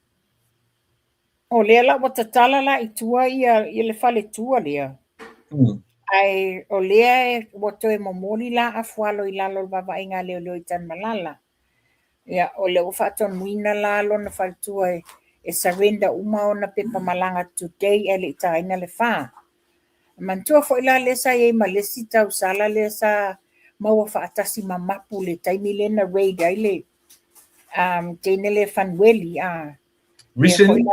Speaker 2: O lea la wata tala la I tua I le whale tua lea. Ai o lea wato e momoli la afualo I lalo wawainga leo I tan malala. Ia, o le o whaatonuina la lona whautua e surrender uma ona pepa malanga today e le itaina le wha. Mantua fo ila le sa e malesi tau sala le sa maua whaatasi mamapu le taimi le na raid ai le teine le Fanueli
Speaker 1: Recently?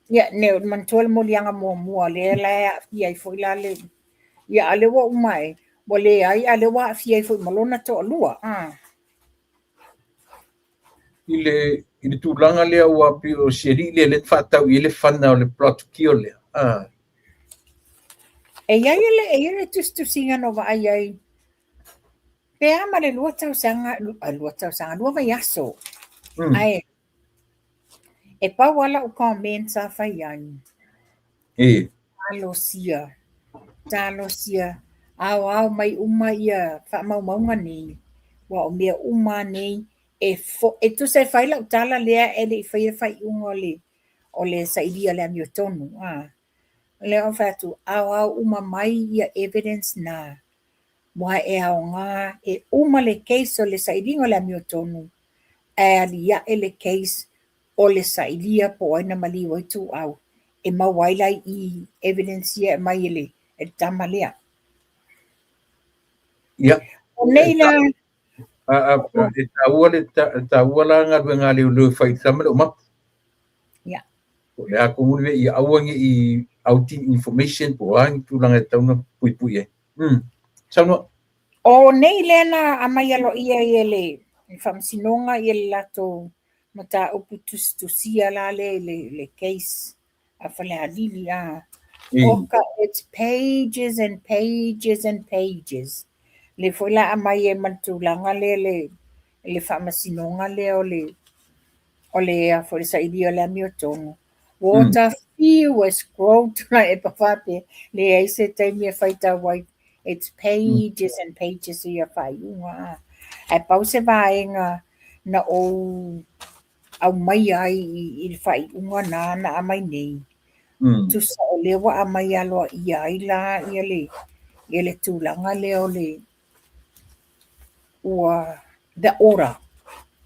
Speaker 2: Ia, ne mantua le molianga mua le la e awhi ai fo ila le ia ale wa umai mo le ai ale wa awhi ai fo malona to alua
Speaker 1: I le tūlanga lea ua pi o seri le whātau i le whana o le plot kio lea.
Speaker 2: e ia le tustusinga no wa ai pe ama le lua tau sanga lua vai aso ai e pa wala o comment sa fai ai talo sia au mai uma ia fa maunga nei wa o mea uma nei e tu se fai la tala lea e le fai unga o le saidia le amio tonu le o fatu au uma mai ia evidence na wa e au ngā e uma le case o le saidia o le amio tonu e alia e le case o le saidia po aina mali wai tu au e mawailai i evidence ia mai ele e tama lea.
Speaker 1: Ia.
Speaker 2: O nei la
Speaker 1: E taua la ngā leo whai tama leo mapu.
Speaker 2: Ia.
Speaker 1: O le ako mune i awangi i outing information po angi tūlanga e tauna pui e. Sauno?
Speaker 2: O nei lena a mai alo ia i le whamsinonga i le lato mata upu tustusia la le case a whale alili Oka, it's pages and pages and pages. Le foila a mai e mantulanga le whamasinonga o le a fore sa idio le amio tongo. Water few was growth na e pawhape le e se taimi e whaita wai. It's pages and pages i a whaiunga. E pause vaenga na o au mai ai i whaiunga na a mai nei. Tu sa o lewa a mai aloa ia ai la ia le tūlanga leo le ua the ora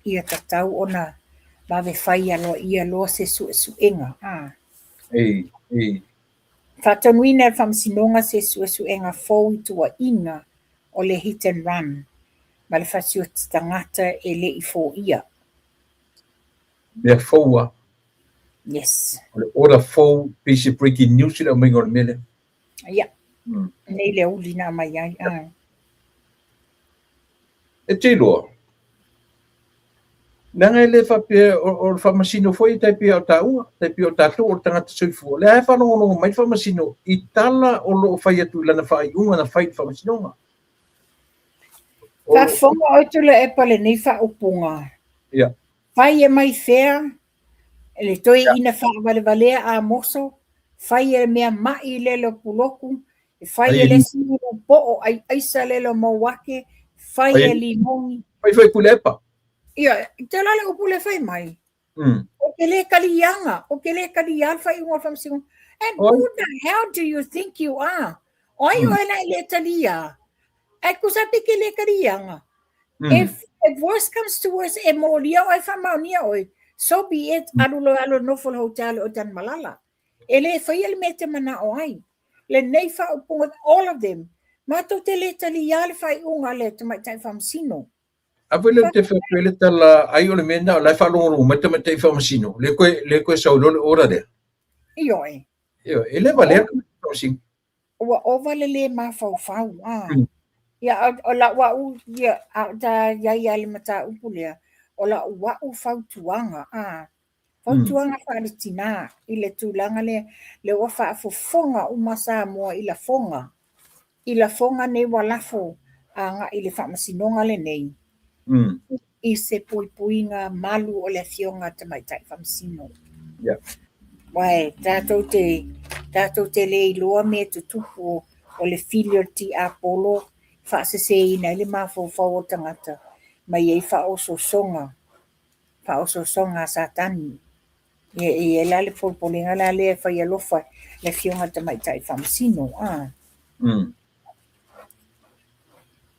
Speaker 2: ia tatau ona mawe whai aloa ia loa se suenga. Whatanuina e whamsinonga se suenga fau i tua inga o le hit and run. Ma le whasio tangata e le i fō ia.
Speaker 1: Mea faua.
Speaker 2: Yes.
Speaker 1: O le ora fau pese breaking news le o mingo le mele.
Speaker 2: Ia. Nei le uli na mai ai.
Speaker 1: E te loa. Nanga le whapea o le whamasino foi tai pia o taua, tai pia o tātou o tangata soifua. Le ai whanongonongo mai whamasino i tala o lo whai atu lana whai unga na whai whamasinonga.
Speaker 2: Ka whonga o tula e pale nei wha upunga.
Speaker 1: Ia.
Speaker 2: Whai e mai whea, le toi ina wha valea a moso, whai e mea mai lelo puloku, whai e le sinu po o aisa lelo mawake, whai e limongi.
Speaker 1: Whai pulepa.
Speaker 2: Ia, te lale upu le whai mai. O ke le kalianga, o ke le kalianga whai unga whamsingo. And who the hell do you think you are? Oi o ena le talia. E kusapi ke le kalianga. If worse comes to worse, e molia o e whamaunia oi, so be it, alulo nofol hotel o tan malala. E le whai ele me te mana o ai. Le nei wha upunga, all of them. Mato te le talia le whai unga le tamai tai whamsino.
Speaker 1: Avele te whapele tala ai o le mena o lai whalongo mai te matei whamasino. Le koe saulole ora dea.
Speaker 2: Iyo e.
Speaker 1: Iyo, e le valea whamasino.
Speaker 2: Ua ovale le ma fau. Ia, o la wau, ia, ta iai ale mata upulea. O la wau fau tuanga. Fau tuanga whaare tina. I le tūlanga le wafa fofonga umasa moa i la fonga. I la fonga ne walafo. Anga i le whamasinonga le nei. I se puipuinga malu o le fionga te mai tai whamsino. Wai, tātou te le iloa me tutupu o le filio ti Apollo, whaasese ina le mawhau o tangata, mai ei whaososonga satani. E la le polpolinga la le whai alofa le fionga te mai tai whamsino.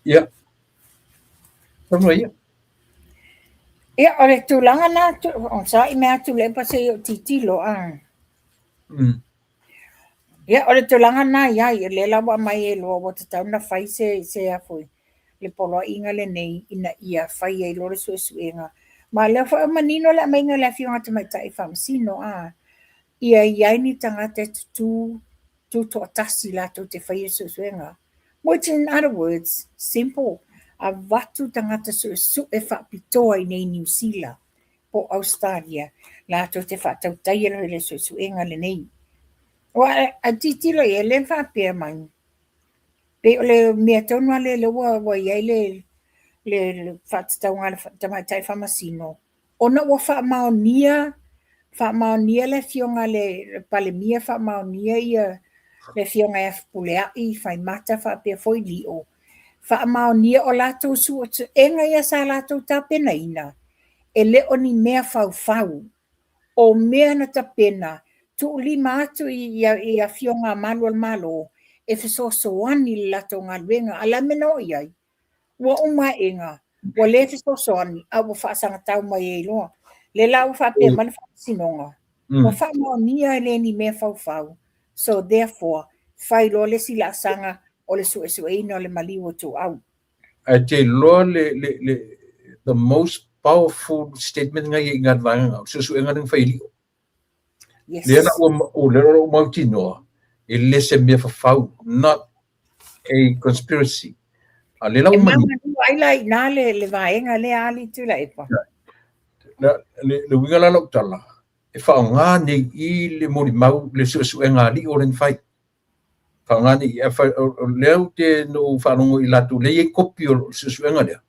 Speaker 1: Ia. Ia.
Speaker 2: Ia, o le tūlanga nā, o sa I mea tu le pa se o titilo, Ia, o le tūlanga nā, ia, I le lawa mai e loa o te tauna whai se a fui. Le polo inga le nei, ina ia whai e lore suenga. Ma le wha manino le mainga le fionga te mai tai whamasino, Ia iai ni tangata tu to atasi la to te whai e suenga. Which in other words, simple. A watu tangata su e whapitoa I nei New Zealand po Australia. La to te whatau taia le suenga le nei. Wa a titilo e le whapea mai. Pe o le mea taunua le wa iai le whatataunga le tamaitai whamasino. Ona wa whamaonia le fionga le palemia whamaonia ia le fionga e puleai whai mata whapea foi lio. Whamaonia o lato su enga ia sa lato tapena ina. E le oni mea fau. O mea na tapena. Tu lima atu I a fionga manual malo. E fesosoani le lato ngā luenga. Ala meno iai. Wa uma inga. Wa le fesosoani. A wa whaasanga tau mai e loa. Le lau whapea mana whaasinonga. Wa whamaonia le ni mea fau. So therefore, whai lo le sila asanga o le suesueina o le maliwa tu au.
Speaker 1: A te loa the most powerful statement ngai I ngat vanga. Susuenga ng whaili.
Speaker 2: Yes.
Speaker 1: Lena o lero mautinoa. E le se mea whawhau. Not a conspiracy. A lela
Speaker 2: E
Speaker 1: umani.
Speaker 2: ai lai nā le vaenga le ali tu la epa.
Speaker 1: Le winga la tala. E whaonga nei I le mori mau le suesuenga li o ren whai. Whaonga nei leo te no whanongo I latu le e kopi o suesuenga lea.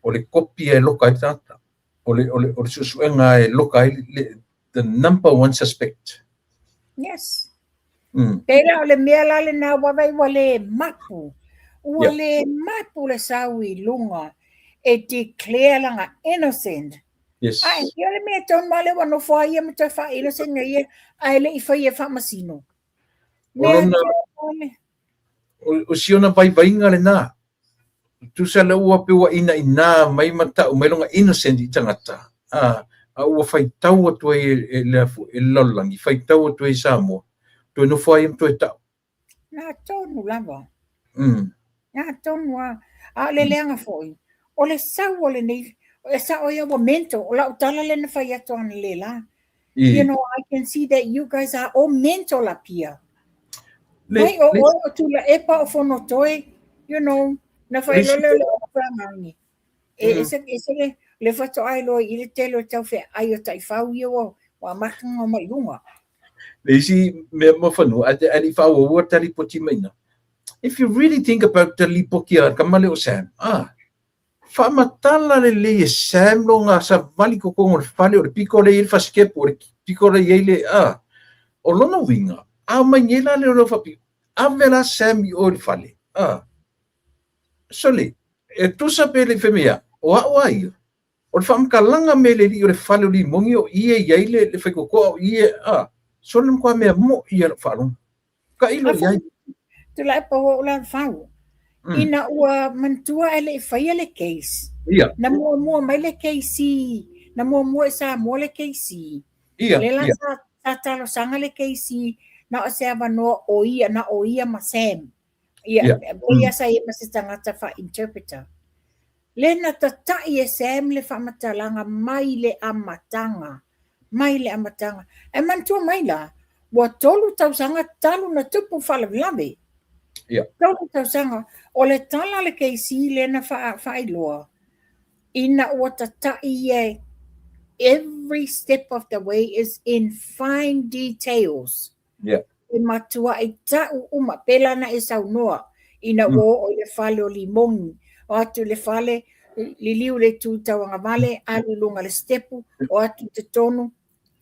Speaker 1: O le kopi e loka I tata. O le suesuenga e loka I the number one suspect.
Speaker 2: Yes. Pera o le mea lale nā wawai wa le mapu. Ua le mapu le sawi lunga e declare langa innocent.
Speaker 1: Yes.
Speaker 2: Ai, ia le mea taun male wa no wha ia mata wha innocent nga ia ai le I whai e whamasino.
Speaker 1: O siona vai vainga le nā. Tu sa le ua pewa ina mai mata o melonga innocent I tangata. A ua whai tau atu e leafu e laulangi. Whai tau atu e Samoa. Tu no whai am tu e tau.
Speaker 2: Nā tonu lava. Nā tonu a le leanga foi. O le sau o le nei. E sa o ia wa mento. O la utala le na whai atu ana le la. You know, I can see that you guys are all mental up here. Mai o tu la epa o fono toi. You know, na whai lole o whamangi. Ese le whato ai loa I le telo tau whea ai o tai whau ia wa makanga mai lunga.
Speaker 1: Leisi me mawhanu, ali whau o tali poti maina. If you really think about tali poki a kamale o Sam, whamatala le e Sam lo ngā sa vali ko kongo le whale o le piko le ili whaskepo, o le piko le eile o lona winga, mai ngela le o whapi, vela Sam I o le whale. So le, e tusa pe le whemea, o ia. O le whamkalanga me le li o le whale o li mongi o ie iaile le whaikokoa o ie so le mkwa mea mo ia le whalong. Ka ilo iai.
Speaker 2: Tu lai pa o la whau. Ina ua mantua ele I whaia le case.
Speaker 1: Ia.
Speaker 2: Na mua mai le case. Na mua sa mua le case.
Speaker 1: Ia.
Speaker 2: Le la sa talo sanga le case. Na o se avanoa o ia na o ia ma Sam. Ia. Ia sa ia ma se tangata wha interpreter. Le na tatai e Sam le whamatalanga mai le amatanga. E mantua mai la, wa tolu tausanga talu na tupu whalavilame. Tolu tausanga, o le tala le keisi le na whailoa. Ina ua tatai e, every step of the way is in fine details. E matua e tau uma, pelana e saunoa. Ina o le whale o limongi. O atu le whale, li liu le tūtawanga vale, alu lunga le stepu, o atu te tonu.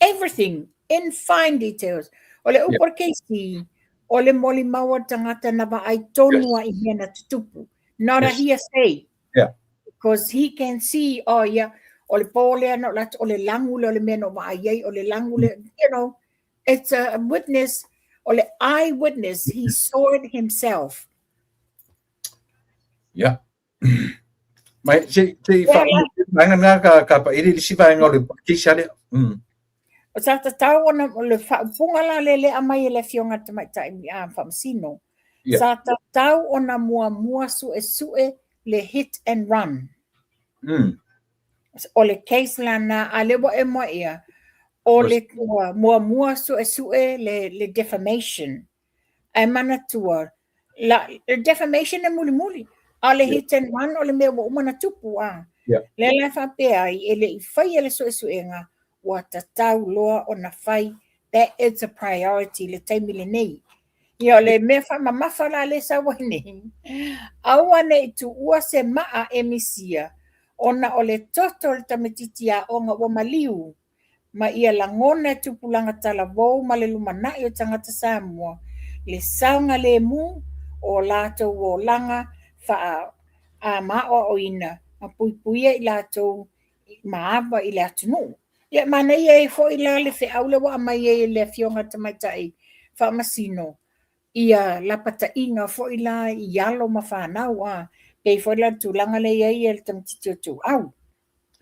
Speaker 2: Everything in fine details. O le upor keisi, o le moli maua tangata na ba ai tonua I hena tutupu. Not a hearsay. Because he can see, o le pole ano, o le langule, o le meno wa ai, o le langule, you know, it's a witness, o le eyewitness, he saw it himself.
Speaker 1: Mai se Nga ka pa ili si vai nga le pakisale.
Speaker 2: O sa tatau ona le whaapunga la lele a mai le fionga tamaita i a whamasino.
Speaker 1: Yeah.
Speaker 2: Sa tatau ona mua sue le hit and run. O le case lana a lewa e moa ia. O le mua sue le defamation. Ai mana tua. Le defamation e muli. A le hit and run o le mea wa umana tupu a. Le la whapea i ele i whai ele suenga. Wa tatau loa o na whai, that is a priority le taimi le nei. Ia le mea whamamafa la le sa wahine. Aua ne i tu ua se maa emisia, ona o le toto le tamatiti a onga o maliu, ma ia langona tupulanga tala vou ma le lumanai o tangata Samoa, le saunga le mu o lato o langa wha a maa o ina, ma puipuia i lato maava i le atunu. Ia mana ia e fo ila le fe aule wa mai e le fionga tamaitai fa masino ia la pata inga fo ila i alo ma fa na wa pe fo ila tulanga le ia el tamtiti tu au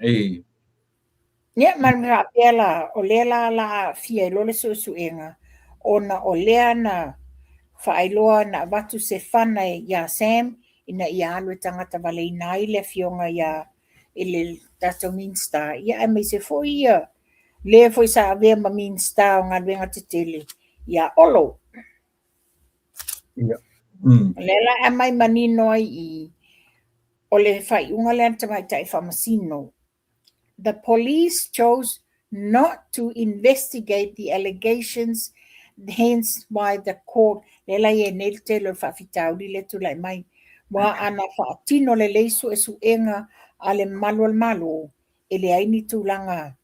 Speaker 2: ia mana pela o le la fia lo le suenga ona o le na fa ailoa na watu se fana ya Sam ina ia alo tangata vale nai le fionga ya ele tato minsta ia me se fo ia le foi sa vea ma minsta o ngā wenga te tele. Ia olo. Lela e mai manino ai i o le whai unga le antamaitai whamasino. The police chose not to investigate the allegations, hence why the court lela e nel te lo whawhitauri le tulai mai. Wa ana whaatino le leisu e suenga a le malo e le aini tūlanga.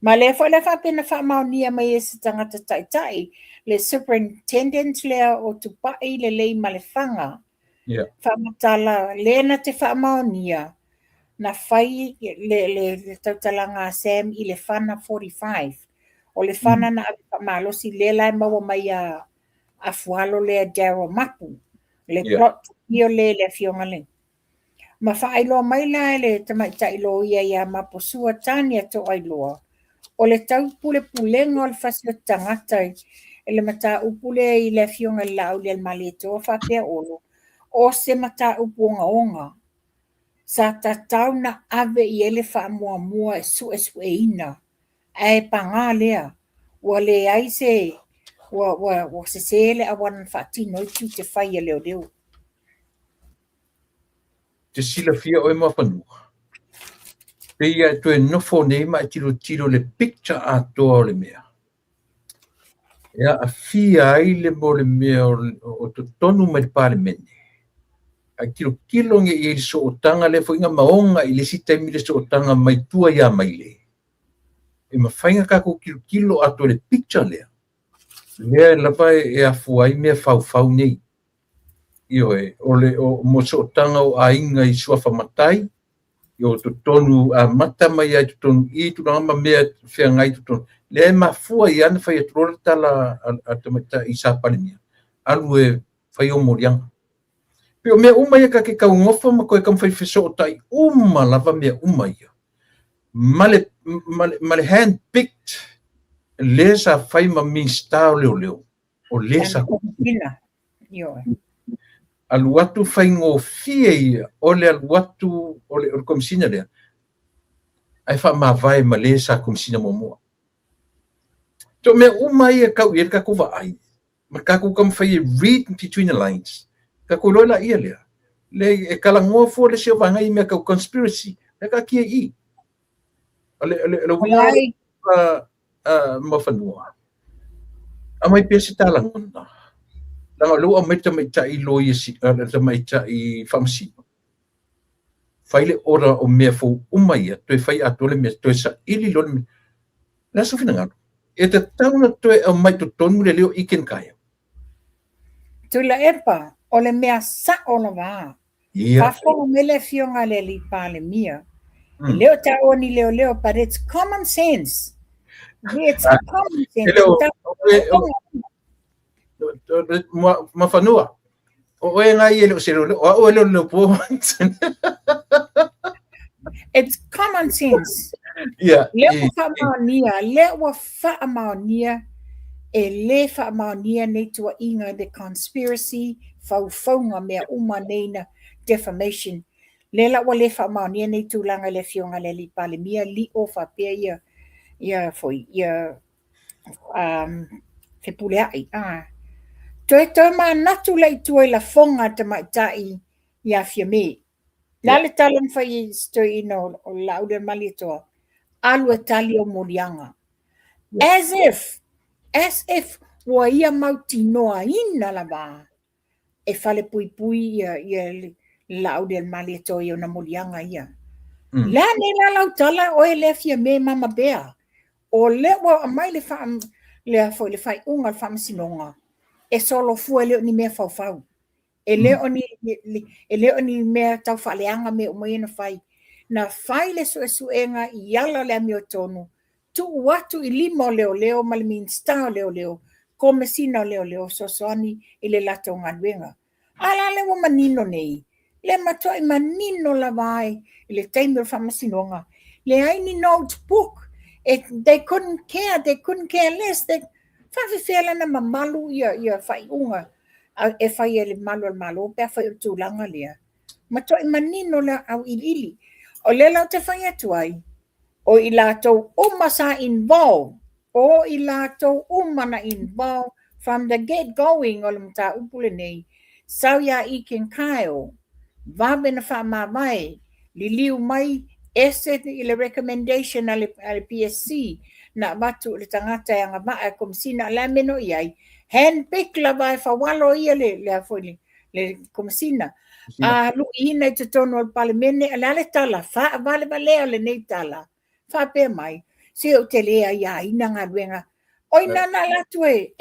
Speaker 2: Ma le fo le whapena whamaunia mai e se tangata taitai, le superintendent lea o tupai le lei ma le whanga. Whamatala lena te whamaunia na whai le tautalanga Sam i le whana 45. O le whana na malosi le lai maua mai a fualo lea Darryl Mapu. Le plot io le fionga le. Ma whaailoa mai la le tamaitai lo ia Mapu sua tania to ailoa. O le tau pule pulenga o le fasio tangata e le mata upule i le fionga lau le maleto o whapea olo. O se mata upunga onga. Sa tatau na ave i ele wha mua e su e ina. E panga lea. Wa le aise wa se sele a wan whatino i tu te whai a leo.
Speaker 1: Te sila fia o e mapanua. Peia tu e nofo nei mai tiro le picture a toa le mea. Ia a fia ai le mo le mea o to tonu mai pale mene. A kilo nge i so o tanga le fo inga maonga i le sita mi le so o tanga mai tua ia mai le. E ma whainga kako kilo a to le picture lea. Lea la vai e a fuai mea fau nei. Io e o mo so o tanga o a inga i sua whamatai. Yo to tonu a mata mai ai to tonu I tu nga mea fea ngai to tonu. Le ma fua I ana fai atrora tala a tamata I sa palimia. Alu e fai o morianga. Peo mea umai ka ke kau ngofa ma koe kam fai feso o tai uma lava mea umai. Male hand-picked le sa fai ma minsta leo. O le sa
Speaker 2: kupina. Yo.
Speaker 1: Alu atu fai ngō fia ia, ole alu atu, ole komisina lea. Ai wha ma vai ma le sa komisina momoa. So mea umai e kau ia kako wa ai. Ma kako kam fai read between the lines. Kako loila ia lea. Le e kala ngoa fua le seo vangai mea kau conspiracy. Le ka kia I. Le wia ma whanua. Amai pia se tala ngona. Langa lo a meta I lo I si meta I famsi. Faile ora o mea fo umai to fai atole me to sa ili lo me. La so fina ngalo. E te tauna to e mai to tonu le leo iken kaya.
Speaker 2: Tu la erpa o le mea sa o la va. Fa fo mele fionga le li pale mia. Leo ta oni leo but it's common sense. It's common sense.
Speaker 1: Ma whanua. O e ngai ele o sero o ele o po.
Speaker 2: It's common sense.
Speaker 1: Ia,
Speaker 2: Le wa whaamaonia, e le whaamaonia nei tua inga the conspiracy, whauwhaunga mea uma neina defamation. Le la wa le whaamaonia nei tūlanga le fionga le li pale mia li o whapea ia foi, ia te puleai. Toi ma natu lei tua la fonga te maitai ia fia me. Nale talan whai stoi ino o laude malitoa. Alua tali o morianga. As if wa ia mauti noa ina la ba. E fale pui ia laude malitoa ia na morianga ia. La ne la lautala o e le fia me mama bea. O le wa mai le fam le foi le fai unga fam sinonga. E solo fu ele ni me fau. Ele oni me tau faleanga me o mai na fai. Na fai le suenga I ala le mi o tonu. Tu watu I limo leo ma le minsta leo. Come sina leo sosoani I le lato ngaluenga. Ala le wa manino nei. Le matoi manino la vai I le taimir fam sinonga. Le aini notebook. They couldn't care less. They whawhiwhela na mamalu ia whai unga. E whai ele malo, pia whai tūlanga lea. Ma toi manino la au ili. O le lau te whai atuai. O I lātou uma sa involved. O I lātou uma na involved. From the get going o le mta upule nei. Sau ia I ken kaio. Vabe na wha mawai. Liliu mai. Ese I le recommendation ale PSC na watu le tangata yang maa komisina la meno iai handpick la vai whawalo ia le foi le komisina lu ina I te tono al palemene ala le tala fa vale le nei tala fa pe mai se o te lea ia ina ngā ruenga oi nana latue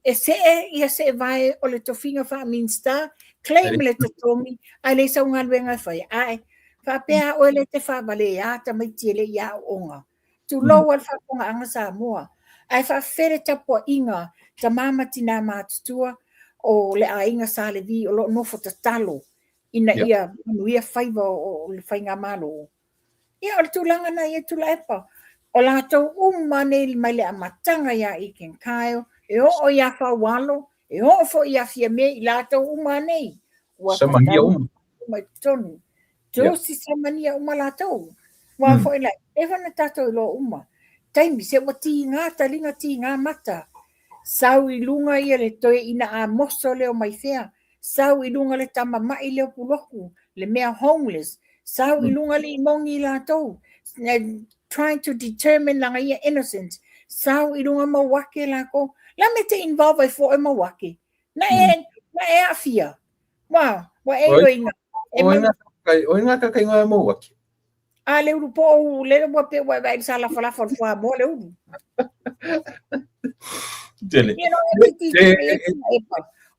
Speaker 2: e se vai o le tofinga fa minsta claim le te tomi ai le sa ngā ruenga fai ai Whapea o le te whawale ia ta mai tiele ia onga. Tu loa al whakonga anga sa mua. Ai whawhere tapua inga ta mama tina mātutua o le a inga sa le vi o lo nofo ta talo. Ina ia manuia whaiva o le whainga malo. Ia o le tūlanga na ia tula epa. O la tau umane mai le amatanga ia I ken kaio. E o ia whawalo. E o fo ia fia me I la tau umane.
Speaker 1: Samania
Speaker 2: Mai tonu. Josi samania uma latou. Wa foi la eva na tatou lo uma. Taimi se wati ngā talinga ti ngā mata. Sau I lunga ia le toe ina a moso leo mai fea. Sau I lunga le tama mai leo puloku. Le mea homeless. Sau I lunga le imongi latou. Trying to determine langa ia innocent. Sau I lunga mawake lako. La me te involve ai fo e mawake. Na e a fia. Wa e loinga.
Speaker 1: O inga ka kai ngā mo waki.
Speaker 2: A le uru po le wa pe wa vai sala fala fa mo le uru.
Speaker 1: Tele.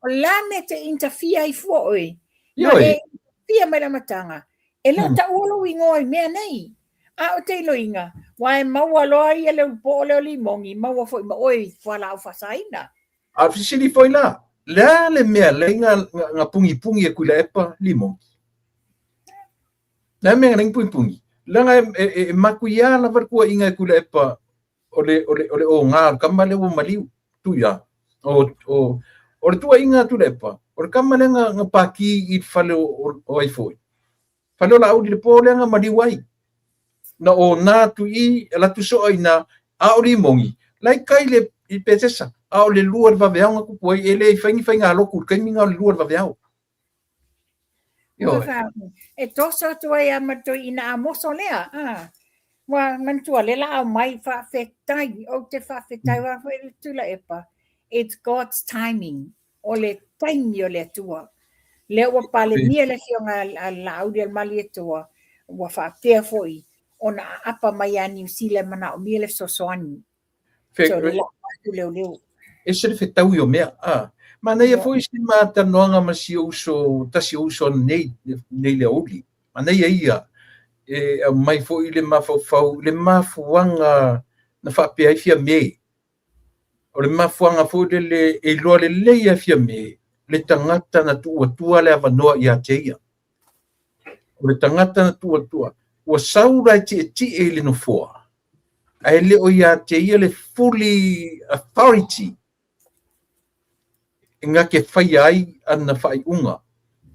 Speaker 2: O la me te interfere I fo oi. No e fia mai la matanga. E la ta olo ingo I mea nei. A o te loinga. Wa e maua loa I le po le limongi. Maua fo ma oi fala o fasaina.
Speaker 1: A fisili foi la. Le mea le nga pungi e kula epa limongi. Na me ngang pungi. Langa e makuia la verkua inga kula epa ole o nga kamale o maliu tu ya. O tua inga tu epa. O kamale nga paki I fale o ai foi. Fale la audi le pole nga maliwai. Na o na tu I la tu so ina a ori mongi. Lai kai le I pesesa. A o le luar va veanga ku poi ele fainga loku kai minga o le luar va veanga.
Speaker 2: E toso tua ia mato ina a moso lea. Wa mantua le la mai whawhetai. O te whawhetai wa tula epa. It's God's timing. O le taimi o le tua. Le ua pale mia le fionga la audi al mali e tua. Wa whawhea foi. O na apa mai a New Zealand mana o mia le sosoani. So le la leo.
Speaker 1: E se le whetau I o mea. Mana ia foi si mata noanga ma si uso nei le oli. Mana ia mai foi le mafau le mafuanga na whapea I fia me. O le mafuanga foi le e loa le leia fia me. Le tangata na tua le avanoa I a teia. o le tangata na tua ua saura ti e le no foa ai le o ia te ia le fully authority nga ke fai ai ana fai unga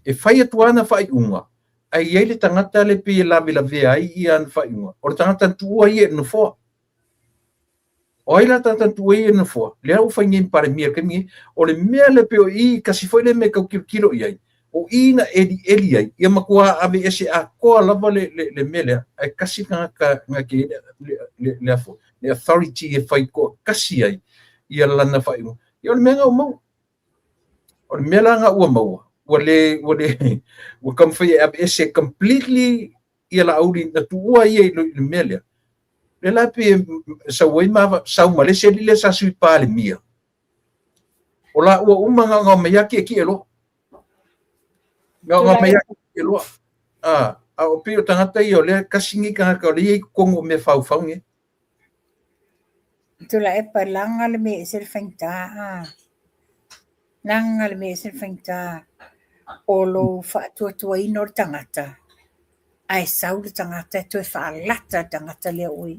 Speaker 1: e fai atu ana fai unga ai ele tangata le pe la ai ia ana fai unga o le tangata tua ia no foa o ila tata tu e no fo le au fa ngin para mia ke mi o le mea le pe o I kasi foi le me ka kilo ia o ina eli ai ia makua ave ese a ko lava le mele ai kasi ka ke le fo le authority e fai ko kasi ai ia lana fai ia le mea o mau o le mea nga ua mau o le o kam fai ave ese completely ia la auri na tua ia le mele le la pe sa wai ma sa male se le sa sui pale mia o la o umanga nga me yake ki elo nga me yake elo a o pe o tangata I o le kasingi ka le kongo me fau nge
Speaker 2: tu la e palanga le me se fenta nanga le me se fenta o lo fa tu ino tangata ai sau le tangata tu fa lata tangata le oi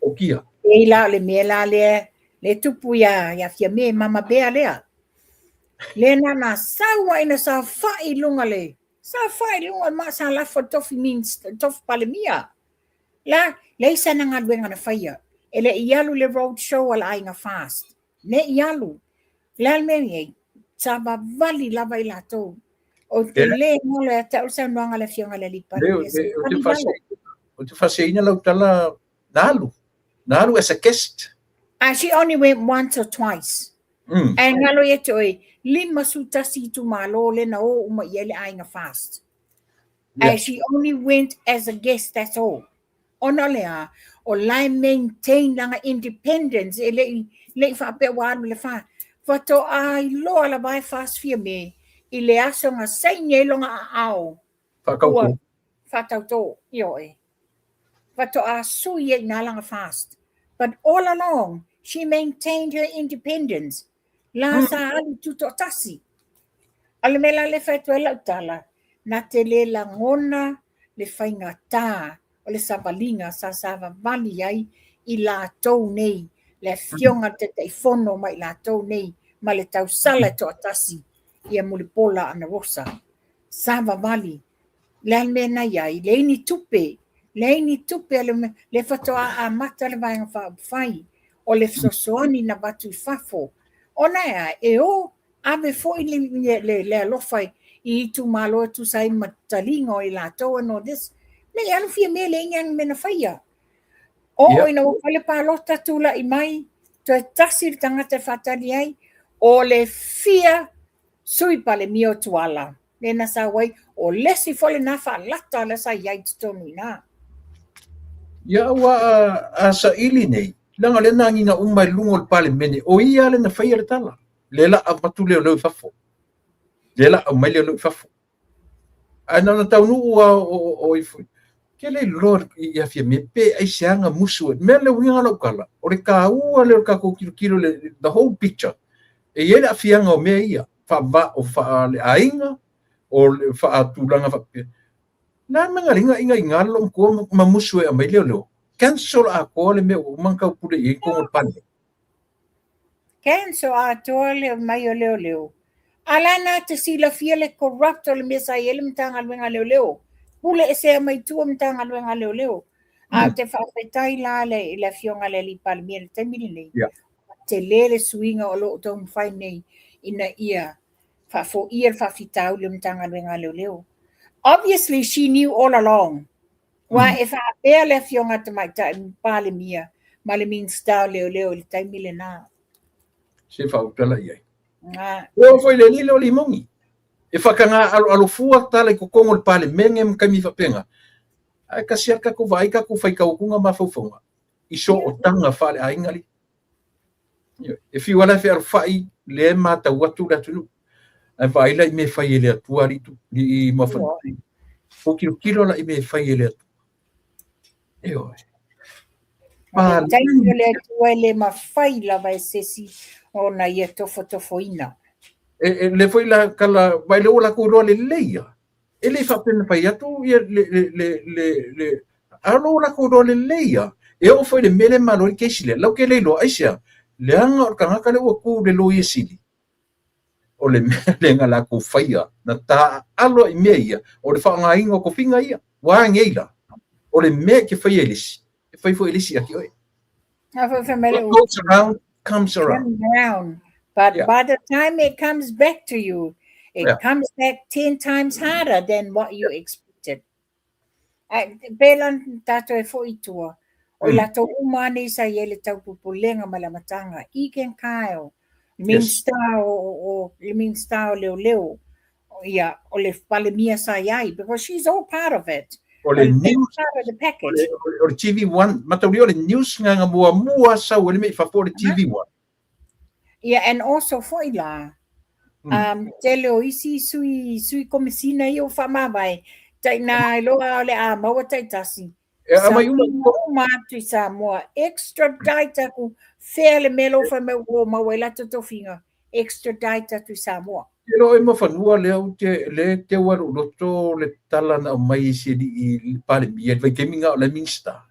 Speaker 1: o kia
Speaker 2: e la le me la le tupu ya fia me mama bea le na sawa ina sa fai lunga le sa fai lunga ma sa la for tofi means tof palemia la le sa na ngadwenga na faia ele ialu le road show ala inga fast ne ialu la me ye saba vali la vai la to o te le ngole ta usa nanga le fionga le lipa
Speaker 1: o te fase ina lau tala nalu as a guest
Speaker 2: she only went once or twice and ngalo ye toi lima sutasi tu malo le na o uma yele ainga fast and she only went as a guest, that's all ona lea o lai maintain langa independence le fa pe wanu le fa to ai lo la vai fast fia me I le aso nga sai nye longa ao fa to yo to a su ye na langa fast but all along she maintained her independence la sa ali tuto tasi ale mela le fa to la tala na tele la ngona le fainga ta o le savalinga sa vali ai I la tou nei le fionga te fono mai la tou nei ma le tau sala to tasi ia mulipola ana rosa sava vali le mena ai le ni tupe le fatoa a mata le vai fa fai o le sosoani na batu fafo ona o ave foi le alofai I tu malo tu sai matalingo I la to no this me anu fia me le ngang me na faia o ina o le palota tu la I mai to tasi tangata fatali ai o le fia sui pale mio tuala le na sa wai o lesi fole na fa lata le sa yai tonu na
Speaker 1: ia wa a sa ili nei langa le nangi na umai lungo le pale mene o ia le na faia le tala le la a patu le fafo le la a mai le fafo ana na tau nu o ifu ke le lor ia fia me pe ai seanga musu me le winga lo kala o le ka ua le ka ko kilo le the whole picture e ia a fianga o me ia fa va o fa le ainga o le fa tulanga fa na mangalinga inga lo ko mamusu e mai leo cancel a ko le me o manka pule I ko pane
Speaker 2: cancel a tole mai o leo alana te sila fia le corrupt o le mesa ele mtanga lwenga leo pule ese mai tu mtanga lwenga leo a te fa petai la le fionga le li palmier te mili te le swinga o lo to fai nei ina ia fa fo ia fa fitau le mtanga lwenga leo obviously she knew all along why if I barely fionga te mai ta palmier male min sta leo le tai mili na
Speaker 1: se fa utala ia o foi le lilo limongi e fakanga alo fua tale ko kongo le pale mengem kami fa penga ai ka sia ka ko vai ka ko fai ka kunga ma fofonga iso o tanga fale aingali if you wanna fair fai le mata watu la tunu ai vai la me fai le atuari tu I ma fa fo kilo la me fai le eo
Speaker 2: ma taino le tuele ma fai la vai sesi ona ia tofo ina
Speaker 1: le foi la kala vai le ola ko le leia ele fa pena pai atu ia le alo la ko le leia e o foi le mele malo ke sile lo ke le lo aisia le anga o kanga kale o ku le lo yesili o le mele ngala ko faia na ta alo i meia o le fa nga ingo ko finga ia wa ngeila o le me ke faia elisi e fai fo elisi aki oi what goes around comes around.
Speaker 2: But
Speaker 1: Yeah.
Speaker 2: by the time it comes back to you, it
Speaker 1: Yeah.
Speaker 2: comes back 10 times harder than what you expected. Belan tato e fo itua. O la to umani sa yele tau pupulenga malamatanga. Iken kaio. Minsta o minsta o leo. Yeah, o le palemia sa yai because she's all part of it.
Speaker 1: O le news
Speaker 2: part of the package.
Speaker 1: o le TV1 matauri o le news nga mua sa o le me fa for le TV1.
Speaker 2: Yeah, and also for ila. Tele o isi sui komisina i o whamawai. Tai nā loa le a maua tai tasi. Sa matu sa moa. Extradite aku whea le melo whame o maua la totofinga. Extradite tu sa moa.
Speaker 1: Te lo e mawhanua leo te waru roto le tala na mai se di pale bia vai keminga o le minsta.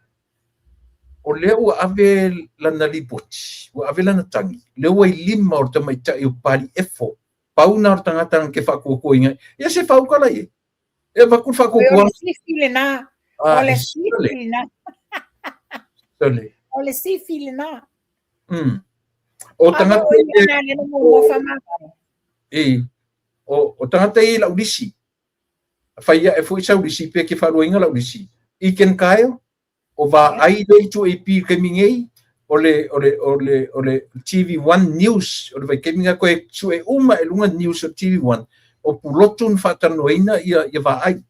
Speaker 1: O leo ave lana lipoti. O ave lana tangi. Leo ai lima o te mai tai o pali efo. Pauna o tangata ke whakoko inga. Ia se whaukala e. E wakun whakoko.
Speaker 2: Ole sifile na. Ole sifile na.
Speaker 1: Sole.
Speaker 2: Ole sifile na.
Speaker 1: O tangata o tangata i laudisi. Whaia e fui saudisi pe ke wharoinga laudisi. Iken kaio. O va ai dei tu e pi kemingei. Ole TV1 News, ole vai keminga koe su e uma e lunga news o TV1, o pulotun whatanoina ia va ai.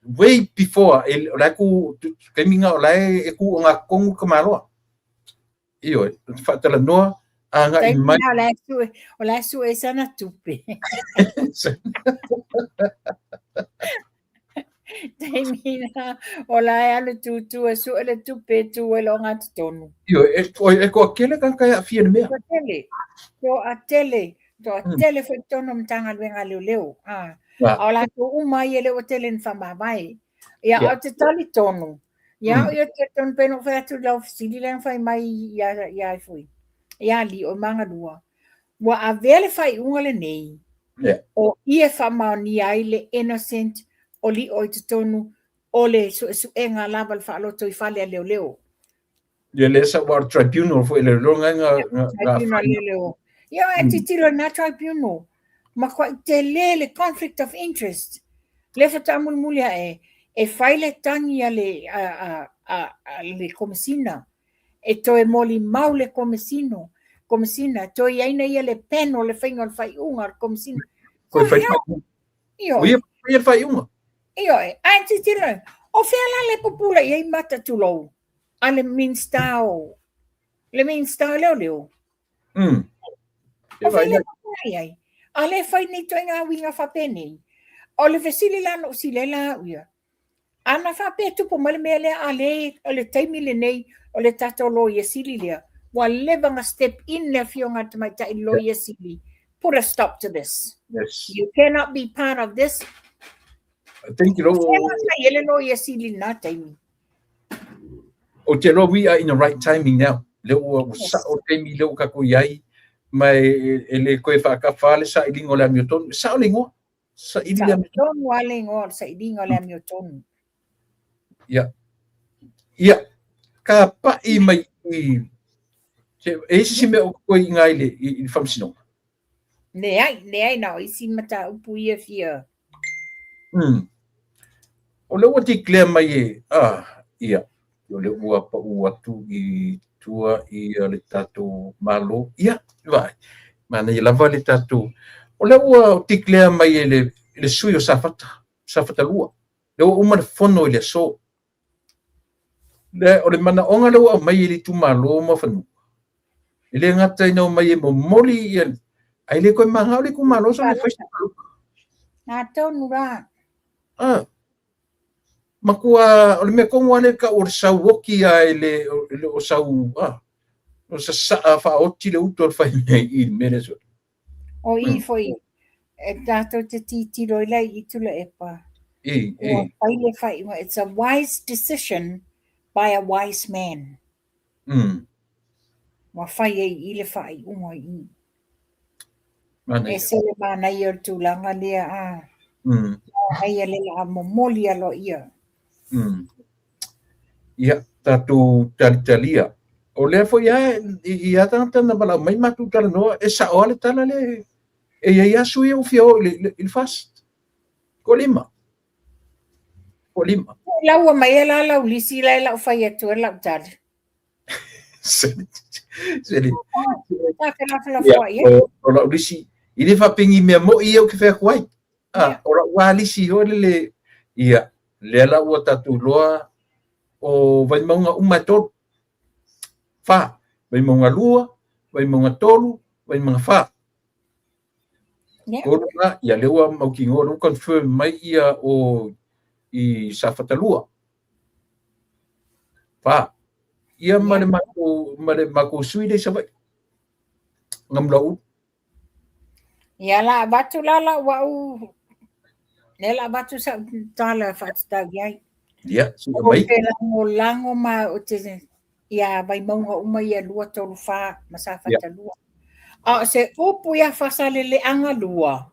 Speaker 1: Way before, o lai ku keminga o lai e ku o ngā kongu kamaroa. Io, whatalanoa, a ngā i mai.
Speaker 2: O lai su e sana tupe. Taimina o lai alu tutu e su ele tupe tu e longa tonu.
Speaker 1: Io, e ko akele kan kai a fia mea.
Speaker 2: Ko a tele foi tonu mtanga luenga leo. O la tu uma i ele o tele nfamavai. Ia o te tali tonu. Ia o te tonu peno fai atu lau sili len fai mai ia fui. Ia li o manga dua. Wa a vele fai unga le nei. O ia famau ni ai le innocent o li o te tonu o le su e ngā lava le whaaloto i whale a leo.
Speaker 1: Ia le sa war tribunal fo ele longa
Speaker 2: Tribunal leo. Ia e te tiro na tribunal. Ma kwa te le conflict of interest. Le whatamul mulia e whaile tangi a le komisina. E to e moli mau le komisina. To i aina ia le pen o le whainga le whaiunga le komisina.
Speaker 1: Koe whaiunga. Ia whaiunga.
Speaker 2: Io anzi tiro o fela le popula i mata tu lo ale minstao le minstao leo o fela ai ale fai ni to nga winga fa peni o le vesili la no silela uia ana fa pe tu po mele ale le taimile nei o le tato lo yesili le wa leva step in le fionga to mai tai lo yesili put a stop to this.
Speaker 1: Yes,
Speaker 2: you cannot be part of this.
Speaker 1: I think
Speaker 2: O
Speaker 1: te ro we are in the right timing now. Leo sa o te mi leo ka ko yai mai ele koe whakawhale sa i lingo le amioton. Sa o lingo? Sa i
Speaker 2: lingo sa i lingo le amioton.
Speaker 1: Ia. Ka pa i mai i e si me o koe i ngai le i whamsino.
Speaker 2: Ne ai nao i si mata upu ia fia.
Speaker 1: O leo te klea mai ia. O leo ua pa ua tu i tua i le tato malo. Ia, vai. Mana i lava le tato. O leo ua te klea mai le sui o safata lua. Leo uma le fono i le so. O le mana onga leo au mai i le tu malo ma whanu. I le ngata i nau mai e mo moli i ai le koe maha o le ku malo so le whaista paluka.
Speaker 2: Nā tonu rā.
Speaker 1: Makua o le mea kongo ane ka o le sau woki ai le o sau o sa saa wha oti le uto al whai mea i mere so.
Speaker 2: O i foi e tātou te titiro i lai I tula e pā.
Speaker 1: E,
Speaker 2: Ua whai le whai, it's a wise decision by a wise man. Wa whai I le whai unga I.
Speaker 1: Mana
Speaker 2: E
Speaker 1: ia.
Speaker 2: se le mana I o tūlanga lea a.
Speaker 1: Mm.
Speaker 2: Ai le la momoli alo ia.
Speaker 1: Ia, tātou talitalia. O lea foi ia tangata na bala mai matu tala noa, e sa o le tala le, e ia asu ia ufia o il fast. Ko lima.
Speaker 2: Laua mai e la lau lisi la lau whai atu e lau tali.
Speaker 1: Seli.
Speaker 2: Tāke la whala fua ia.
Speaker 1: O lau lisi, I le whapingi mea mo I au ke whea kuai. O lau wā lisi o le ia, le la ua tatu loa o vai maunga umatoro. Wha, vai maunga lua, vai maunga tolu, vai maunga wha. Ko runga, ia lewa mau ki ngoro confirm mai ia o I Safatalua. Wha, ia mare mako sui de sa vai. Ngam lau.
Speaker 2: Ia la batu la wau. Ne la batu sa tala whatstag iai.
Speaker 1: Ia, suka mai.
Speaker 2: O te lango ma o te ia vai maunga uma ia lua tolu wha ma Safatalua. Se upu ia whasalele anga lua.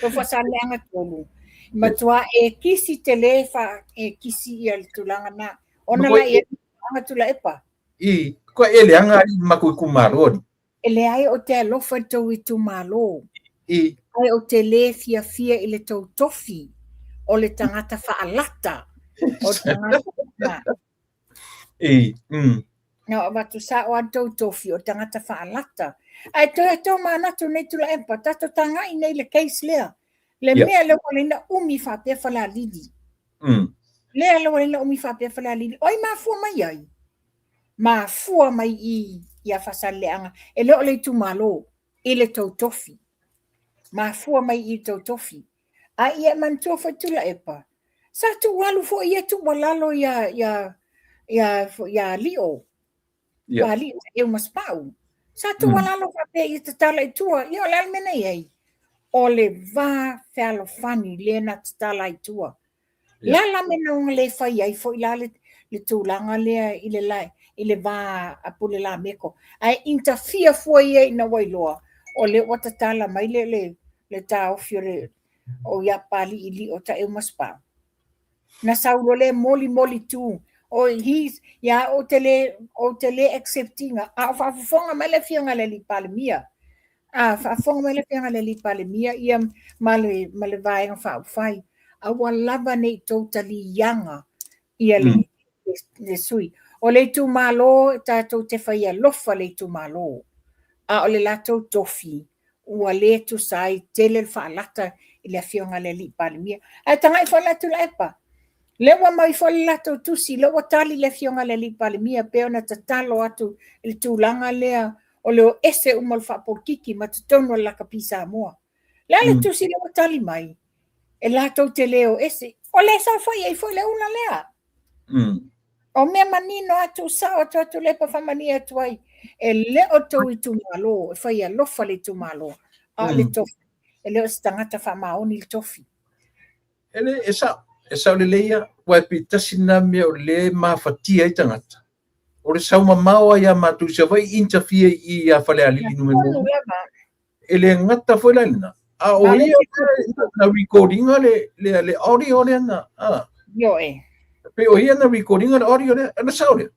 Speaker 2: To whasalele anga tolu. Matua e kisi te le wha e kisi ia le tulanga na. Ona la ia anga tula epa.
Speaker 1: I, ko ele anga I mako kumaro.
Speaker 2: Ele ai o te alofa tau I tu malo.
Speaker 1: I.
Speaker 2: Ai o te le fia I le tau tofi. O le tangata whaalata. O tangata.
Speaker 1: I,
Speaker 2: No, watu sa o tau tofi o tangata whaalata. Ai tau manatu nei tula epa. Tato tanga I nei le case lea. Le mea le wale na umi whapea whala lidi. Lea le wale na umi whapea whala lidi. Oi mafua mai ai. Mafua mai I a whasale anga. E leo le tu malo. I le tau tofi. Mafua mai I tau tofi. A ia mantua whaitula epa. Sa tu walu fo ia tu walalo ia lio. Wa lio eu maspau. Sa tu walalo whapea I te tala I tua. Ia le almena iei. O le va whalo fani le na te tala I tua. La mena unga le whai ai fo I la le tūlanga lea I le lai. I le va apule la meko. Ai interfere fo ia I na wailoa. O le wata tala mai le tau fio le o ia pali I li o ta eu maspa. Na saulo le moli tu. O his ya o tele acceptinga. A fonga mai le fianga le li pali mia. Fa fonga mai le fianga le li pali mia. Ia male vaenga whai. A walava nei totally yanga. Ia le sui. O le tu malo tātou te whaia lofa le tu malo. A o le latou tofi. Ua le tu sai tele le whaalata I le fionga le li palimia. A tanga I whalatu la epa. Lewa mai whale latou tusi. Lewa tali le fionga le li palimia. Peo na tatalo atu il tūlanga lea. O leo ese umal whapokiki ma tutono la kapisa moa. Lele tusi lewa tali mai. E latou te leo ese. O le sa whai e whai le una lea. O mea manino atu sa o tu lepa whamani atu ai. E leo tau I tu malo. E whai a lofa le tu malo. A le tofi. E leo se tangata whamaoni le tofi.
Speaker 1: Ele e sa le leia wai pitasi na mea o le mawhatia I tangata. O le sau mamawa ia matu se vai interfere I a whale alili nume mo. Ele ngata foi lalina. A o ia na recording le audio le na.
Speaker 2: Yo e.
Speaker 1: Pe o ia na recording le audio le na sau le.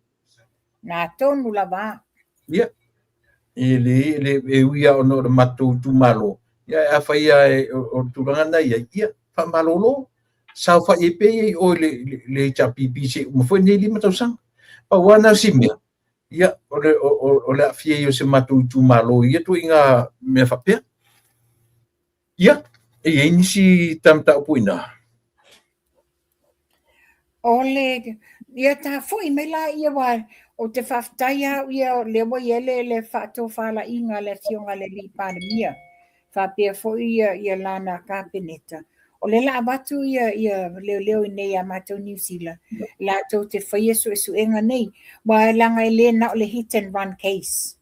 Speaker 2: Na tonu lava.
Speaker 1: Ia. Ele e uia o no matu tu malo. Ia a whaia o turanga ia wha malolo. Sau wha e pe o le chapipi se umafoi nei lima tau sang. Pa wana simia. Ia o le afia o se matu tu malo. Ia tu inga mea whapea. Ia. E nisi tamta upuina.
Speaker 2: Ole, ia ta foi me la ia wa o te whaftaia ia lewa iele le whato whala inga le fionga le li pandemia. Whapea foi ia lana kapeneta. O le la abatu ia leo nei a matou New Zealand. La tau te whaia su enga nei. Wa langa le na o le hit and run case.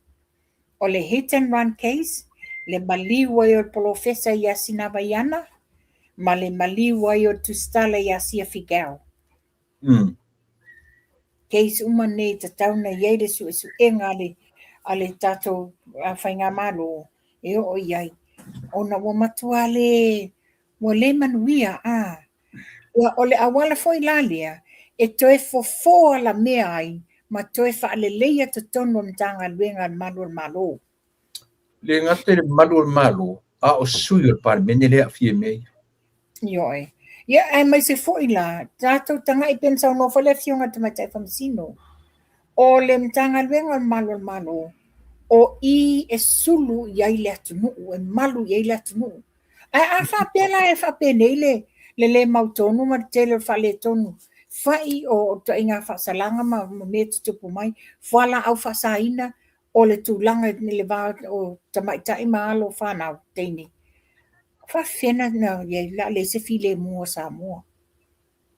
Speaker 2: O le hit and run case, le maliu ai o profesa ia Sinavaiana, ma le maliu ai o tustala ia Sia Figao. Keis uma nei te tauna iei le su enga ale tatou whainga malo e o iai. Ona wa matua wa le manuia o le awala foi lalia e toe fo la mea ai ma toe whaaleleia te tono mtanga luenga malo.
Speaker 1: Le ngate le malo a o sui o par mene le afie mei.
Speaker 2: Ioi. Ia ai mai se foi la tatou tanga I pensa no fale fionga te matai famsino. O le mtanga luenga malo. O I e sulu iai le atunu, e malu iai le atunu. A whapela e whapenei le mautonu ma tele whale tonu. Whai o ta inga whasalanga ma me tupu mai, whala au whasaina o le tūlanga ni le wā o tamaitai maalo whanau teini. Whawhena na iai la le se file mua sa mua.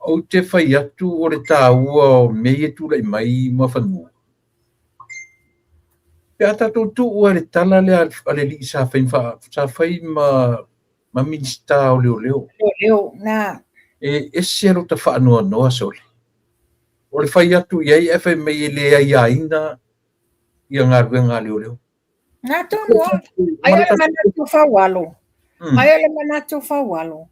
Speaker 1: O te whai atu o le tāua o mei e tūlai mai ma whanua. Pea tatou tu ua le tala le ale li sa whai ma minsta o leo.
Speaker 2: Leo, na.
Speaker 1: E sero ta whaanoa noa sole. O le whai atu iai e whai mei le aiaina ia ngā ruenga leo.
Speaker 2: Nā tōnua, ai ole manatu whawalo. Ai ole manatu whawalo.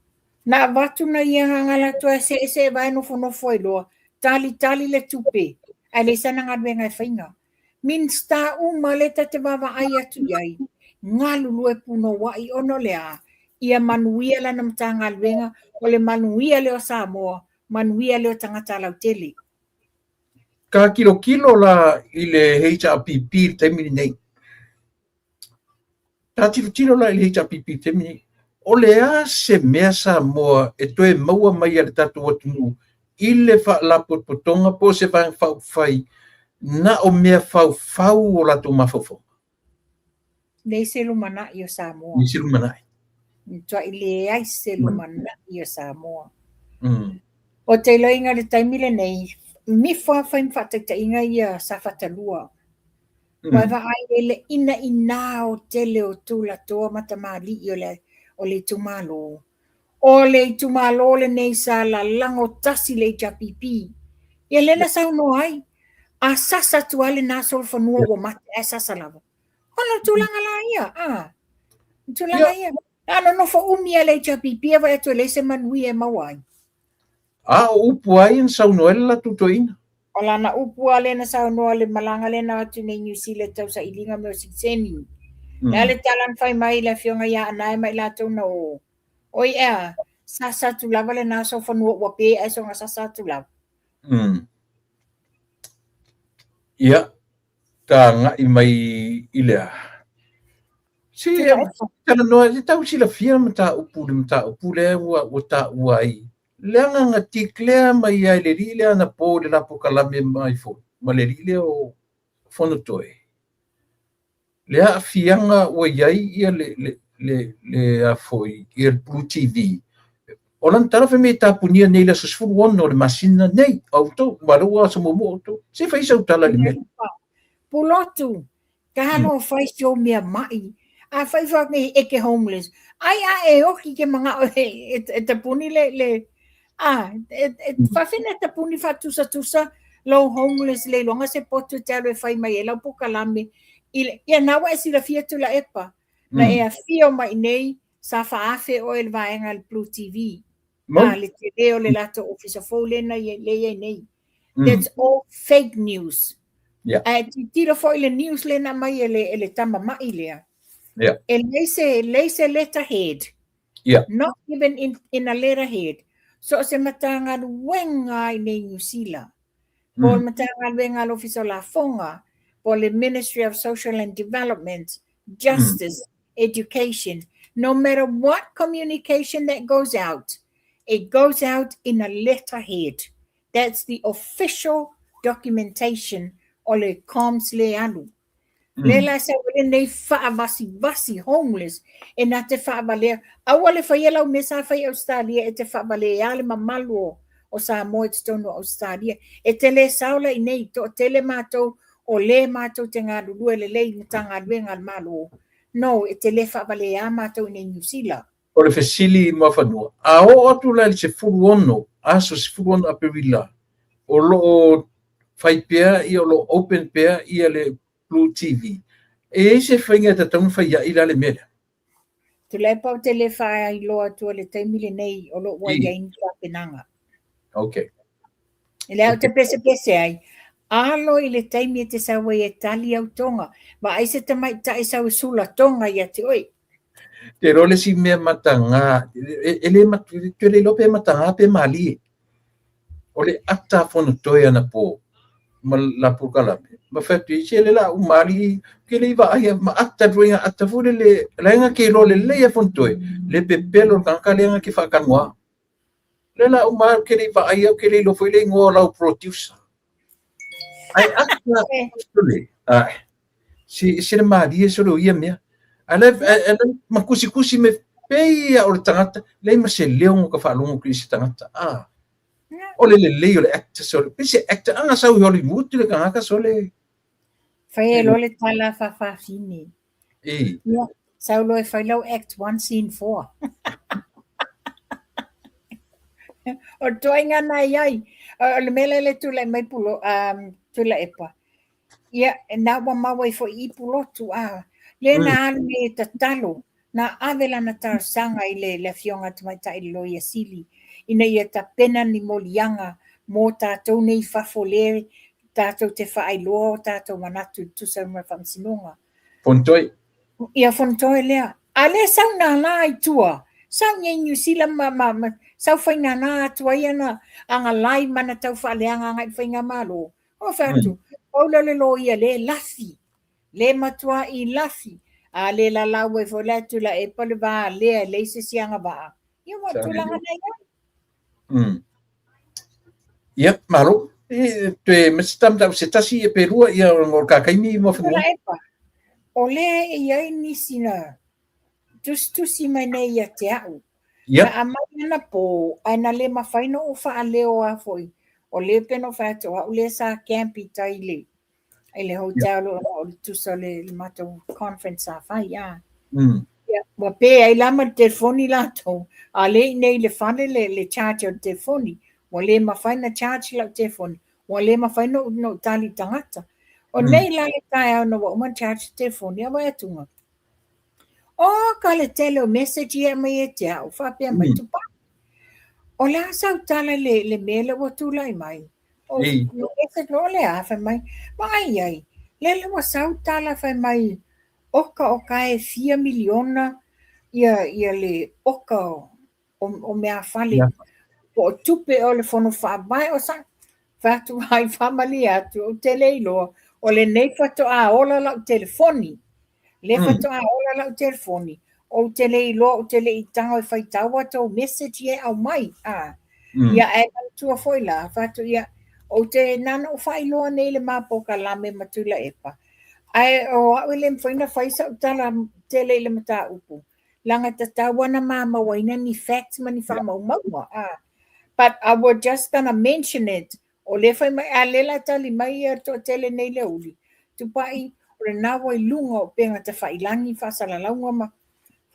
Speaker 2: Nā watu na ia ngala tua se vai no foi loa. Tali le tupe. Ai le sana ngā ruenga e whainga. Minsta maleta te wawa ai atu iai. Ngā lulu e puno wai ono lea. Ia manuia la nam tanga luenga. O le manuia leo Samoa. Manuia leo tangata lau tele.
Speaker 1: Ka kilo la I le HRPP te mini nei. Ka tilo la I le HRPP te mini. O le a se mea Samoa e toe maua mai ale tatu atunu. I le la potonga po se whai. Na o mea fau o la tō mawhawha.
Speaker 2: Nei se lumana I o Samoa.
Speaker 1: Nei se lumana.
Speaker 2: Tua I le ai se lumana I o Samoa. O te loinga le taimile nei, mi whawhai mwhataita inga ia sa whatalua. Wai wa ai le ina o tele o tūla toa matamali I o le tumalo. O le tumalo le nei sa la lango tasi le japipi. Ia lela sau no ai. A sasa tuale na sol fanua o mate e sasa lava. Ono tulanga la ia. Tulanga ia. Ano no fa umia le japipi wa eto le se manui e mawai.
Speaker 1: Upu ai en sau noel la tutoina.
Speaker 2: O lana upu ale na sau noa le malanga le na atu nei New Zealand tau sa ilinga meo sikseni. Na le talan fai mai la fionga ia anai mai la tau na o. Oi sasa tu lava le na sol fanua o pe e songa sasa tu lava.
Speaker 1: Ia, ka ngai mai I lea. Si, kana noa, tau sila fia mata upu lea ua ta ua ai. Leanga nga tiklea mai ai le rile ana po le lapo kalame mai fo. Ma le rile o fono toe. Lea fianga ua iai ia le a foi, ia Blue TV. O lan tara fe me tapunia nei la susfuru ono le masina nei, auto, marua sa momo auto. Se fai sa utala le mea.
Speaker 2: Pulotu, kahano fai sio mea mai. A fai whake eke homeless. Ai e oki ke mga e tapuni le whawhina tapuni tusa lo homeless le longa se potu talo e whai mai e lau pukalame. Ia nawa e sila fia tula epa. Na e a fio mai nei sa whaafe o el vaenga le Blue TV. Le te leo le lato officer fo le nei. That's all fake news. Tira fo le news le na mai ele tama mai lea. And they say letterhead. Not even in a letterhead. So se matanga wenga I New Zealand. Pol matanga wenga officer la fonga. Pol the Ministry of Social and Development, Justice, Education. No matter what communication that goes out, it goes out in a letterhead. That's the official documentation o le coms le alu. Lela sa wale nei whaavasi homeless e na te whaabalea. Awale whaiela o mesa whai Australia e te whaabalea ale mamalu o Samoa te tono Australia. E te le saula I nei to tele mātou o le mātou te ngā ruru e le lei mta ngā ruenga malo. No, e te le whaapalea mātou nei New Zealand.
Speaker 1: O le fesili ma whanua. A o atu la le se furu ono, aso se furu ono a perila. O lo whai pea i o lo open pea i le Blue TV. E se whainga ta taunga whai ia i la le mele.
Speaker 2: Tu le pau te le whaia i loa tua le taimile nei o lo wai ai ni whapenanga.
Speaker 1: Okay.
Speaker 2: E le au te pese ai. Alo i le taimi e te sawa e tali au tonga. Ma ai se tamai ta e sawa sula tonga ia te oi.
Speaker 1: Te role si mea matanga. Ele matu, te le lope matanga pe mali. O le ata fono toi ana po. Ma la pukalame. Ma whatu i se le la umari. Ke le iwa aia ma ata ruinga ata fure le laenga ke lo le leia fono toi. Le pepelo kanka leanga ke whakangoa. Le la umari ke le iwa aia ke le lo foi le ngoa lau producer. Ai ata le. Ai. Si le mari e solo ia mea. Ala makusi me peia o le tangata. Le ma se leo ka whaalongo ki si tangata. O le leo le actor sole. Pese actor anga sau Hollywood le kangaka sole.
Speaker 2: Whai e lo le tala whawhawhine. Sau lo e whailau act 1 scene 4. O toinga nai ai. O le mele le tula mai pulo. Tula epa. Ia, na wa mawai fo I pulo tu Le na ane ta talo. Na avela na tar sanga I le fionga tumaita I lo ia sili. Ina ia ta pena ni molianga. Mo tātou nei whafolere. Tātou te whaailoa. Tātou manatu tusa mwa whamsinonga.
Speaker 1: Fontoi.
Speaker 2: Ia fontoi lea. A le sau na la I tua. Sau nye New Zealand sau whaina na atua iana. Anga lai mana tau whaaleanga ngai whainga malo. O whatu. Paula le lo ia le lafi. Le matua I lafi. A le la lau e fola tula e pale va le se sianga va. Ia wa tula ngana ia.
Speaker 1: Ia, malo. Te mestam tau se tasi e perua ia ngor kakaimi mo whanua.
Speaker 2: O le e iai nisina. Tusi mai nei ia te au.
Speaker 1: Ia.
Speaker 2: A mai ana po. Aina le mawhaino o wha leo a foi. O le peno whātua. O le sa campi tai le. I le hotel o tusa le mato conference a whai ia. Wa pe ai lama telefoni lato. A le nei le whane le charge o telefoni. Wa le mawhaina charge la telefoni. Wa le mawhaina no tali tangata. O nei la le tai au no wa charge telefoni a wa atunga. O ka le tele o message ia mai e te au. Whapea mai tupa. O la sau tala le mele wa tulai mai. O message lo le a whai mai. Mai ai. Le wa sau tala whai mai. Oka e 4 miliona ia le oka o mea whale. O tupe o le whono whabai o sa. Whatu hai whamali atu o tele iloa. O le nei whatu a ola lau telefoni. Le whatu a ola lau telefoni. O tele iloa o tele I tango I whaitawa tau message ie au mai. Ia e tua foi la. Whatu ia o te nana o whailoa nei le mapoka lame matula epa. Ai o le mfaina faisa utala tele le mata upu. Langa tatawana mama waina ni facts mani whamau maua. But I was just gonna mention it. O le whai mai a lela tali mai to tele nei le uli. Tupai o le nawa I lunga o penga te whailangi whasalalaunga ma.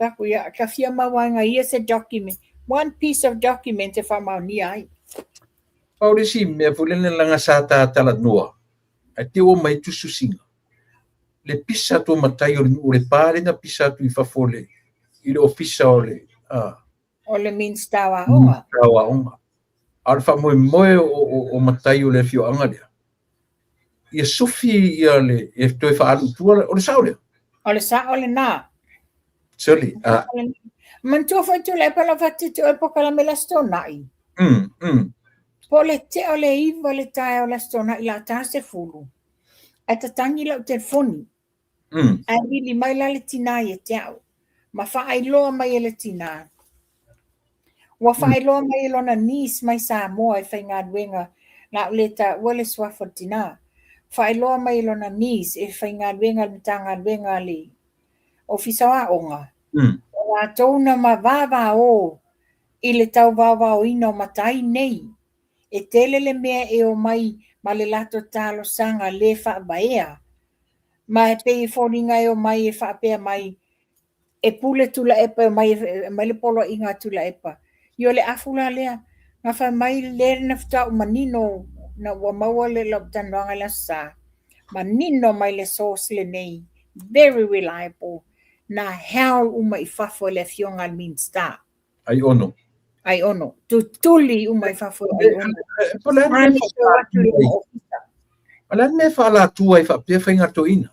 Speaker 2: Whaku ia ka fia mawanga ia se document. One piece of document e whamau ni ai.
Speaker 1: Paule si mea fulene langa sata tala noa. A te o mai tusu singa. Le pisa to matai o le pare na pisa tu I whafole. I le ofisa o le.
Speaker 2: O le means tawa onga.
Speaker 1: Tawa onga. Alfa moe o matai o le fio anga lea. Ia sufi ia le e toi whaalu tua o le saure.
Speaker 2: O le sa o le nā.
Speaker 1: Soli.
Speaker 2: Man tua whai tu le pala whati tu e pokala me la stonai. Po le te o le iwa le tae o la stonai la ta se fulu. E ta tangi lau telefoni. A rili mai la le tina I e te au. Ma whaailoa mai e le tina. Wa whaailoa mai e lona nis mai sa moa e whai ngā ruenga la le ta wale swafo tina. Whaailoa mai e lona nis e whai ngā ruenga le ta ngā ruenga le ofisa wa onga. Wa tauna ma wawa o I le tau wawa o ino matai nei. E tele le mea e o mai ma le lato talo sanga le wha baea. Ma e pei whoringa e o mai e wha pea mai e pule tula epa mai le polo inga tula epa. Io le afula lea, nga wha mai le nafta o manino na wa maua le loptanwanga la sa. Manino mai le source le nei, very reliable. Na hell uma I fafo le fionga min star.
Speaker 1: Ai ono.
Speaker 2: Ai ono, tu tuli uma I fafo ai ono.
Speaker 1: Pole
Speaker 2: Mani te watu le ofisa.
Speaker 1: ala me fa la tua I fa pe fa ngatoina.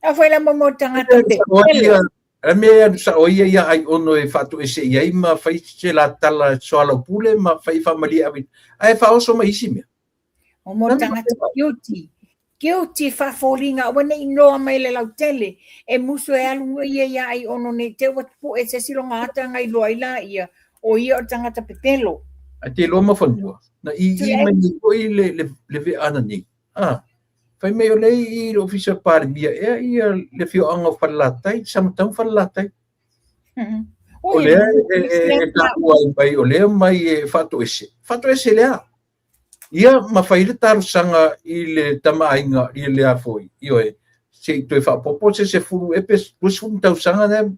Speaker 2: A foi la momo tangata te.
Speaker 1: A me sa oia ia ai ono e fatu e se ia ma fai se la tala soala pule ma fai fa mali abi. Ai fa oso ma isi me.
Speaker 2: O mo tangata guilty fa fallinga wana inoa mai le lautele e muso e alu ia ai ono ne te watu e se silo ngata ngai loaila ia o ia o tangata pepelo.
Speaker 1: A te lo ma fanua. Na I mai I le ve ana ni. Fai me o lei I official parmia e ia le fio anga falatai samtang falatai. O le e tatua I mai o le mai e fatu ese. Fatu ese lea. Ia mawhaile tarusanga I le tamainga I le afoi. Io e se toi whapopo se furu e pes pusfum tausanga ne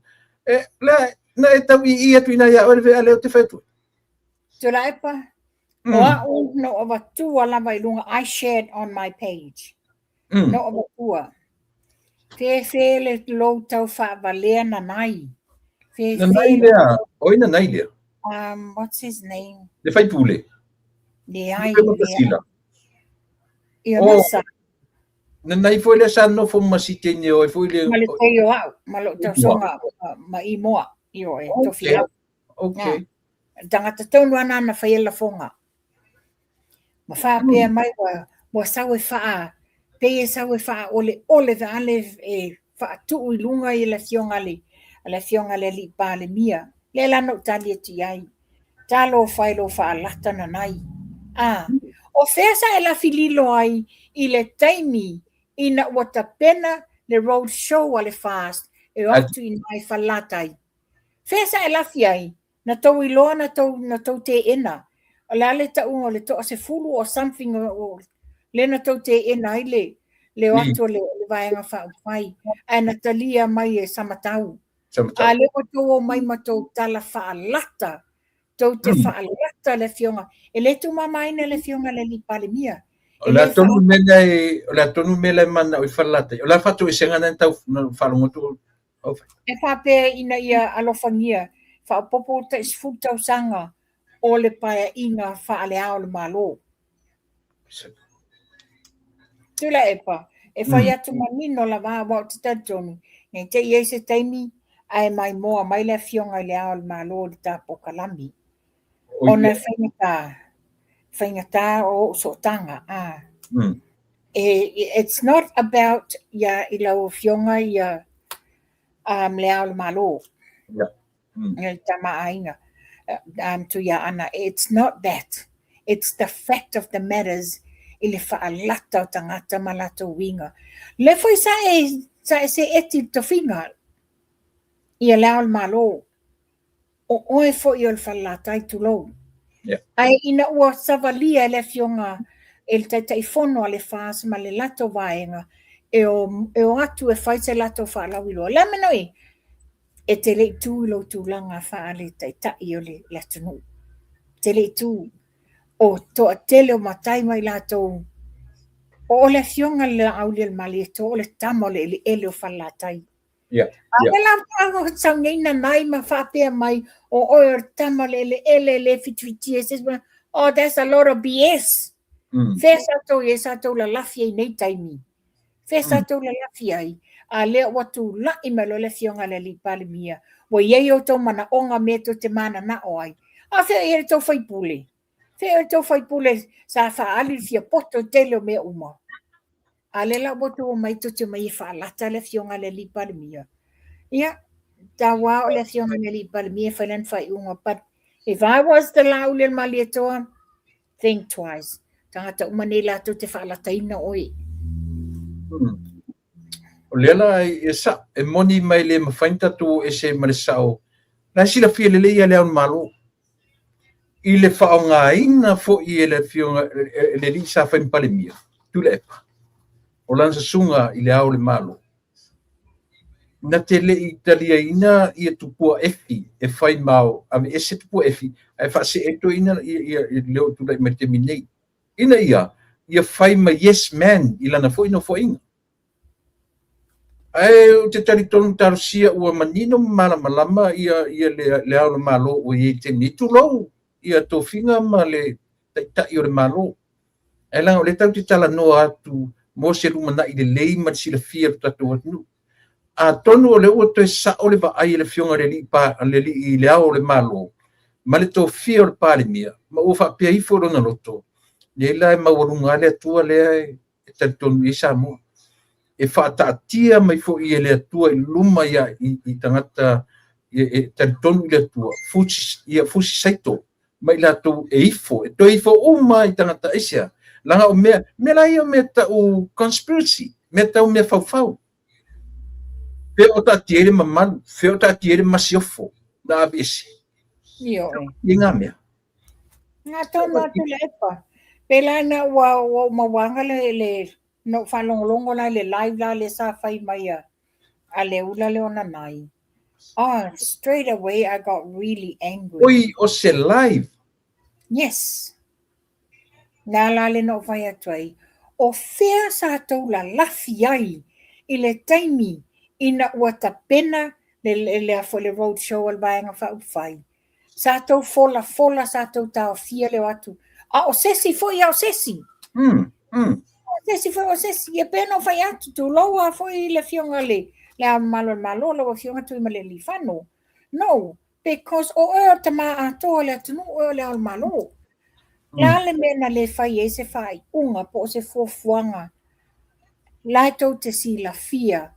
Speaker 1: na e tau I atuina ia o le vea leo te whaitu.
Speaker 2: Tula epa. Oa no o watua lava I lunga I shared on my page. No o watua. Fe le lo tau whavalea na nai.
Speaker 1: Na nai lea. Oina nai lea.
Speaker 2: What's his name?
Speaker 1: Le whaipule.
Speaker 2: Le ai. Ia masa.
Speaker 1: Na nai foi le sano fo masitene o foi le.
Speaker 2: Male te yo au. Malo tau songa ma I moa. Io e tofia.
Speaker 1: Okay.
Speaker 2: Tangata taunu ana na whaiela fonga. Ma wha pia mai wa sawe wha pe sawe wha ole da ale e wha tu I lunga I la fionga le li pa le mia le la no tali ti ai talo failo wha lata na nai o fesa e la fililo ai I le taimi ina wata pena le road show ale fast e otu I nai falatai fesa e la fiai na tau iloa na tau te ena o le ta ungo le to se fulu or something o le na tau te ena I le watu le vaenga wha upai a Natalia mai e samatau a le watu o mai matou tala wha lata tau te wha lata le fionga e le tu mamaina le fionga le li pale mia
Speaker 1: o la tonu mele mana o falata o la fatu e senga na tau falongo tu
Speaker 2: e fa pe ina ia alofangia fa popo te sfuta sanga o le paia inga fa le ao le malo tula epa e fa ya tu manino la va wa te tatoni ne te ye se taimi ai mai moa mai le fionga le ao le malo le tapo kalami ona whaingata o sotanga it's not about ya ilau fionga ya le ao le malo tama ainga to ya ana it's not that it's the fact of the matters ile fa'alata o tangata malato winga le foi sa se eti to finga ia le ao le malo o oe fo i o le falata I tulo ai ina ua savalia le fionga el tai fono ale fas ma le lato vaenga e o atu e fai se lato fa la wilo la menoi e te le tu lo tu langa fa ale tai o le latunu te le tu o to tele o matai mai lato o le fionga le au le mali to o le tamo le ele o falatai Ala sangaina mai ma fa pe mai o tamo le ele fitfiti oh that's a lot of BS fesa to yesa to la lafia nei taimi fesa to la lafia a le watu la imelo le fionga le lipale mia wo ye yo to mana onga meto te mana na oi a fe e to fai pule sa fa ali fia poto tele me uma ale la botu mai to te mai fa lata le fionga le lipale mia ia tawa o le fionga le lipale mia fa len fai unga but if I was the laulel malieto think twice tangata umanela to te fa lata ina oi
Speaker 1: o lela e sa e moni mai le mafainta tu e se maresao na sila fia le ia le malo I le whaonga ina fo I le fionga le lisa fa impalemia tu le o lansa sunga I le ao le malo na te le italia ina ia tupua efi e fai mau ame ese tupua efi ai fa se eto ina ia leo tu lai me te minei ina ia fai ma yes man ilana fo ino fo inga ai o te tari tonu tarusia ua manino malama ia le au le malo o ia te nitu lou ia tofinga ma le tai o le malo e langa o le tau te tala noa atu mo se lumana i le lei ma sila fia tatu atu a tonu o le ua toe sa o le vaai le fionga le li pa le li i le au le malo ma le to fia o le pale mia ma ua fa pia ifo lona loto le la ma warunga le atua le e tari tonu i sa mo e fa tatia mai fo i le atua i luma ia i tangata e tari tonu i le atua fusi saito mai la tu e ifo e to ifo uma i tangata isia langa o me la ia me ta o conspiracy me ta o me fau pe o ta tiere mamman fe o ta tiere masiofo na abisi
Speaker 2: Io
Speaker 1: inga me
Speaker 2: nga tonu atu le epa pela na wa mawanga le no falonglongo la le live la le sa fai mai a le ula le ona nai straight away I got really angry.
Speaker 1: oi o se live
Speaker 2: Yes. Nā la le no vai atuai. O whea sa tau la lafi ai i le taimi ina ua ta pena le afo le road show al vaenga whau whai. Sa tau fola sa tau tau fia leo atu. O sesi foi o sesi. O sesi foi o sesi. E pena o whai atu tu loa foi le fionga le a malo loa fionga tu ima le li whano. No, because o eo ta maa atoa le atu no eo le al malo. La le mena le fai e se fai unga po se fuafuanga. La tau te si la fia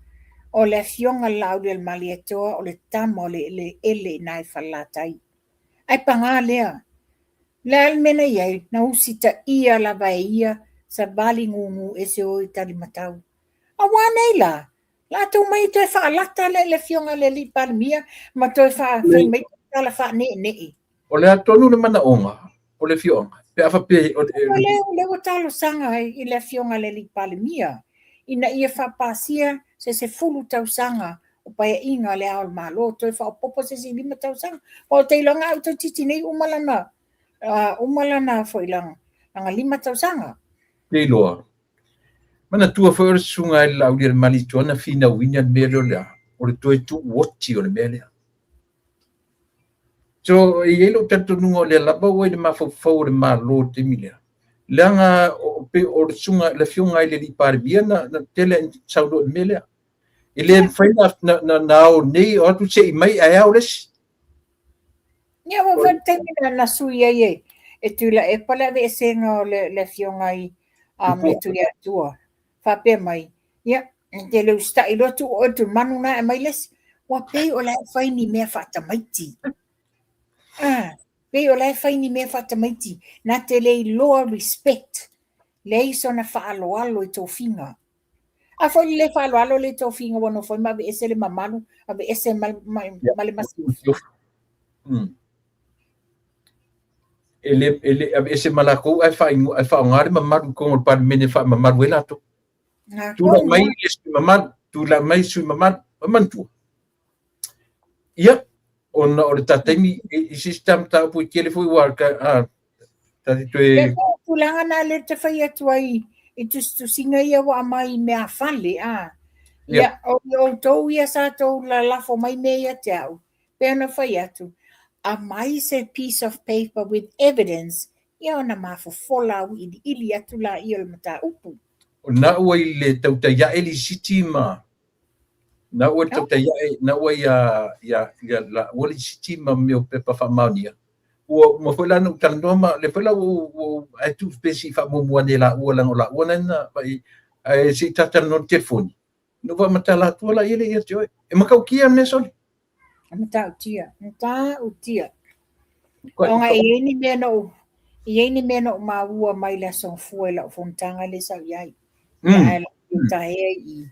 Speaker 2: o le fionga lau le mali atoa o le tamo le ele nai falatai. Ai panga lea. La le mena iai na usita ia la vai ia sa bali ngungu e se o itali matau. A wane la. La tau mai toi fa lata le fionga le li palmia ma toi fa mai la fa ne.
Speaker 1: o le atonu le mana onga o le fionga pe afa pe
Speaker 2: le o talo sanga i le fionga le li palmia ina ia fa pasia se fulu tau sanga o pai inga le al malo toi fa popo se si lima tau sanga o te longa auto titi nei umalana fo ilang nga lima tau sanga
Speaker 1: te loa mana tua for sunga i lau le mali tona fina winya mero le o le toi tu woti o le mele so i elo tanto nungo le laba o le mafo le malo te mile langa o pe o sunga le fionga i le li parbia na tele saudo mele ele foi na o nei o tu sei mai ai aules
Speaker 2: ya wa termina na suia ye e tu la e pala de senga le fionga i e tu ya tua fa pe mai ya te le sta i lo tu o tu manuna e mai les wa pe o la fai ni me fa ta maiti pe o la fai ni me fa ta maiti na te le loa respect le so na fa alo i to finga a foi le fa alo le to finga wono foi ma be ese le mamalu a be ese mal masiu
Speaker 1: ele ese malako ai fa ngari mamalu ko o par mene fa mamalu ela to tu la mai le mamalu tu la mai su mamalu mantu ia ona o le tatemi i system ta pu kele foi warka tadi
Speaker 2: tu langa na le te fai atu ai i tu singa ia wa mai me a fale ia o tau ia sa tau la lafo mai me ia te au pena fai atu a mai se piece of paper with evidence ia ona mafo fola i ili atu la ia le mata upu
Speaker 1: na ua i le tau ta ia eli sitima na ua tau ta ia na ua ia la ua li sitima me o pepa fa maunia ua mo foi lana utanoma le foi la o ai tu spesi fa mo moane la ua la ua na ai si tata no telefoni no va matala tu la ile ia tio e makau kia me soli
Speaker 2: mata utia onga i ni meno ma ua mai la son fuela fontanga le sa yai ai ta i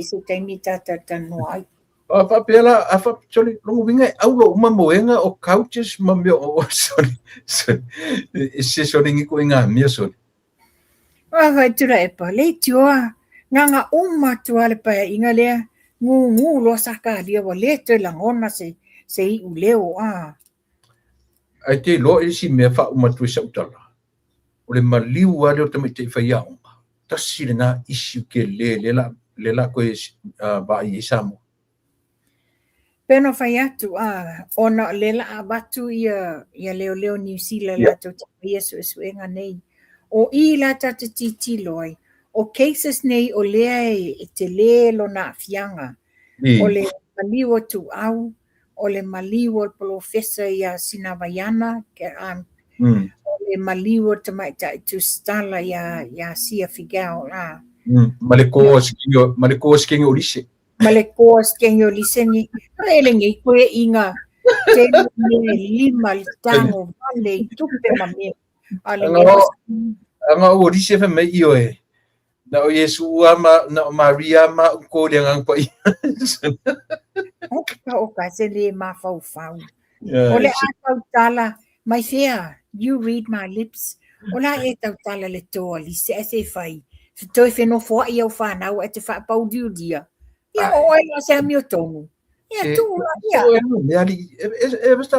Speaker 2: se taimi tata tanuai
Speaker 1: Apa pela apa soli longo winga aulo uma moenga o couches mambe o soli se soli ngi ko inga mia soli
Speaker 2: vai tura e pa le tioa nga uma tua le pa inga le ngu lo saka dia wa le te langona se i uleo
Speaker 1: ai te lo e si me fa uma tu sa utala o le maliu ale o te te fa ia tasi le na isi ke le la ko ba i samo
Speaker 2: peno fai atu ona lela abatu ia leo New Zealand la to ia suenga nei o i la tata titi loi o cases nei o lea e te le lo na fianga o le maliu tu au o le maliu o professor ia Sinavaiana ke o le maliu te mai tu stala ia sia figao
Speaker 1: ma le ko skingo lise
Speaker 2: ma le ko skengo liseni ele ngi ko inga te lima tango vale tupe mame ale
Speaker 1: anga o lise fa mai io e na o Yesu ama na Maria ma ko le ngang pa
Speaker 2: o ka se le ma fau o le a tala mai fea you read my lips o la e tala le to lise se fai se toi fe no fo ia fa na o te fa pau dia ia o ia se mi tonu ia tu ia
Speaker 1: e basta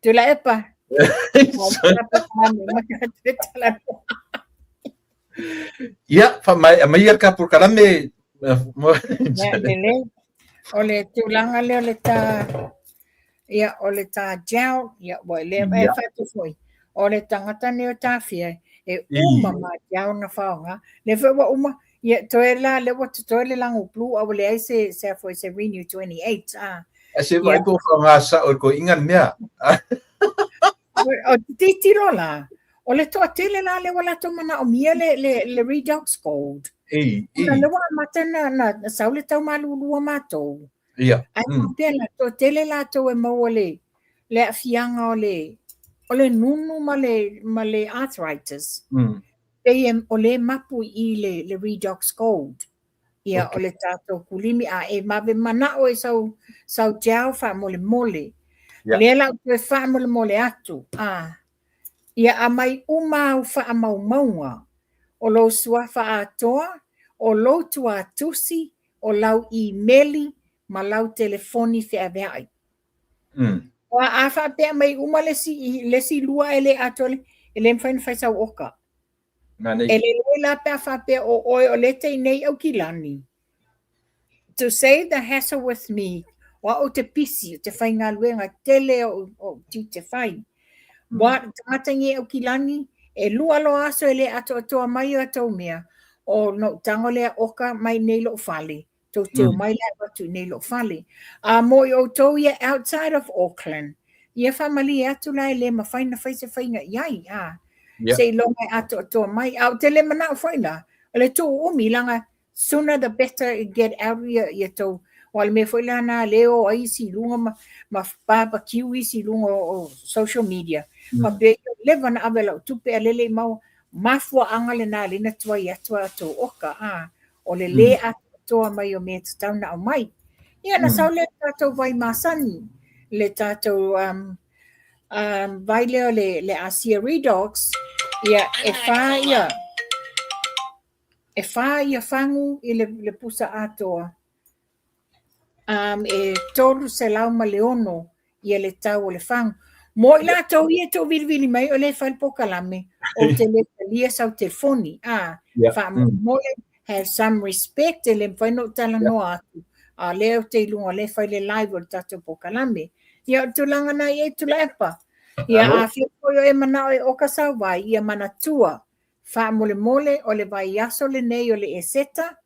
Speaker 2: tu la epa
Speaker 1: ia fa mai ka por kalame
Speaker 2: ole tulanga le ole ta ia ole ta gel ia bo le fa tu foi ole tangata ne ta fia e uma ma gel na faunga le fa uma ia toela le wa toela langu blue o le se foi se renew 28
Speaker 1: se vai ko fa sa o ko ingan mea
Speaker 2: o ti rola ole to tele la le wala to mana o mia le Redox Gold le wa matana na saule tau malulu mato
Speaker 1: ia
Speaker 2: ai pela to tele la to e mo le fianga ole nunu male arthritis ole mapu i le Redox Gold ia ole tato kulimi e mave mana o sau jau fa mole le la to fa mole atu ia amai uma fa maunga o lo sua fa atoa o lo tua tusi o lau emaili ma lau telefoni fe avai o afa pe mai uma lesi lua ele atole ele mfain fa sa oka ele la pe fa pe o le te nei o kilani to save the hassle with me wa o te pisi te fainga luenga tele o te fai wa tatangi o kilani e lua lo aso ele ato mai ato mea o no tangole oka mai nei lo fale to te mai la to nei lo fale mo o to ia outside of Auckland ia family atu la le ma faina faise fainga yai sei lo mai ato mai au tele mana faina le to o milanga sooner the better get out ia to wal me foi lana leo ai si lunga ma papa kiwi si lunga o social media ma be leva na avela tupe alele mau mafua angale na lina tua ia tua to oka o le atoa mai o me tauna o mai ia na saule tato vai masani le tato vai leo le Asia Redox ia e fa ia fangu i le pusa atoa e tolu se lau ma leono ia le tau o le fangu mo la tau ia tau vili mai o le fai pokalame o te le lia sau telefoni fa mo le have some respect le fai no tala no atu leo te lunga le fai le live o tatu pokalame ia tulanga na ia tulepa ia a fia koyo e mana o kasau vai ia mana tua fa mole o le vai aso le nei o le eseta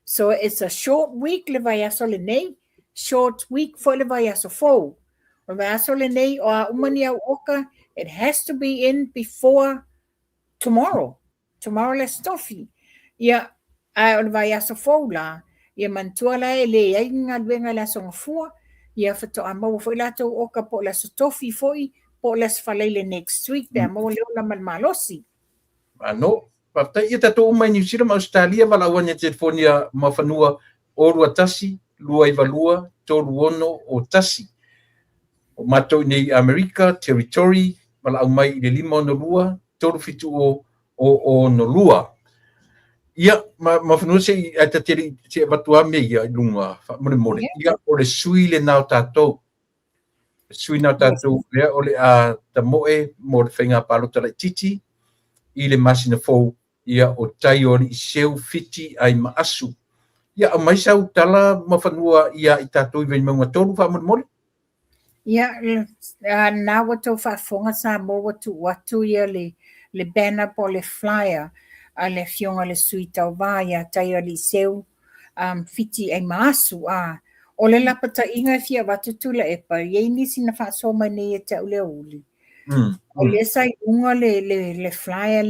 Speaker 2: so it's a short week le vai aso le nei short week for le vai aso fo o vai aso le nei o umani au oka it has to be in before tomorrow le stofi ia o le vai aso fo la ia mantua la le ainga luenga la songa fua ia fato amo fo la to oka po la stofi foi po la sfalele next week pe amo le la malosi
Speaker 1: no pa ia tatou mai New Zealand Australia wala wana telefonia mafanua o rua tasi lua ivalua tolu ono o tasi o matou nei America territory wala au mai le lima ono lua tolu fitu o no lua ia mafunu se ata tiri se batua me ia lunga mole ia o le sui le nau tatou sui nau tatou le o le a tamoe mo le whainga palo tala titi i le masina fou ia o tai o le iseu fiti ai maasu ia a mai sau tala mafanua ia i tatou i maunga tolu wha mole
Speaker 2: ia na watu whaafonga sa mo watu ia le banner po le flyer a le fionga le sui tau wā ia tai o le iseu fiti ai maasu o le lapata inga fia watu tula epa iei nisi na whaasoma nei e te ule uli o le sai unga le flyer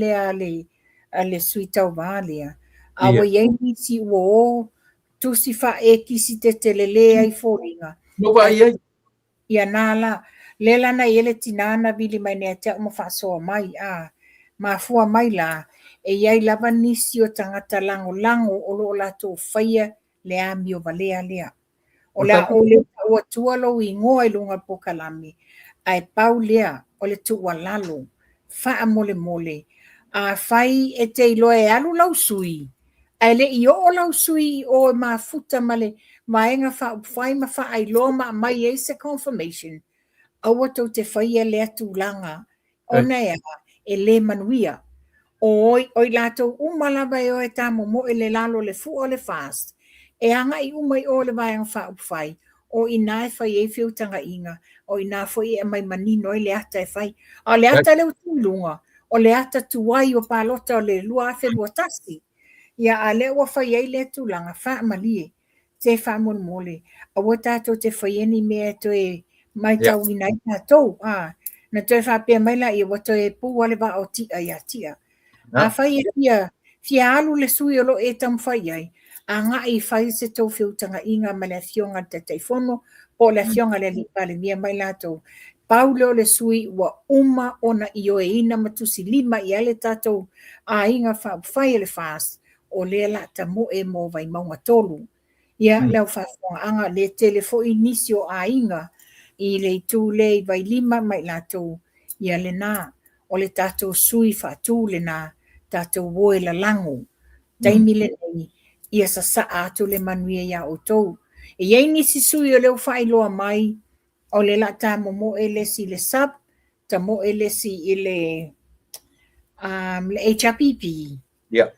Speaker 2: le sui tau wā lea awa iei nisi uo tusi wha e kisi te telele ai fōringa
Speaker 1: no va iei
Speaker 2: ia nala lela na ele tinana vili mai ne te mo whaasoa mai mafua mai la e iai lava nisi o tangata lango o lo lato whaia le ami o valea lea. O la o le ua tualo i ngoa i lunga po kalami. Ai pau lea o le tua lalo. Faa mole. A whai e te iloa e alu lau sui. Ai le i o lau sui o mafuta male maenga whai ma wha ai loa ma mai eise confirmation. Aua tau te whaia lea tūlanga. Ona e le manuia. Oi lato umalawa e o e tamo mo e le lalo le fu o le fast. E anga i umai o le vai ang wha upwhai. O ina e whai e whiu tanga inga. O ina fwoi e mai manino e le ata e whai. O le ata leo tūlunga. O le ata tuwai o palota o le lua afe lua tasi. Ia a le ua whai e le tūlanga wha malie. Te wha mole. A ua tato te whai eni mea to e mai tau ina i tatou. Na toi wha pia maila i wato e pū wale wa o tia ia tia. A whai e fia alu le sui o lo e tam whai ai. A ngā i whai se tau whiutanga inga ma le fionga te teifono o le fionga le lipale mia mai lato. Pauleo le sui wa uma ona i o e ina matusi lima i ale tatou a inga whai le fast o le la ta mo e mo vai maunga tolu. Ia leo whaafonga anga le telefo inisio a inga i le tu le vai lima mai lato ia le nā o le tatou sui whaatu le nā tatou woe la lango. Taimi le nei ia sa atu le manuia ia o tou. E iei nisi sui o leo whailoa mai o le la ta mo e lesi le sub, ta mo e lesi i le HRPP.
Speaker 1: Ia.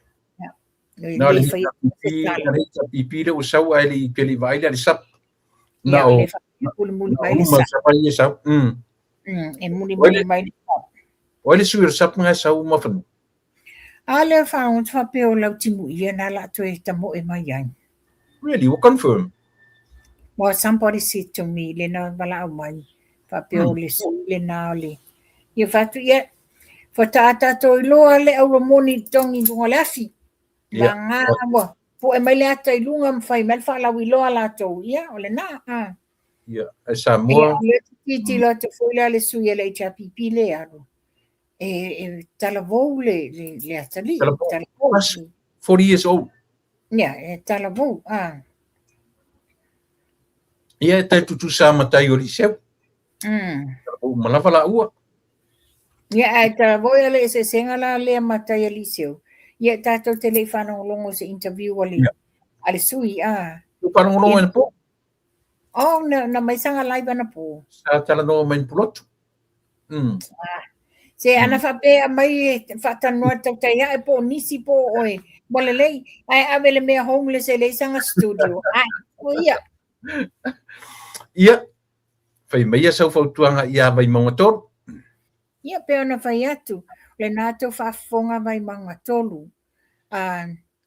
Speaker 1: Na le HRPP le usau ai le peli vai le sub. Na o uma sa pai e sau.
Speaker 2: E muli mai le sub.
Speaker 1: O le sui o sub nga sau mawhanu.
Speaker 2: A le whaon whapeo lau timu ia na la to e ta mo e mai ai.
Speaker 1: Really? We'll confirm.
Speaker 2: Well, somebody said to me, le na wala au mai. Whapeo le sui le na le. Ia whatu ia. Whataata to i loa le au ramoni tongi dunga le afi. La ngā wa. Po e mai le ata i lunga mwhai. Mel whalau i loa la tau. Ia, o le na.
Speaker 1: Ia, e sa mua.
Speaker 2: Ia, le titi lo te whuila le sui le HRPP le aro. E talavou le atali.
Speaker 1: Talavou. 40 years old.
Speaker 2: Ia, e talavou.
Speaker 1: Ia, e tai tutu sa matai o li seu. Talavou malawa la ua.
Speaker 2: Ia, e talavou ia le se senga la lea matai o li seu. Ia, tatou te le whanau longo se interview ale sui.
Speaker 1: Tu whanau longo ena po?
Speaker 2: Oh, na mai sanga laiva na po.
Speaker 1: Sa tala no mai pulotu.
Speaker 2: Se ana whapea mai whatanua tau tai e po nisi po oe. Mole lei, ai awele mea homeless e lei sanga studio. O ia.
Speaker 1: Ia, whai mai a sau whautuanga ia vai maunga tolu.
Speaker 2: Ia, peo na whai atu. Le nātou whaafonga vai maunga tolu.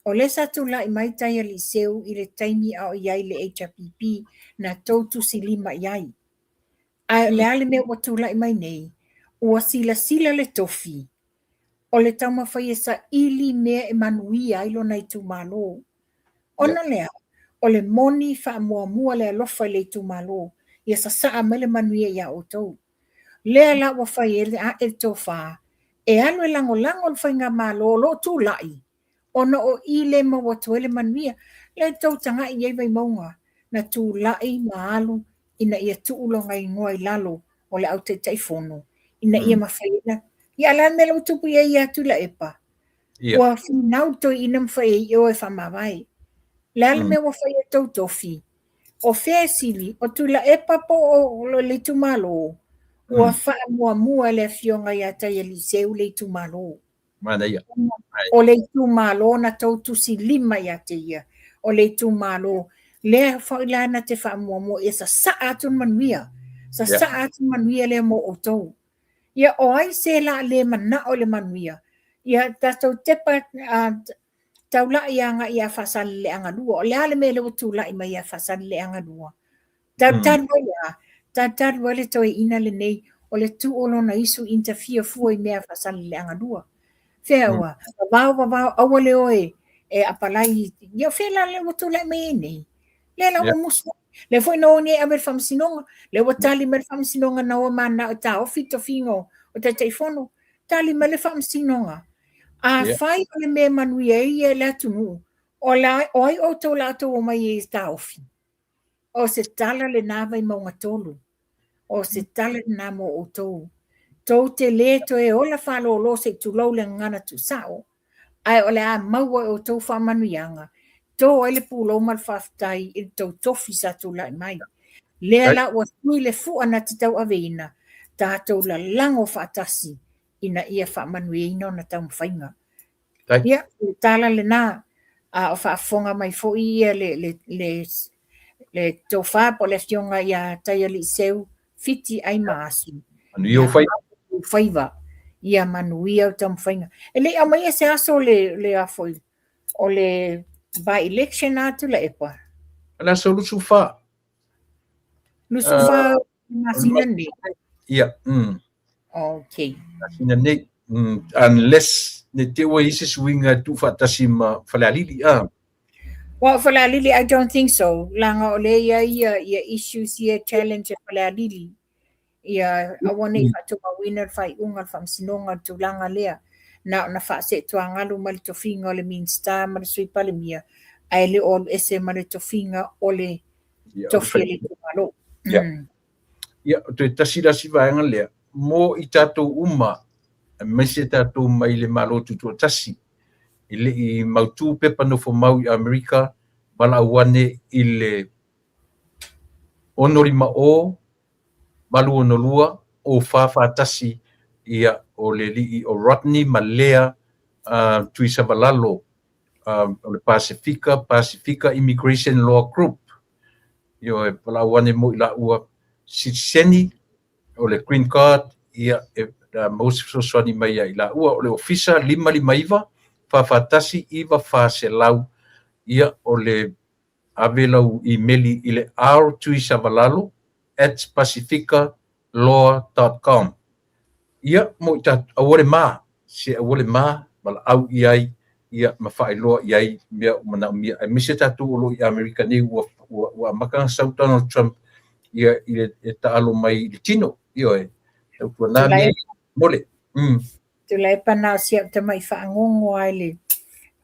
Speaker 2: O le satu la i mai tai ali seu i le taimi au iai le HRPP na tautu si lima iai. Le ale mea watu la i mai nei. Ua sila le tofi. O le tauma whai e sa ili mea e manuia ilo nei tu malo. Ona lea, o le moni wha mua le alofa le tu malo. Ia sa saa mele manuia ia o tau. Lea la wa whai e to wha. E alo e lango le whai ngā malo lo tu lai. Ona o ile ma watu ele manuia. Le tau tanga i ei maunga. Na tu lai maalu ina ia tuulonga i ngoa i lalo o le au te taifono. Ina ia mawhaina. Ia ala mele utupu ia tu la epa. Ua finau to ina mwhai e oe whamawai. Lale me wa whai e tau tofi. O whea sili, o tula e papo o le tumalo. Ua wha mua le fionga ia tai e liseu le tumalo.
Speaker 1: Mana ia.
Speaker 2: O le tumalo na tau tusi lima ia te ia. O le tumalo. Le whailana te wha mua e sa atun manuia. Sa atun manuia le mo o tau. Ia o ai se la le mana o le manuia. Ia tātou tepa taula ia nga ia whasale le anga lua. O le ale me le utula ima ia whasale le anga lua. Tātarua le toi ina le nei o le tu olo na isu interfere fua i mea whasale le anga lua. Whea ua, wawao awa le oe e apalai, ia whea la le utula ima e nei. Le la o musu. Le foi no ni amer famsinonga. Le watali mer famsinonga na o mana o ta ofito fingo o te teifono. Tali mer famsinonga. A fai o le me manuia e le atumu. O ai o tau lato o mai e ta ofi. O se tala le nava i maunga tolu. O se tala le namo o tau. Tau te le to e ola whalo o lo se tu lau le ngana tu sao. Ai o le a maua o tau wha manuianga. Tō ele pūlo mal whaftai i tau tofi sa tū lai mai. Lea la ua tui le fua na te tau aveina. Tātou la lango whaatasi ina ia whamanui ino na tau mwhainga. Ia, tāla le nā o whaafonga mai fo ia le tō whāpo le fionga ia taia li seu fiti ai maasi.
Speaker 1: Manui o whai.
Speaker 2: Whaiva. Ia manui au tau mwhainga. E le au mai e se aso le afoi. O le by election atu la epa.
Speaker 1: Ala so lusu fa.
Speaker 2: Lusu fa masina ni.
Speaker 1: Ia.
Speaker 2: Okay.
Speaker 1: Masina ni. Unless ne te wa isi swinga tu fa tasima falalili.
Speaker 2: Well, falalili, I don't think so. Langa ole ia issues ia challenge falalili. Ia awane fa to winner fa unga fam sinonga tu langa lea. Na fa se to angalu mal to finga le min star mal sui palemia ai le ol ese mal to finga ole to fili malo
Speaker 1: ya to tasira si va ngale mo itato uma mese tato mai le malo tu tasi ile I mautu pepa no fo mau America bala wane ile onori ma o malu onolua o fa tasi ia o le li o Rodney Malea tuisa valalo o le Pacifica Immigration Law Group yo e pala wane mo ila ua siseni o le green card ia e most sosoni mai ila ua o le ofisa lima iva fafatasi iva faselau ia o le avelau emaili ile r tuisa valalo @pacificalaw.com ia mo ita awole ma bala au iai ia mafailoa iai mea mana mia mise tatu lo I America ni wa maka South Donald Trump ia ile taalo mai litino io e tu na mole
Speaker 2: tu lai pana sia te mai faangongo ai le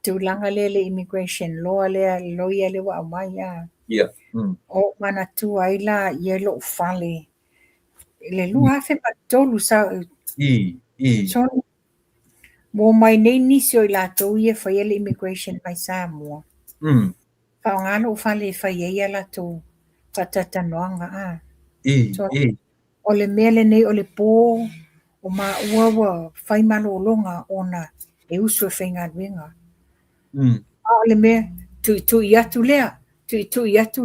Speaker 2: tu langa le immigration law le loia le wa mai
Speaker 1: ia
Speaker 2: o mana tu ai la ia lo fale le lua fe patolu sa so mo mai nei nisio I latou ia whai ele immigration mai Samoa. Whaongano whale whai ia latou whatatanoanga o le mele nei o le pō o ma uawa whai malolonga ona e usu e whainga nuenga. O le mea tu iatu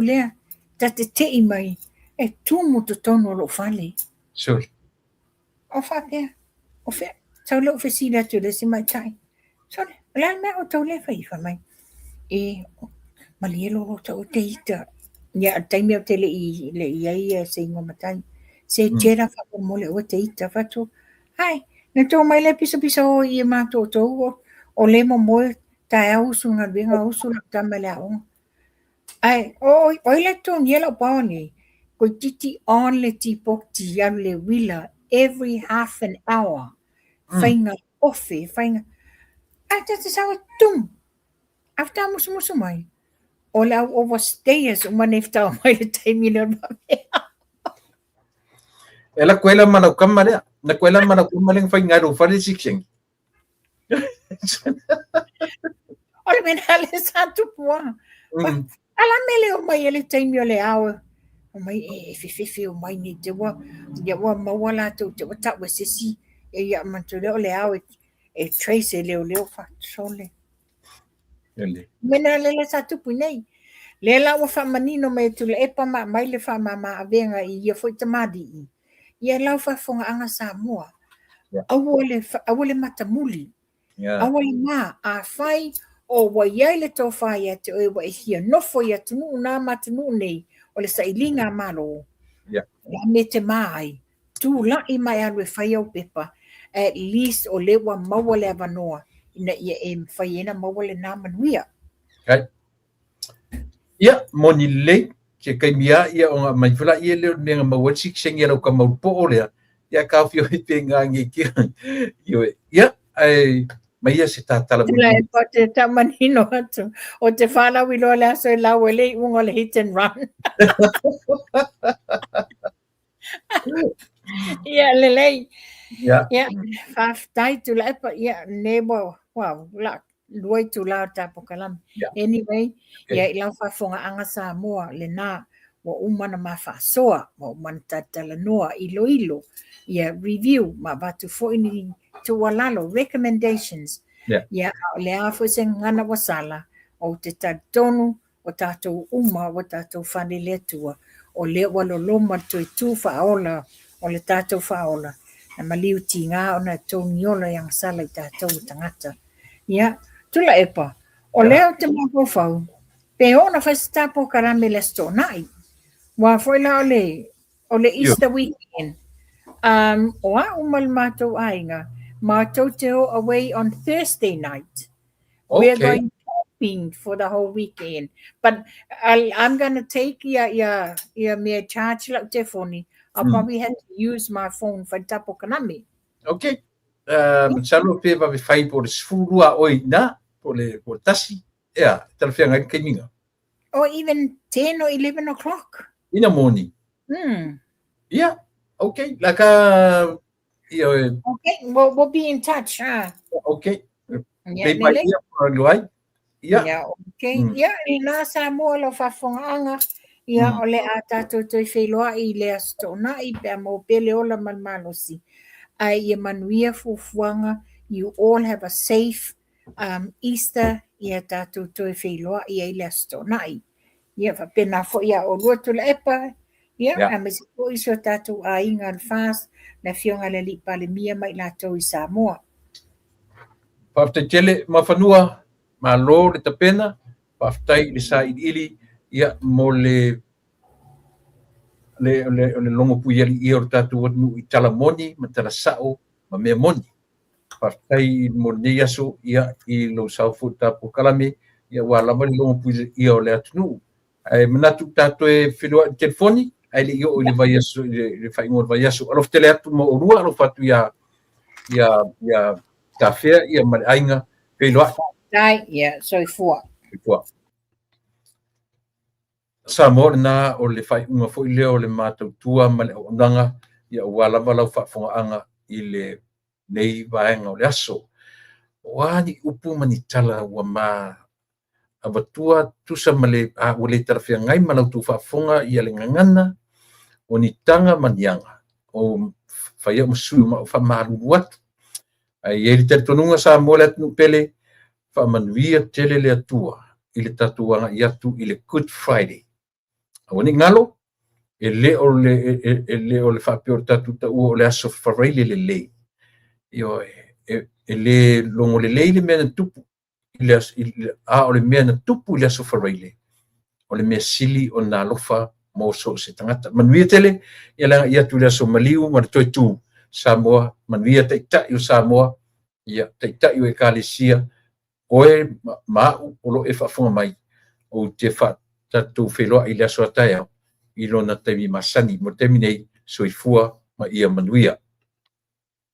Speaker 2: lea tate te mai e tumu to tono lo whale.
Speaker 1: Sure.
Speaker 2: O whapea, o whea. Tau leo whesina tu le si mai tai. Sore, la mea o tau le whaifa mai. E, malielo lo tau te ita. Ia, taimi au te le iai se ingo matai. Se tera whako mole o te ita whatu. Hai, na tō mai le pisa o I mātou tau o le mo moe tae au usu ngā winga usu na tama le aonga. Ai, oi le tō niela paoni. Ko titi on le tipok ti au le wila every half an hour. Whainga ofe, whainga. Ata te sawa tum. After musu mai. O le au overstayers umanefta mai le taimina mai.
Speaker 1: Ela kuela mana kamare. Na kuela mana kumaling whainga ro whare sikseng.
Speaker 2: Ole mena le satu pua. Ala mele o mai ele taimi o le awe. O mai e fefe o mai ni te wa. Ia wa mawala te wa tawa sisi. E ia mantule o le awe. E trace leo fa sole. Mena le satu punei. Le la wa fa manino mai tu le epa ma mai le fa mama avenga I ia foi tamadi. Ia lau fa fonga anga Samoa. Awole matamuli. Awole ma a fai o wa iai le tofai ate o wa hia nofo ia tunu na matunu nei o le sailinga malo. La me te mai. Tu la I mai alwe fai au pepa. At least o le wa maua le avanoa. Ina ia e fai ena maua le na manuia.
Speaker 1: Ia, moni le, ke kaimia ia o ngā maifula ia leo nenga mawachik sengi alo ka maupo o lea. Ia ka whio hipe ngā ngi kia. Ia, ai, mai ia se tātala.
Speaker 2: Tula e pote tamanino atu. O te whana wilo le aso e lau e le ungo le hit and run. Ia, lelei. Ia, whaftai tula e pa, ia, nebo, wow, lak. Luai tu lao tapo kalam. Anyway, ia ilau whafonga anga Samoa le nā wa umana mawhasoa, wa umana tatala noa ilo. Ia review, ma batu fo ini tu walalo, recommendations. Ia le afo se ngana wasala, o te tatonu, o tatou uma, o tatou whane le tua, o le waloloma tui tu whaola, o le tatou whaola. Na maliu ti ngā ona tau niola yang sala I tatou tangata. Ia, tula epa, o leo te mawhau, pe ona whastapo karame le sto nai, wa whaila o le Easter weekend, o a umal mātou ainga, mātou te o away on Thursday night. We're going camping for the whole weekend, but I'm going to take your me charge like te phone. I'll probably have to use my phone for tapo kanami.
Speaker 1: Okay. Salo pe va fai por sfurua oi na por le por tasi talfia ngai kaiminga
Speaker 2: or even 10 or 11 o'clock
Speaker 1: in the morning. Yeah, okay, laka
Speaker 2: okay, we'll be in touch.
Speaker 1: Okay.
Speaker 2: Yeah, okay. Yeah, ina Samoa lo fafonga ia ole ata to wheloa I le astona I pe mo pele ola malmalosi. Ai manuia fufuanga, you all have a safe Easter ia tatu to wheloa I le astona I. Ia fa pena fo ia o luatu le epa. Ia a mesi po iso tatu a inga fast na fionga le li pale mia mai la to I Samoa.
Speaker 1: Pafte tele mafanua ma lo le tapena paftai le sa ili ia mo le longo puiali ia o tatu watu I talamoni ma tala sao ma mea moni paftai mo ne yaso ia I lo saufu tapu kalame ia wala mani longo puiali ia o le atunu ai manatu tatu e whilua telefoni ai le io le vai yaso le fai ngor vai yaso alof tele atu mo orua alof atu ia tafea ia ma ainga whilua
Speaker 2: Dai ia soifua
Speaker 1: Samoa na o le fai unga fo leo le mātou tua ma le onanga ia wala walau whafonga anga I le nei vaenga o le aso. Wani upu mani tala ua ma awatua tusa ma le a o le tarafia ngai ma lau tu whafonga ia le ngangana o ni tanga manianga o whaia masui ma o whamaru watu. Ai e li tonunga Samoa le atunu pele whamanuia tele le atua I le tatuanga I atu I le Good Friday. Awani ngalo e le o le whapeo tatu ta ua o le aso whareile le lei. Io e le longo le lei le mea na tupu o le mea na tupu I le aso whareile. O le mea sili o na lofa mo so se tangata. Manuia tele I atu le aso maliu ma toi tu Samoa. Manuia taitai o Samoa. Ia taitai o e kālesia. Oe mau o lo e whafonga mai o te tatu wheloa I le aso ataya I lona taimi masani mo taimi nei soifua ma ia manuia.